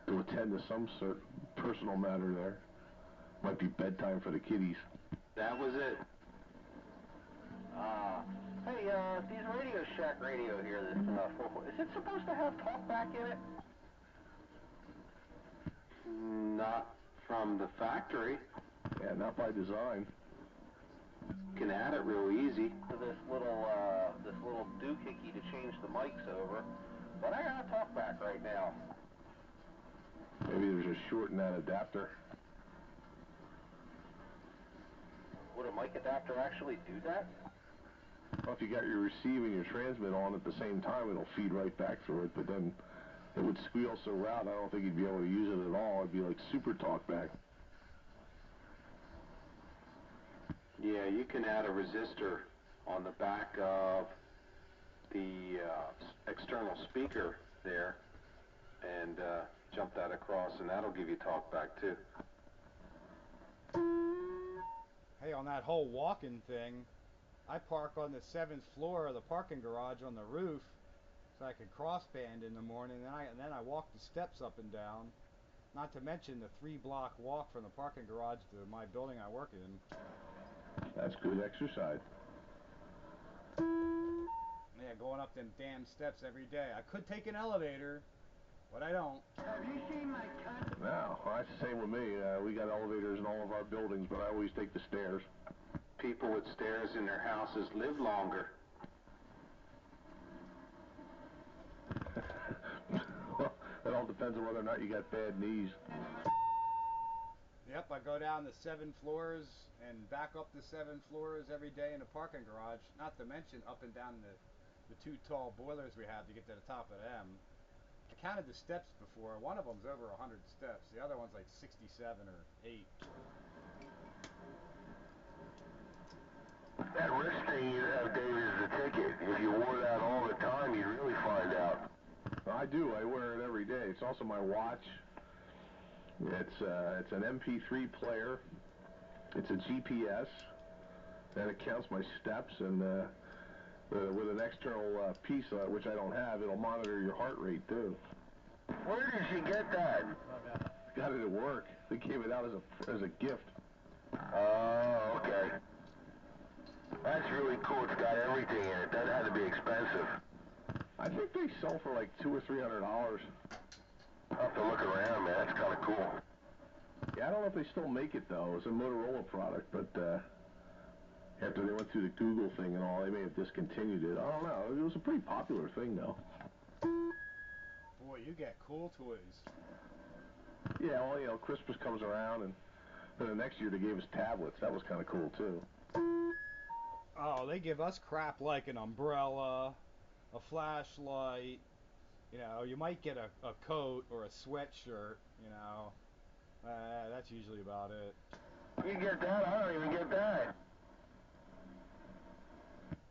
to attend to some sort of personal matter there. Might be bedtime for the kiddies. That was it. Hey, these Radio Shack radio here, this, is it supposed to have talkback in it? Not from the factory. Yeah, not by design. You can add it real easy. This little doohickey to change the mics over. But I got a talkback right now. Maybe there's a short in that adapter. Would a mic adapter actually do that? Well, if you got your receive and your transmit on at the same time, it'll feed right back through it, but then it would squeal so loud, I don't think you'd be able to use it at all. It'd be like super talkback. Yeah, you can add a resistor on the back of the external speaker there and jump that across, and that'll give you talkback too. Hey, on that whole walking thing, I park on the 7th floor of the parking garage on the roof so I could crossband in the morning, and then I walk the steps up and down, not to mention the 3-block walk from the parking garage to my building I work in. That's good exercise. Yeah, going up them damn steps every day. I could take an elevator, but I don't. Have you seen my cousin? No, that's the same with me. We got elevators in all of our buildings, but I always take the stairs. People with stairs in their houses live longer. Well, it all depends on whether or not you got bad knees. Yep, I go down the 7 floors and back up the 7 floors every day in the parking garage, not to mention up and down the 2 tall boilers we have to get to the top of them. I counted the steps before. One of them's over 100 steps. The other one's like 67 or 8. That wrist thing you have, Dave, is the ticket. If you wore that all the time, you'd really find out. I do. I wear it every day. It's also my watch. It's an MP3 player. It's a GPS. And it counts my steps, and with an external piece which I don't have, it'll monitor your heart rate too. Where did you get that? Got it at work. They gave it out as a gift. Oh, okay. That's really cool. It's got everything in it. That had to be expensive. I think they sell for like $200 or $300. I'll have to look around, man. That's kind of cool. Yeah, I don't know if they still make it though. It's a Motorola product, but after they went through the Google thing and all, they may have discontinued it. I don't know. It was a pretty popular thing though. Boy, you get cool toys. Yeah, well, you know, Christmas comes around, and then the next year they gave us tablets. That was kind of cool too. Oh, they give us crap like an umbrella, a flashlight. You know, you might get a coat or a sweatshirt, you know. That's usually about it. You get that? I don't even get that.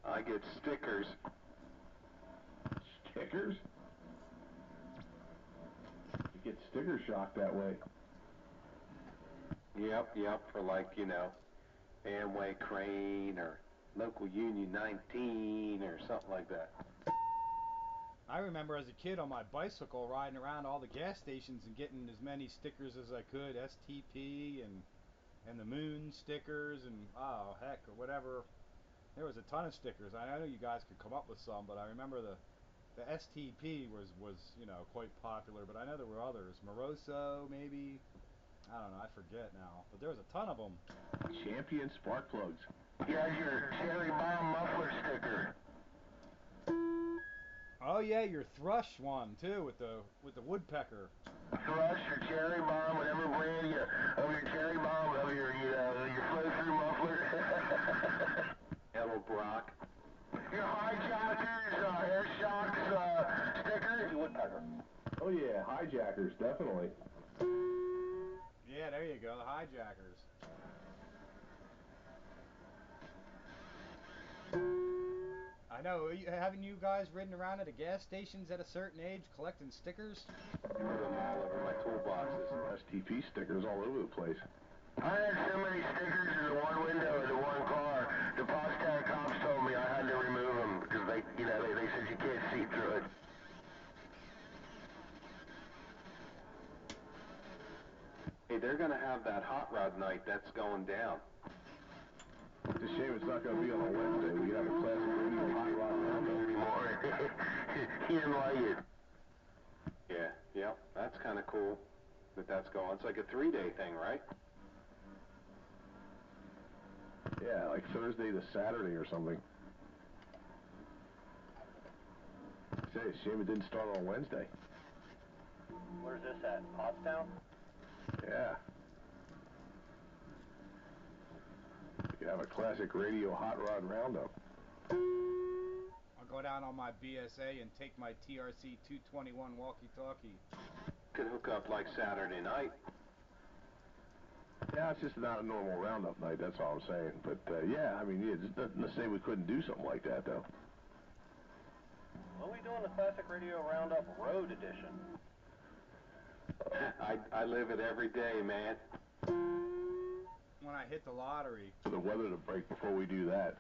I get stickers. Stickers? You get sticker shock that way. Yep, for like, you know, Amway Crane or Local Union 19 or something like that. I remember as a kid on my bicycle riding around all the gas stations and getting as many stickers as I could, STP and the moon stickers and oh heck or whatever. There was a ton of stickers. I know you guys could come up with some, but I remember the STP was you know quite popular, but I know there were others. Moroso maybe. I don't know, I forget now. But there was a ton of them. Champion spark plugs. You had your cherry bomb muffler sticker. Oh yeah, your thrush one too with the woodpecker. Thrush or cherry bomb, whatever brand of your cherry bomb, of your flow-through muffler. Yellow Brock. Your hijackers, air shocks sticker. Woodpecker. Oh yeah, hijackers, definitely. Yeah, there you go, the hijackers. I know, haven't you guys ridden around at the gas stations at a certain age collecting stickers? I put them all over my toolboxes. STP stickers all over the place. I had so many stickers in the one window of the one car. The Postcat cops told me I had to remove them because they said you can't see through it. Hey, they're going to have that hot rod night. That's going down. It's a shame it's not going to be on a Wednesday. We could have a classic radio hot rod roundup. Anymore. He didn't like it. Yep, that's kind of cool that that's going. It's like a 3-day thing, right? Yeah, like Thursday to Saturday or something. say, it's a shame it didn't start on Wednesday. Where's this at? Pottstown? Yeah. You have a classic radio hot rod roundup. I'll go down on my BSA and take my TRC 221 walkie-talkie. Could hook up like Saturday night. Yeah, it's just not a normal roundup night, that's all I'm saying. But, yeah, I mean, it's nothing to say we couldn't do something like that, though. What are we doing the Classic Radio Roundup Road Edition? I live it every day, man. When I hit the lottery. For the weather to break before we do that.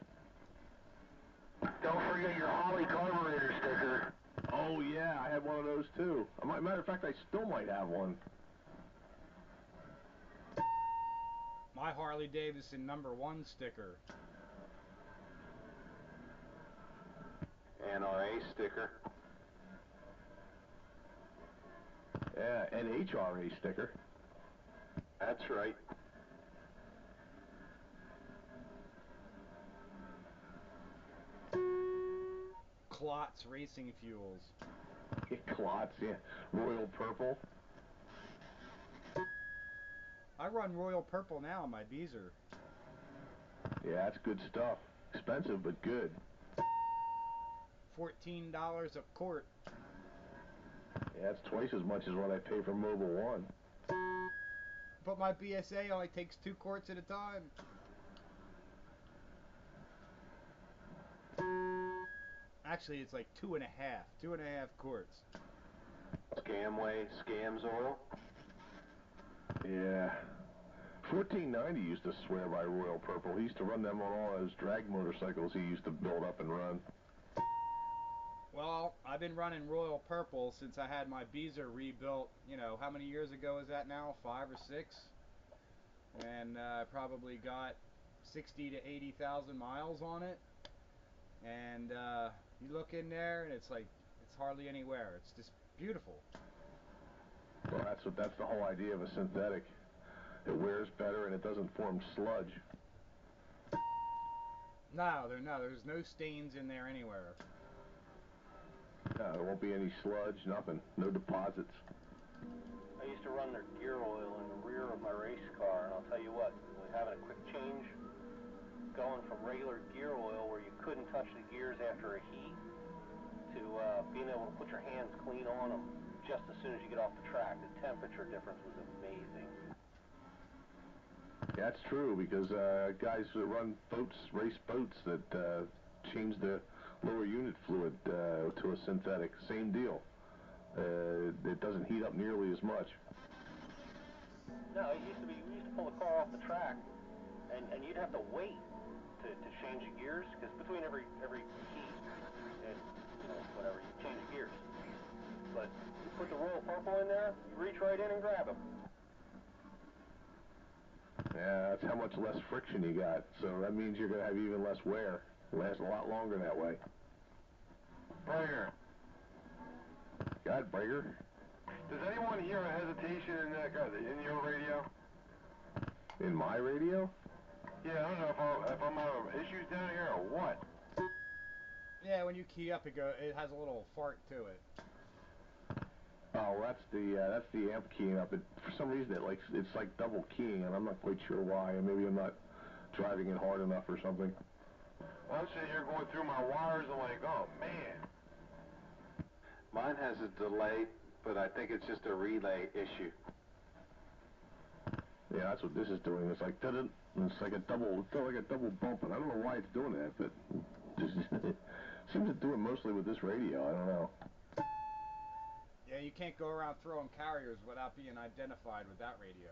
Don't forget your Holly carburetor sticker. Oh, yeah, I had one of those, too. Matter of fact, I still might have one. My Harley Davidson #1 sticker. NRA sticker. Yeah, NHRA sticker. That's right. Klotz Racing Fuels. Klotz, yeah. Royal Purple. I run Royal Purple now on my Beezer. Yeah, that's good stuff. Expensive, but good. $14 a quart. Yeah, that's twice as much as what I pay for Mobil 1. But my BSA only takes 2 quarts at a time. Actually, it's like 2.5. 2.5 quarts. Scamway, Scams Oil. Yeah. 1490 used to swear by Royal Purple. He used to run them on all those drag motorcycles he used to build up and run. Well, I've been running Royal Purple since I had my Beezer rebuilt, you know, how many years ago is that now? 5 or 6? And probably got 60 to 80,000 miles on it. And you look in there and it's like, it's hardly anywhere. It's just beautiful. Well, that's the whole idea of a synthetic. It wears better and it doesn't form sludge. No, there's no stains in there anywhere. No, there won't be any sludge, nothing. No deposits. I used to run their gear oil in the rear of my race car, and I'll tell you what, having a quick change, going from regular gear oil where you couldn't touch the gears after a heat, to being able to put your hands clean on them just as soon as you get off the track. The temperature difference was amazing. Yeah, that's true, because guys that run boats, race boats, that change the lower unit fluid to a synthetic, same deal. It doesn't heat up nearly as much. No, we used to pull the car off the track, and you'd have to wait to change the gears, because between every heat, and, you know, whatever, you change the gears. But you put the Royal Purple in there, you reach right in and grab them. Yeah, that's how much less friction you got. So that means you're going to have even less wear. Last a lot longer that way. Barker. Got it, Barker. Does anyone hear a hesitation in your radio? In my radio? Yeah, I don't know if I'm having issues down here or what. Yeah, when you key up, it has a little fart to it. Oh, that's the amp keying up. For some reason, it's like double keying, and I'm not quite sure why. Maybe I'm not driving it hard enough or something. I'm sitting here going through my wires. I'm like, oh man. Mine has a delay, but I think it's just a relay issue. Yeah, that's what this is doing. It's like it's like a double bump, and I don't know why it's doing that, but just it seems to do it mostly with this radio. I don't know. Yeah, you can't go around throwing carriers without being identified with that radio.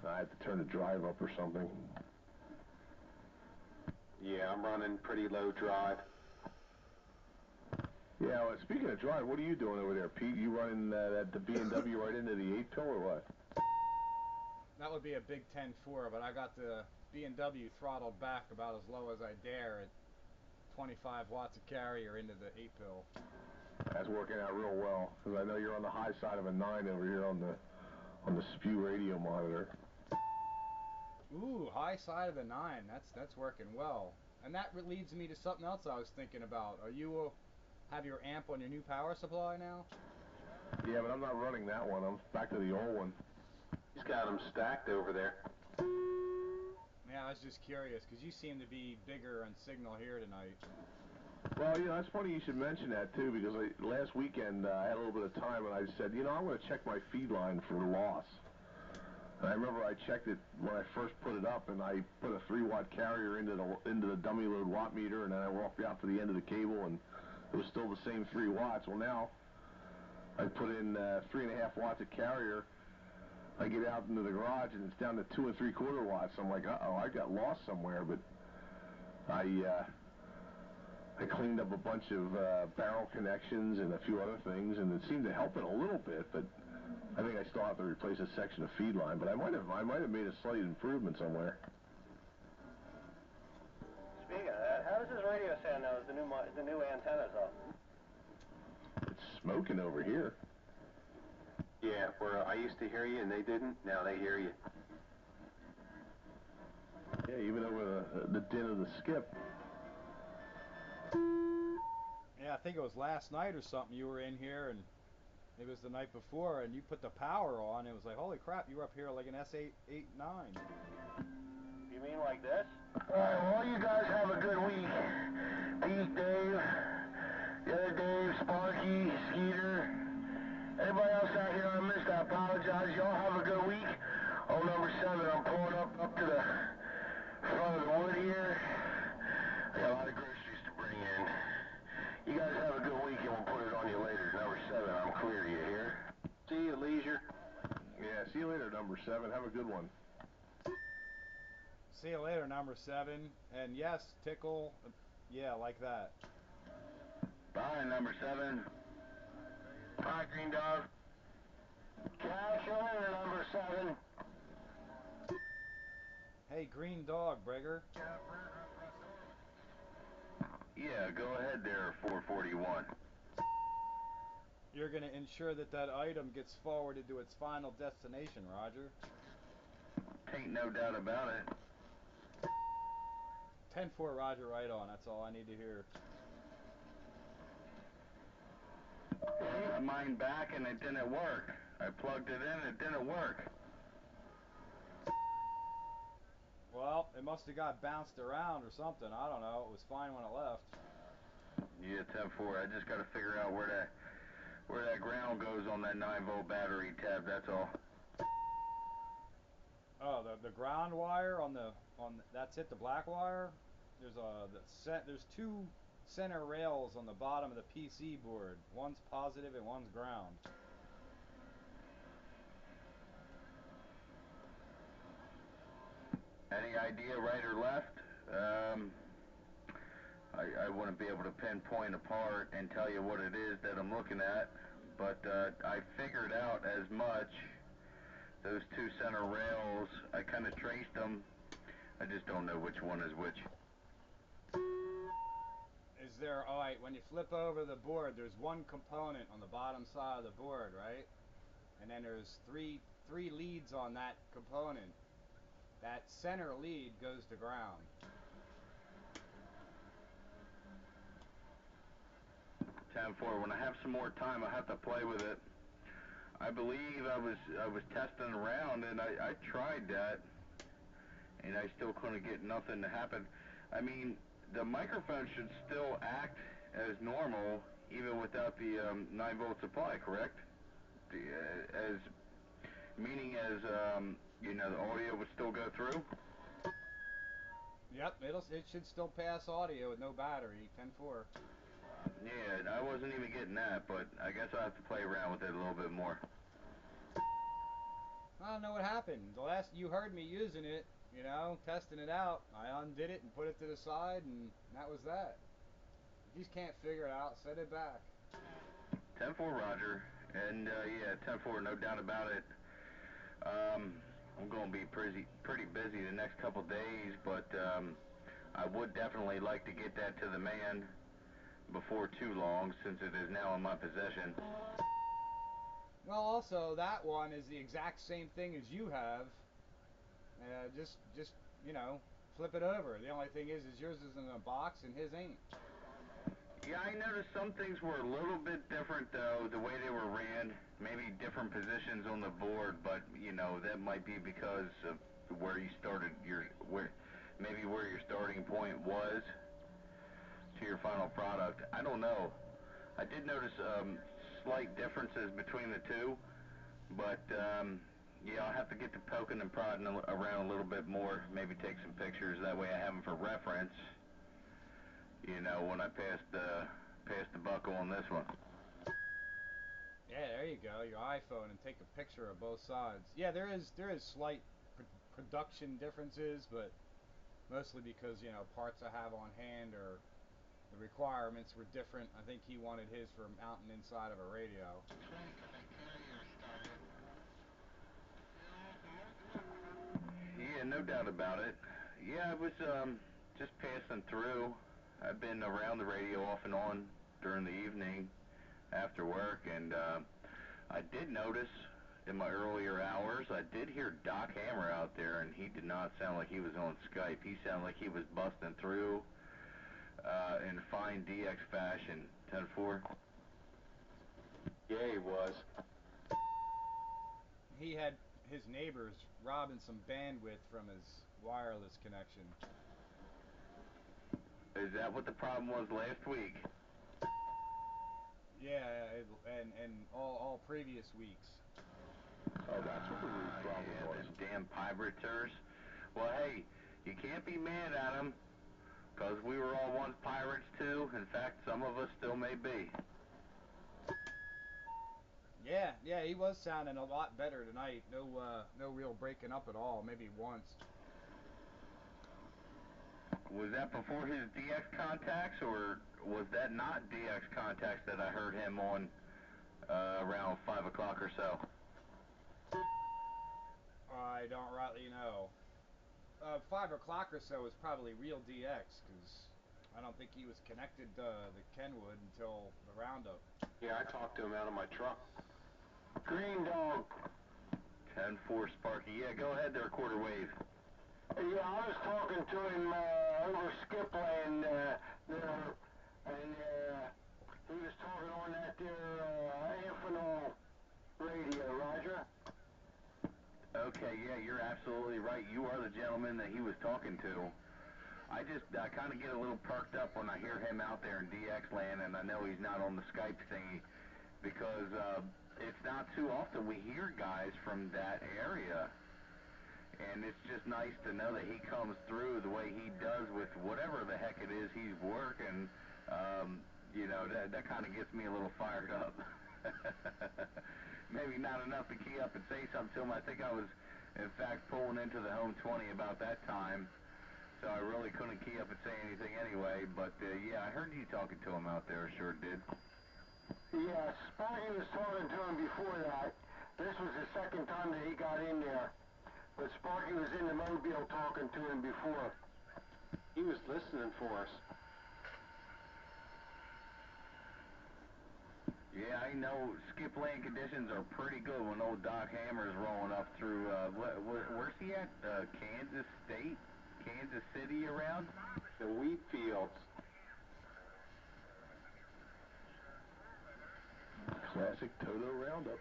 I have to turn the drive up or something. Yeah, I'm running pretty low drive. Yeah, well, speaking of drive, what are you doing over there, Pete? You running the B&W right into the 8-pill or what? That would be a big 10-4, but I got the B&W throttled back about as low as I dare at 25 watts of carrier into the 8-pill. That's working out real well, because I know you're on the high side of a 9 over here on the SPEW radio monitor. Ooh, high side of the 9. That's working well. And that leads me to something else I was thinking about. Are you have your amp on your new power supply now? Yeah, but I'm not running that one. I'm back to the old one. He's got them stacked over there. Yeah, I was just curious, because you seem to be bigger on signal here tonight. Well, you know, that's funny you should mention that, too, because last weekend I had a little bit of time, and I said, you know, I'm going to check my feed line for loss. And I remember I checked it when I first put it up, and I put a 3-watt carrier into the dummy load watt meter, and then I walked out to the end of the cable, and it was still the same 3 watts. Well, now I put in 3.5 watts of carrier. I get out into the garage, and it's down to 2 3/4 watts. I'm like, uh-oh, I got lost somewhere, but I cleaned up a bunch of barrel connections and a few other things, and it seemed to help it a little bit, but I think I still have to replace a section of feed line, but I might have made a slight improvement somewhere. Speaking of that, how does this radio sound now? Is the new antenna's up? It's smoking over here. Yeah, where I used to hear you and they didn't, now they hear you. Yeah, even over the din of the skip. Yeah, I think it was last night or something you were in here, and it was the night before, and you put the power on. It was like, holy crap, you were up here like an S889. You mean like this? Alright, well, you guys have a good week. Pete, Dave, the other Dave, Sparky, Skeeter, anybody else out here I missed, I apologize. Y'all have a good week. Oh, number 7, I'm pulling up to the front of the wood here. I got a lot of groceries to bring in. You guys have a good week, and we'll put it on you later. Number 7, I'm clear. You hear? See you at leisure. Yeah, see you later, number 7. Have a good one. See you later, number 7. And yes, tickle, yeah, like that. Bye, number 7. Bye, Green Dog. Catch you later, number 7. Hey, Green Dog, Brigger. Yeah, go ahead there, 441. You're going to ensure that that item gets forwarded to its final destination, Roger. Ain't no doubt about it. 10-4, Roger, right on. That's all I need to hear. I got mine back and it didn't work. I plugged it in, it didn't work. Well, it must have got bounced around or something. I don't know. It was fine when it left. Yeah, 10-4. I just got to figure out where that ground goes on that 9-volt battery tab. That's all. Oh, the ground wire on that's it. The black wire. There's 2 center rails on the bottom of the PC board. One's positive and one's ground. Any idea right or left? I wouldn't be able to pinpoint apart and tell you what it is that I'm looking at, but I figured out as much. Those 2 center rails, I kind of traced them. I just don't know which one is which. Is there, alright, when you flip over the board, there's one component on the bottom side of the board, right? And then there's three leads on that component. That center lead goes to ground. 10-4. When I have some more time, I have to play with it. I believe I was testing around, and I tried that, and I still couldn't get nothing to happen. I mean, the microphone should still act as normal, even without the 9-volt supply, correct? Meaning you know, the audio would still go through? Yep, it should still pass audio with no battery. 10-4. Yeah, I wasn't even getting that, but I guess I'll have to play around with it a little bit more. I don't know what happened. The last you heard me using it, you know, testing it out, I undid it and put it to the side, and that was that. If you just can't figure it out, set it back. 10-4, Roger. And yeah, 10-4, no doubt about it. I'm going to be pretty busy the next couple days, but I would definitely like to get that to the man before too long, since it is now in my possession. Well, also, that one is the exact same thing as you have. Just you know, flip it over. The only thing is yours is in a box and his ain't. Yeah, I noticed some things were a little bit different, though, the way they were ran. Maybe different positions on the board, but, you know, that might be because of where you started maybe where your starting point was to your final product. I don't know. I did notice slight differences between the two, but yeah, I'll have to get to poking and prodding around a little bit more, maybe take some pictures, that way I have them for reference, you know, when I pass the buck on this one. Yeah, there you go, your iPhone, and take a picture of both sides. Yeah, there is slight production differences, but mostly because, you know, parts I have on hand or the requirements were different. I think he wanted his for mounting inside of a radio. Yeah, no doubt about it. Yeah, I was just passing through. I've been around the radio off and on during the evening after work, and I did notice in my earlier hours, I did hear Doc Hammer out there, and he did not sound like he was on Skype. He sounded like he was busting through in fine DX fashion. 10-4? Yeah, he was. He had his neighbors robbing some bandwidth from his wireless connection. Is that what the problem was last week? Yeah, and all previous weeks. Oh, that's what the root problem Yeah, was. them damn pirates. Well, hey, you can't be mad at them, because we were all once pirates too. In fact, some of us still may be. Yeah, he was sounding a lot better tonight. No real breaking up at all. Maybe once. Was that before his DX contacts, or was that not DX contacts that I heard him on around 5 o'clock or so? I don't rightly know. 5 o'clock or so was probably real DX, because I don't think he was connected to the Kenwood until the roundup. Yeah, I talked to him out of my truck. Green Dog. 10-4 Sparky. Yeah, go ahead there, quarter wave. Yeah, I was talking to him over skipland there, and he was talking on that there Amphenol radio, Roger. Okay, yeah, you're absolutely right. You are the gentleman that he was talking to. I kind of get a little perked up when I hear him out there in DX land, and I know he's not on the Skype thingy, because it's not too often we hear guys from that area. And it's just nice to know that he comes through the way he does with whatever the heck it is he's working. You know, that kind of gets me a little fired up. Maybe not enough to key up and say something to him. I think I was, in fact, pulling into the home 20 about that time. So I really couldn't key up and say anything anyway. But, yeah, I heard you talking to him out there. Sure did. Yeah, Sparky was talking to him before that. This was the second time that he got in there. But Sparky was in the mobile talking to him before. He was listening for us. Yeah, I know skip lane conditions are pretty good when old Doc Hammer's rolling up through, where's he at? Kansas State? Kansas City around? The wheat fields. Classic Toto Roundup.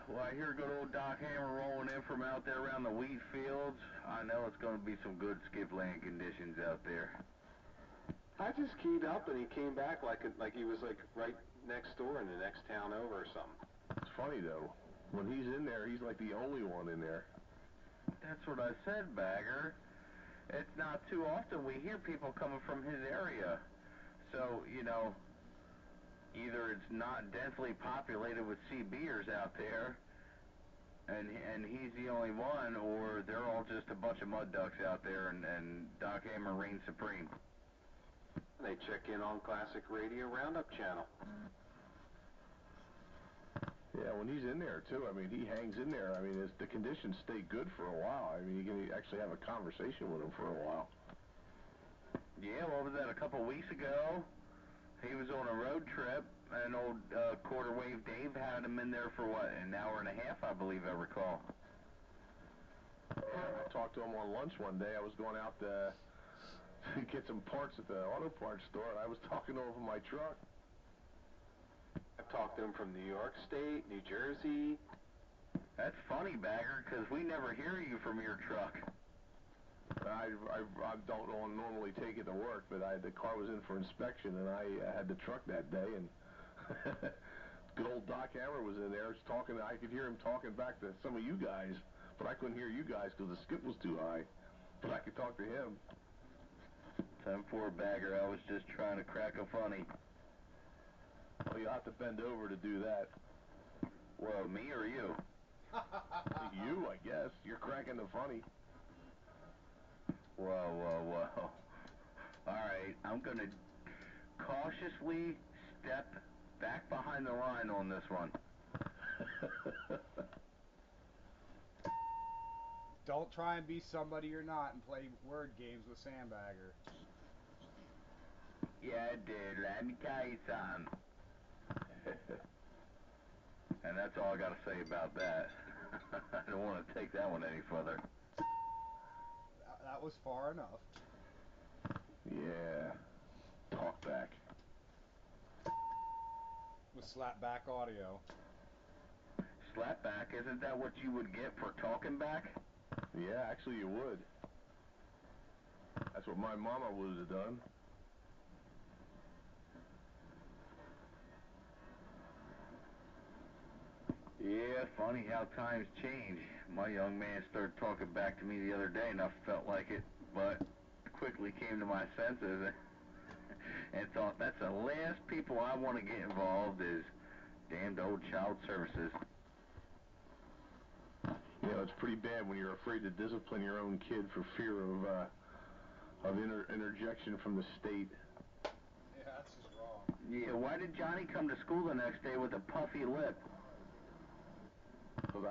Well, I hear good old Doc Hammer rolling in from out there around the wheat fields. I know it's going to be some good skip land conditions out there. I just keyed up and he came back like he was like right next door in the next town over or something. It's funny though, when he's in there, he's like the only one in there. That's what I said, Bagger. It's not too often we hear people coming from his area. So, you know, either it's not densely populated with CBers out there, and he's the only one, or they're all just a bunch of mud ducks out there, and Doc Hammer reigns supreme. They check in on Classic Radio Roundup channel. Yeah, when he's in there too, I mean, he hangs in there. I mean, the conditions stay good for a while. I mean, you can actually have a conversation with him for a while. Yeah, what was that, a couple weeks ago? He was on a road trip, and old quarter wave Dave had him in there for, what, an hour and a half, I believe I recall. Yeah, I talked to him on lunch one day. I was going out to get some parts at the auto parts store, and I was talking over my truck. I've talked to him from New York State, New Jersey. That's funny, Bagger, because we never hear you from your truck. I don't normally take it to work, but the car was in for inspection, and I had the truck that day, and good old Doc Hammer was in there talking. I could hear him talking back to some of you guys, but I couldn't hear you guys because the skip was too high. But I could talk to him. 10-4, Bagger. I was just trying to crack a funny. Well, you'll have to bend over to do that. Well, me or you? You, I guess. You're cracking the funny. Whoa. All right, I'm going to cautiously step back behind the line on this one. Don't try and be somebody you're not and play word games with Sandbagger. Yeah, dude, let me tell you something. And that's all I got to say about that. I don't want to take that one any further. That was far enough. Yeah. Talk back. With slapback audio. Slapback? Isn't that what you would get for talking back? Yeah, actually you would. That's what my mama would have done. Yeah, funny how times change. My young man started talking back to me the other day, and I felt like it, but quickly came to my senses and thought, that's the last people I want to get involved is damned old child services. You know, it's pretty bad when you're afraid to discipline your own kid for fear of interjection from the state. Yeah, that's just wrong. Yeah, why did Johnny come to school the next day with a puffy lip? Because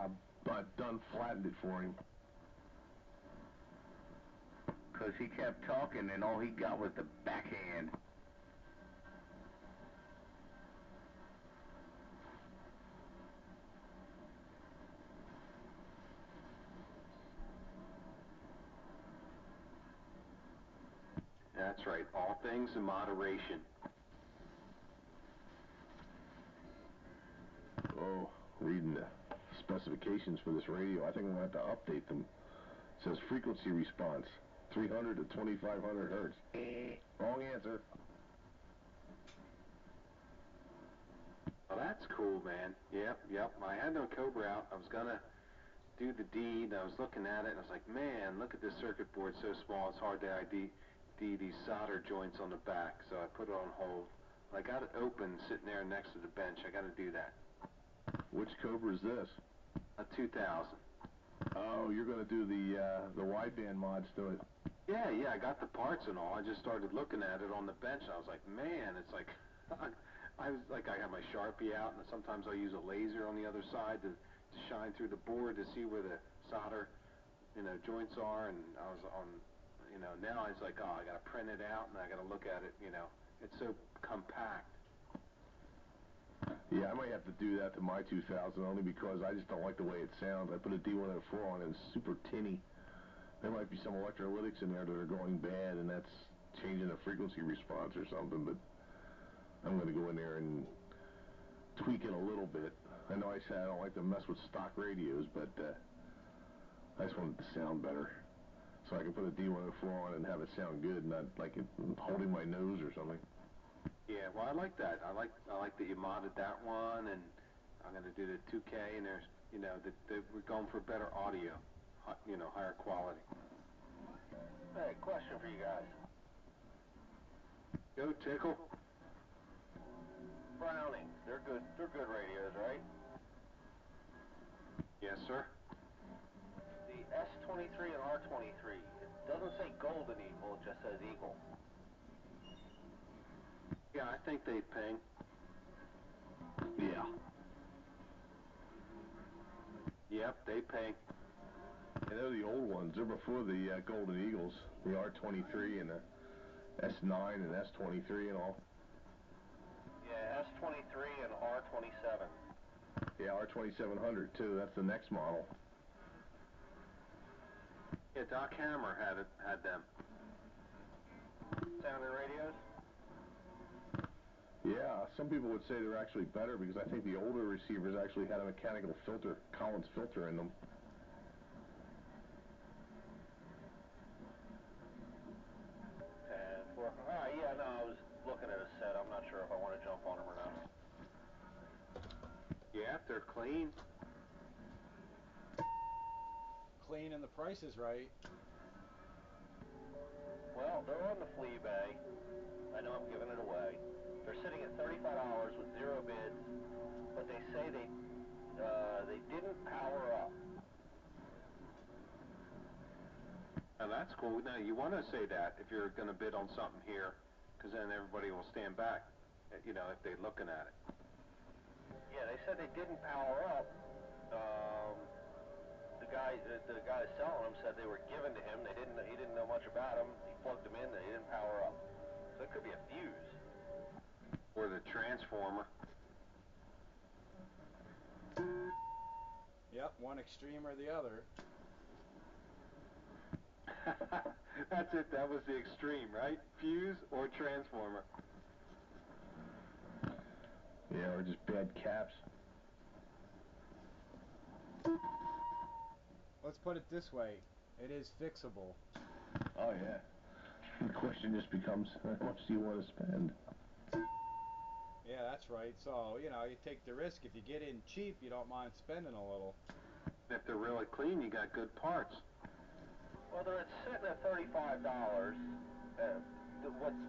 I done flattened it for him. Because he kept talking and all he got was the backhand. That's right, all things in moderation. Oh, reading the specifications for this radio, I think I'm going to have to update them. It says frequency response, 300 to 2500 hertz. Wrong answer. Well, that's cool, man. Yep. I had no Cobra out. I was going to do the deed. I was looking at it, and I was like, man, look at this circuit board. So small, it's hard to ID these solder joints on the back. So I put it on hold. I got it open, sitting there next to the bench. I got to do that. Which Cobra is this? A 2000. Oh, you're going to do the wideband mods to it. Yeah, I got the parts and all. I just started looking at it on the bench, and I was like, man, it's like, I have my Sharpie out, and sometimes I'll use a laser on the other side to shine through the board to see where the solder, joints are, and I was on, now it's like, oh, I got to print it out, and I got to look at it, It's so compact. Yeah, I might have to do that to my 2000 only because I just don't like the way it sounds. I put a D104 on it, and it's super tinny. There might be some electrolytics in there that are going bad, and that's changing the frequency response or something, but I'm going to go in there and tweak it a little bit. I know I said I don't like to mess with stock radios, but I just want it to sound better. So I can put a D104 on it and have it sound good, not like it holding my nose or something. Yeah, well, I like that. I like that you modded that one, and I'm going to do the 2K, and there's, we're going for better audio, higher quality. Hey, question for you guys. Go, Tickle. Browning, they're good radios, right? Yes, sir. The S23 and R23, it doesn't say Golden Eagle, it just says Eagle. Yeah, I think they ping. Yeah. Yep, they ping. Yeah, they're the old ones. They're before the Golden Eagles, the R23 and the S9 and S23 and all. Yeah, S23 and R27. Yeah, R2700 too. That's the next model. Yeah, Doc Hammer had them. sounding radios? Yeah, some people would say they're actually better because I think the older receivers actually had a mechanical filter, Collins filter in them. And for, yeah, no, I was looking at a set. I'm not sure if I want to jump on them or not. Yeah, if they're clean. Clean and the price is right. Well, they're on the flea bag. I know I'm giving it away. They're sitting at $35 with 0 bids, but they say they didn't power up. Now that's cool. Now you want to say that if you're going to bid on something here, because then everybody will stand back, you know, if they're looking at it. Yeah, they said they didn't power up. The guy selling them said they were given to him. He didn't know much about them. He plugged them in, and they didn't power up. So it could be a fuse. Or the transformer. Yep, one extreme or the other. That's it. That was the extreme, right? Fuse or transformer. Yeah, or just bad caps. Let's put it this way. It is fixable. Oh, yeah. The question just becomes, how much do you want to spend? Yeah, that's right. So, you know, you take the risk. If you get in cheap, you don't mind spending a little. If they're really clean, you got good parts. Well, they're sitting at $35.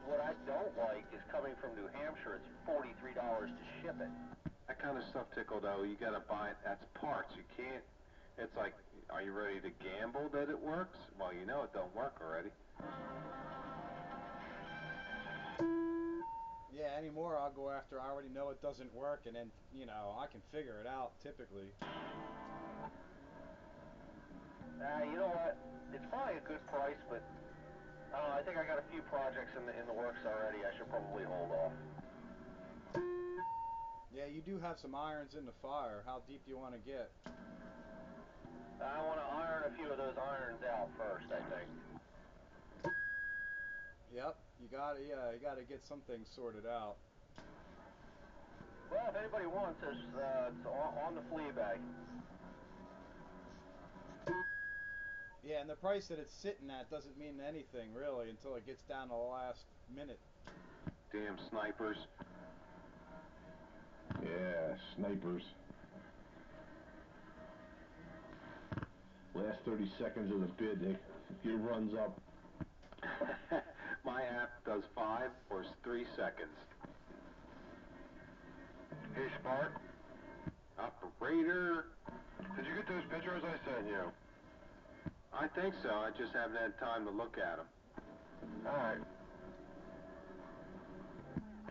What I don't like is coming from New Hampshire, it's $43 to ship it. That kind of stuff, Tickle, though, you got to buy it. That's parts. You can't. It's like, are you ready to gamble that it works? Well, you know it don't work already. Yeah, anymore I'll go after I already know it doesn't work, and then, you know, I can figure it out typically. You know what? It's probably a good price, but I don't know, I think I got a few projects in the works already. I should probably hold off. Yeah, you do have some irons in the fire. How deep do you want to get? I want to iron a few of those irons out first, I think. Yep, you got to get some things sorted out. Well, if anybody wants, it's on the flea bag. Yeah, and the price that it's sitting at doesn't mean anything really until it gets down to the last minute. Damn snipers. Yeah, snipers. Last 30 seconds of the bid, it runs up. My app does 5 or 3 seconds. Hey, Spark. Operator. Did you get those pictures I sent you? I think so. I just haven't had time to look at them. All right.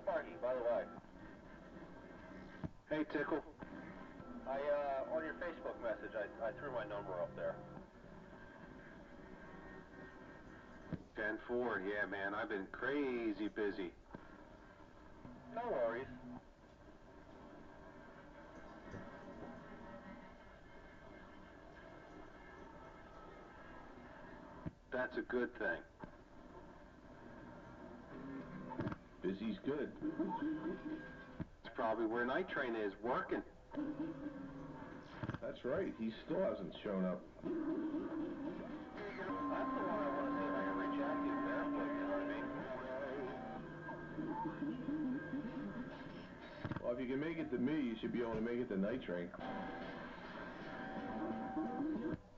Sparky, by the way. Hey, Tickle. On your Facebook message, I threw my number up there. 10-4, yeah, man. I've been crazy busy. No worries. That's a good thing. Busy's good. It's probably where Night Train is, working. That's right. He still hasn't shown up. That's the one I want to see if I can reach out to barefoot, you know what I mean? Well, if you can make it to me, you should be able to make it to Night Train.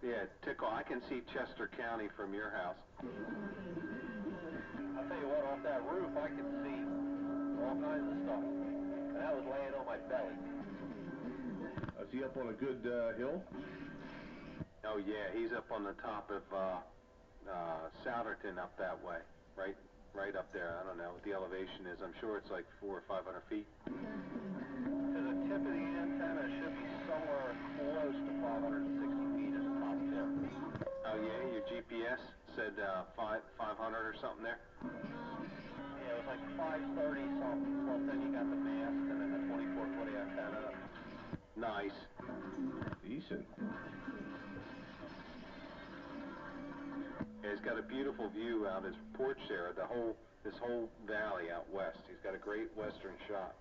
Yeah, Tickle, I can see Chester County from your house. I'll tell you what, off that roof, I could see all kinds of stuff. And I was laying on my belly. Is he up on a good hill? Oh, yeah, he's up on the top of Souderton up that way. Right up there. I don't know what the elevation is. I'm sure it's like 400 or 500 feet. To the tip of the antenna should be somewhere close to 560 feet at the top tip. Oh, yeah, your GPS said 500 or something there? Yeah, it was like 530 something, plus then you got the mast and then the 24-foot antenna. Nice. Decent. As he's got a beautiful view out his porch there, this whole valley out west. He's got a great western shot.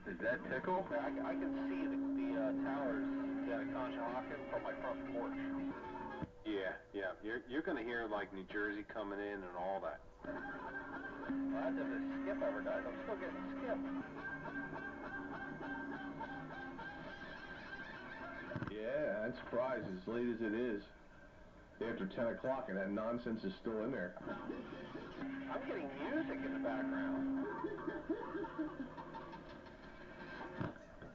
Is that Tickle? I can see the towers down at Conshohocken from my front porch. Yeah, yeah. You're going to hear like New Jersey coming in and all that. Well, that's if the skip ever dies. I'm still getting skip. Yeah, I'm surprised as late as it is. After 10 o'clock and that nonsense is still in there. I'm getting music in the background.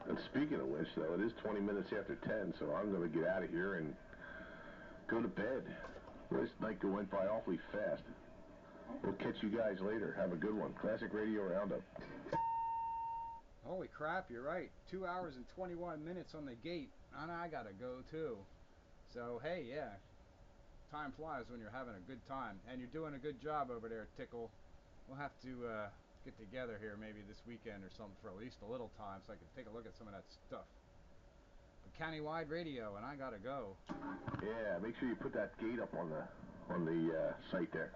And speaking of which, though, it is 20 minutes after 10, so I'm going to get out of here and go to bed. This night went by awfully fast. We'll catch you guys later. Have a good one. Classic Radio Roundup. Holy crap, you're right. 2 hours and 21 minutes on the gate, and I gotta go too. So, hey, yeah. Time flies when you're having a good time. And you're doing a good job over there, Tickle. We'll have to get together here maybe this weekend or something for at least a little time so I can take a look at some of that stuff. But Countywide Radio, and I gotta go. Yeah, make sure you put that gate up on the site there.